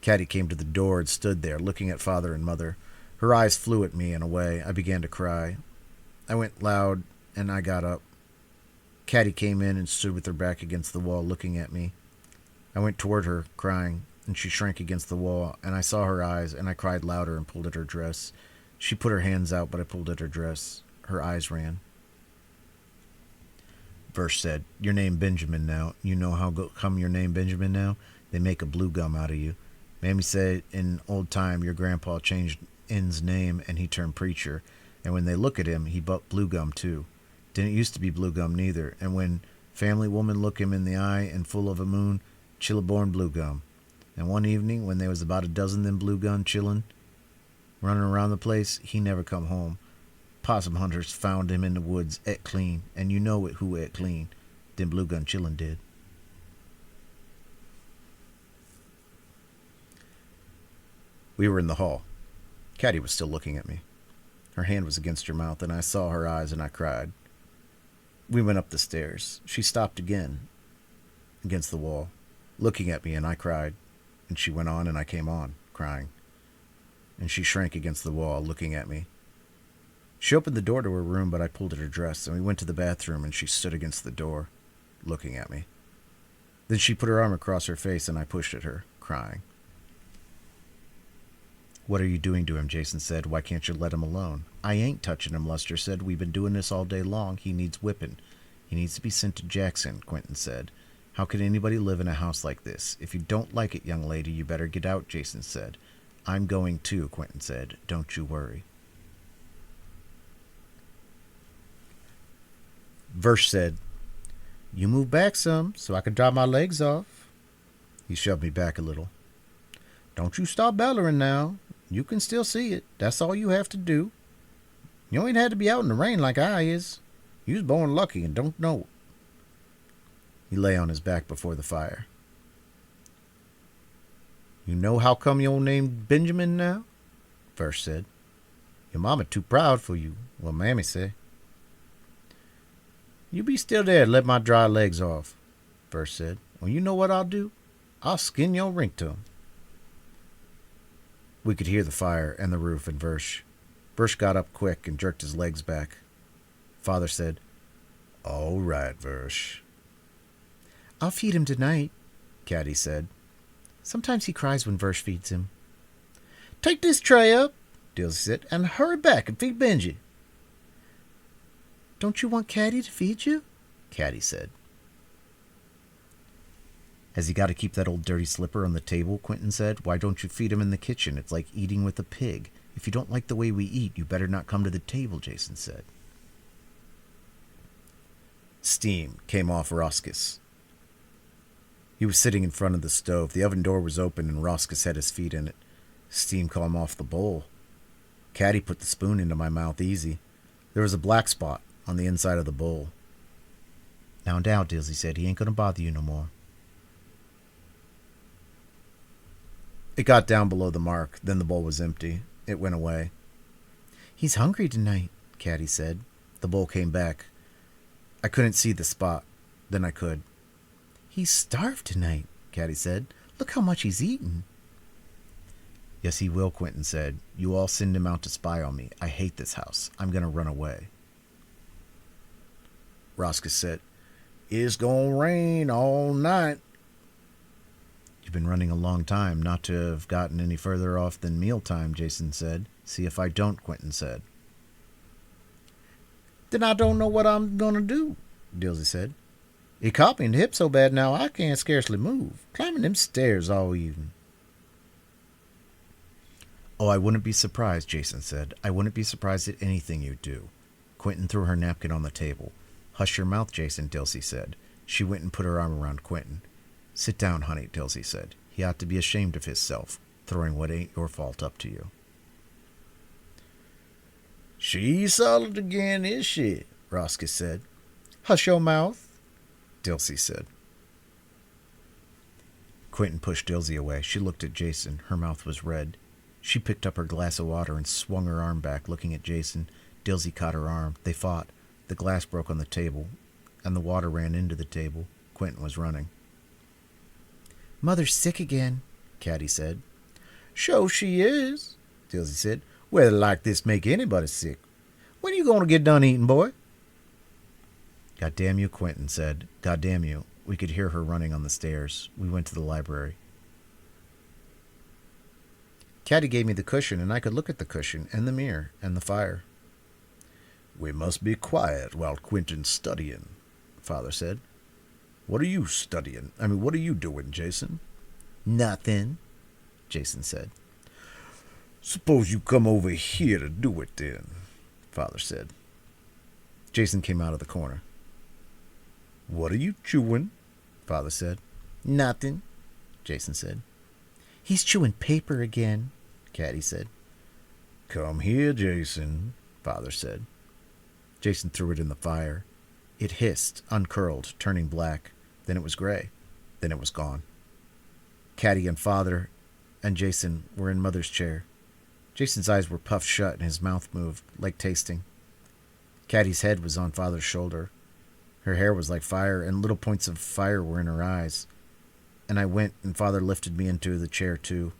Caddy came to the door and stood there, looking at Father and Mother. Her eyes flew at me and away. I began to cry. I went loud, and I got up. Caddy came in and stood with her back against the wall, looking at me. I went toward her, crying, and she shrank against the wall, and I saw her eyes, and I cried louder and pulled at her dress. She put her hands out, but I pulled at her dress. Her eyes ran. Verse said, your name Benjamin now. You know how come your name Benjamin now? They make a blue gum out of you. Mammy said in old time your grandpa changed N's name and he turned preacher. And when they look at him, he bought blue gum too. Didn't used to be blue gum neither. And when family woman look him in the eye and full of a moon, chilla-born blue gum. And one evening, when there was about a dozen them blue gum chillin', running around the place, he never come home. Possum hunters found him in the woods, et clean, and you know it who et clean. Them blue gun chillin' did. We were in the hall. Caddy was still looking at me. Her hand was against her mouth, and I saw her eyes, and I cried. We went up the stairs. She stopped again, against the wall, looking at me, and I cried. And she went on, and I came on, crying. And she shrank against the wall, looking at me. She opened the door to her room, but I pulled at her dress, and we went to the bathroom, and she stood against the door, looking at me. Then she put her arm across her face, and I pushed at her, crying. What are you doing to him? Jason said. Why can't you let him alone? I ain't touching him, Lester said. We've been doing this all day long. He needs whipping. He needs to be sent to Jackson, Quentin said. How can anybody live in a house like this? If you don't like it, young lady, you better get out, Jason said. I'm going too, Quentin said. Don't you worry. Verse said, you move back some so I can dry my legs off. He shoved me back a little. Don't you stop bellering now. You can still see it. That's all you have to do. You ain't had to be out in the rain like I is. You was born lucky and don't know it. He lay on his back before the fire. You know how come your name Benjamin now? Verse said. Your mama too proud for you, well, Mammy say. You be still there and let my dry legs off, Verse said. Well, you know what I'll do? I'll skin your ring to 'em. We could hear the fire and the roof and Versh. Versh got up quick and jerked his legs back. Father said, All right, Versh. I'll feed him tonight, Caddy said. Sometimes he cries when Versh feeds him. Take this tray up, Dilsey said, and hurry back and feed Benji. Don't you want Caddy to feed you? Caddy said. Has he got to keep that old dirty slipper on the table? Quentin said. Why don't you feed him in the kitchen? It's like eating with a pig. If you don't like the way we eat, you better not come to the table, Jason said. Steam came off Roscus. He was sitting in front of the stove. The oven door was open and Roscus had his feet in it. Steam came off the bowl. Caddy put the spoon into my mouth easy. There was a black spot on the inside of the bowl. Now down, Dilsey said. He ain't going to bother you no more. It got down below the mark. Then the bowl was empty. It went away. He's hungry tonight, Caddy said. The bowl came back. I couldn't see the spot. Then I could. He's starved tonight, Caddy said. Look how much he's eaten. Yes, he will, Quentin said. You all send him out to spy on me. I hate this house. I'm going to run away. Roscus said, It's going to rain all night. You've been running a long time, not to have gotten any further off than mealtime, Jason said. See if I don't, Quentin said. Then I don't know what I'm going to do, Dilsey said. He caught me in the hip so bad now I can't scarcely move. Climbing them stairs all evening. Oh, I wouldn't be surprised, Jason said. I wouldn't be surprised at anything you do. Quentin threw her napkin on the table. Hush your mouth, Jason, Dilsey said. She went and put her arm around Quentin. Sit down, honey, Dilsey said. He ought to be ashamed of hisself, throwing what ain't your fault up to you. She's solid again, is she? Roscus said. Hush your mouth, Dilsey said. Quentin pushed Dilsey away. She looked at Jason. Her mouth was red. She picked up her glass of water and swung her arm back, looking at Jason. Dilsey caught her arm. They fought. The glass broke on the table, and the water ran into the table. Quentin was running. Mother's sick again, Caddy said. Sure she is, Dilsey said. Weather like this make anybody sick. When you going to get done eating, boy? God damn you, Quentin said. God damn you. We could hear her running on the stairs. We went to the library. Caddy gave me the cushion, and I could look at the cushion and the mirror and the fire. We must be quiet while Quentin's studying, Father said. What are you studying? What are you doing, Jason? Nothing, Jason said. Suppose you come over here to do it then, Father said. Jason came out of the corner. What are you chewing? Father said. Nothing, Jason said. He's chewing paper again, Caddy said. Come here, Jason, Father said. Jason threw it in the fire. It hissed, uncurled, turning black. Then it was gray. Then it was gone. Caddy and Father and Jason were in Mother's chair. Jason's eyes were puffed shut and his mouth moved, like tasting. Caddy's head was on Father's shoulder. Her hair was like fire, and little points of fire were in her eyes. And I went, and Father lifted me into the chair, too.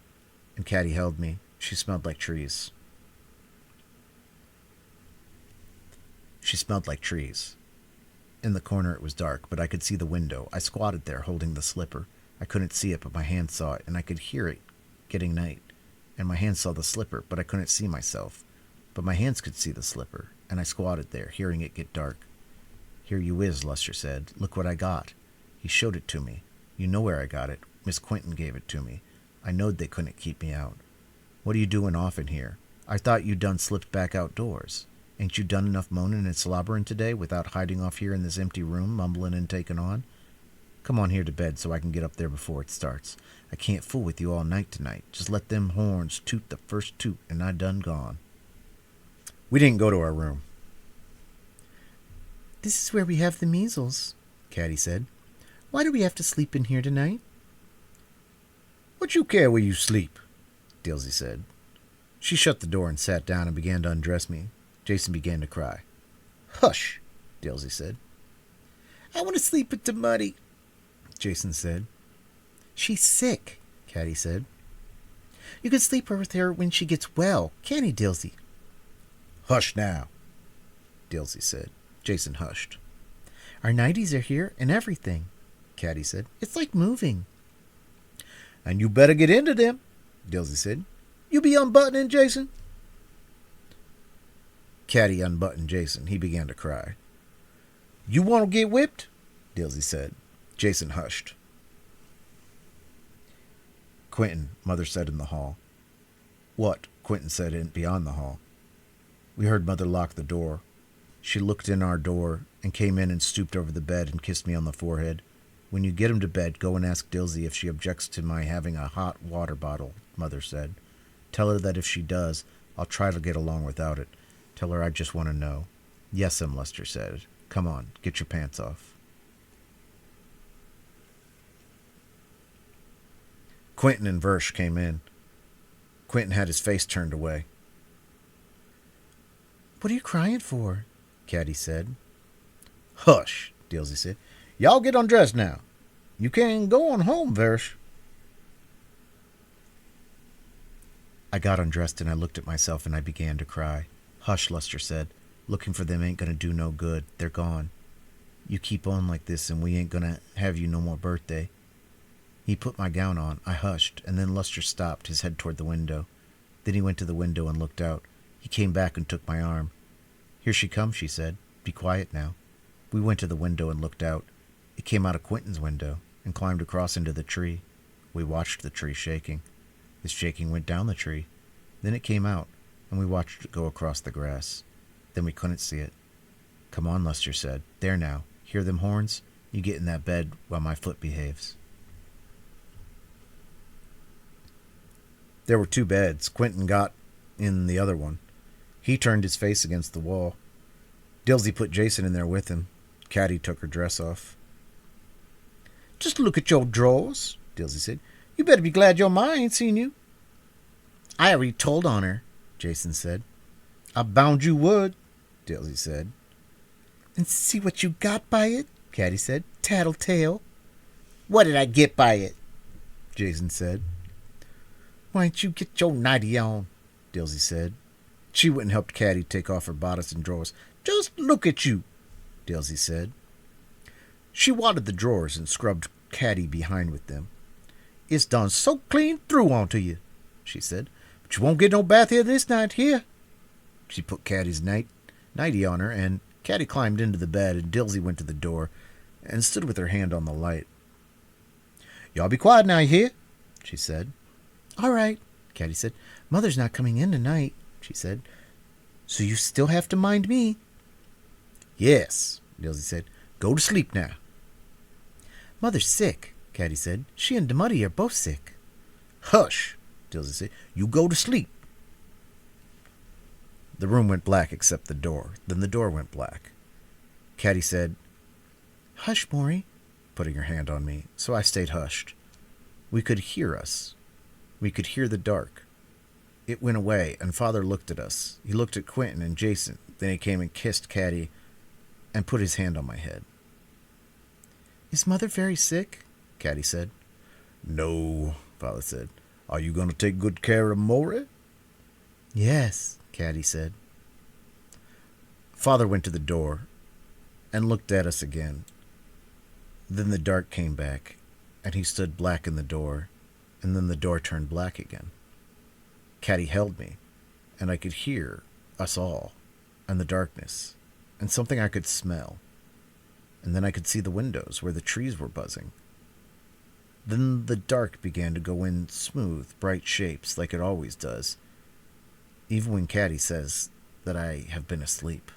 And Caddy held me. She smelled like trees. She smelled like trees. In the corner it was dark, but I could see the window. I squatted there, holding the slipper. I couldn't see it, but my hand saw it, and I could hear it getting night. And my hand saw the slipper, but I couldn't see myself. But my hands could see the slipper, and I squatted there, hearing it get dark. Here you is, Luster said. Look what I got. He showed it to me. You know where I got it. Miss Quentin gave it to me. I knowed they couldn't keep me out. What are you doing off in here? I thought you done slipped back outdoors. Ain't you done enough moaning and slobbering today without hiding off here in this empty room, mumbling and taking on? Come on here to bed so I can get up there before it starts. I can't fool with you all night tonight. Just let them horns toot the first toot and I done gone. We didn't go to our room. This is where we have the measles, Caddy said. Why do we have to sleep in here tonight? What you care where you sleep? Dilsey said. She shut the door and sat down and began to undress me. Jason began to cry. Hush, Dilsey said. I want to sleep with the muddy, Jason said. She's sick, Caddy said. You can sleep with her when she gets well, can't he, Dilsey? Hush now, Dilsey said. Jason hushed. Our nighties are here and everything, Caddy said. It's like moving. And you better get into them, Dilsey said. You be unbuttoning, Jason? Caddy unbuttoned Jason. He began to cry. You want to get whipped? Dilsey said. Jason hushed. Quentin, Mother said in the hall. What? Quentin said beyond the hall. We heard Mother lock the door. She looked in our door and came in and stooped over the bed and kissed me on the forehead. When you get him to bed, go and ask Dilsey if she objects to my having a hot water bottle, Mother said. Tell her that if she does, I'll try to get along without it. Tell her I just want to know. Yes'm, Lester said. Come on, get your pants off. Quentin and Versh came in. Quentin had his face turned away. What are you crying for? Caddy said. Hush, Dilsey said. Y'all get undressed now. You can go on home, Versh. I got undressed and I looked at myself and I began to cry. Hush, Lester said. Looking for them ain't gonna do no good. They're gone. You keep on like this and we ain't gonna have you no more birthday. He put my gown on. I hushed, and then Lester stopped, his head toward the window. Then he went to the window and looked out. He came back and took my arm. Here she comes, she said. Be quiet now. We went to the window and looked out. It came out of Quentin's window and climbed across into the tree. We watched the tree shaking. The shaking went down the tree. Then it came out, and we watched it go across the grass. Then we couldn't see it. Come on, Lester said. There now. Hear them horns? You get in that bed while my foot behaves. There were two beds. Quentin got in the other one. He turned his face against the wall. Dilsey put Jason in there with him. Caddy took her dress off. Just look at your drawers, Dilsey said. You better be glad your ma ain't seen you. I already told on her, Jason said. I bound you would, Dilsey said. And see what you got by it, Caddy said. Tattletale. What did I get by it? Jason said. Why don't you get your nightie on, Dilsey said. She went and helped Caddy take off her bodice and drawers. Just look at you, Dilsey said. She wadded the drawers and scrubbed Caddy behind with them. It's done so clean through onto you, she said. But you won't get no bath here this night, here. She put Caddy's nightie on her, and Caddy climbed into the bed, and Dilsey went to the door and stood with her hand on the light. Y'all be quiet now, you hear? She said. All right, Caddy said. Mother's not coming in tonight, she said. So you still have to mind me. Yes, Dilsey said. Go to sleep now. Mother's sick, Caddy said. She and Muddy are both sick. Hush, Dilsey said. You go to sleep. The room went black except the door. Then the door went black. Caddy said, Hush, Maury, putting her hand on me, so I stayed hushed. We could hear us. We could hear the dark. It went away, and Father looked at us. He looked at Quentin and Jason. Then he came and kissed Caddy and put his hand on my head. Is Mother very sick? Caddy said. No, Father said. Are you going to take good care of Maury? Yes, Caddy said. Father went to the door and looked at us again. Then the dark came back, and he stood black in the door, and then the door turned black again. Caddy held me, and I could hear us all, and the darkness, and something I could smell. And then I could see the windows where the trees were buzzing. Then the dark began to go in smooth, bright shapes like it always does, even when Caddy says that I have been asleep.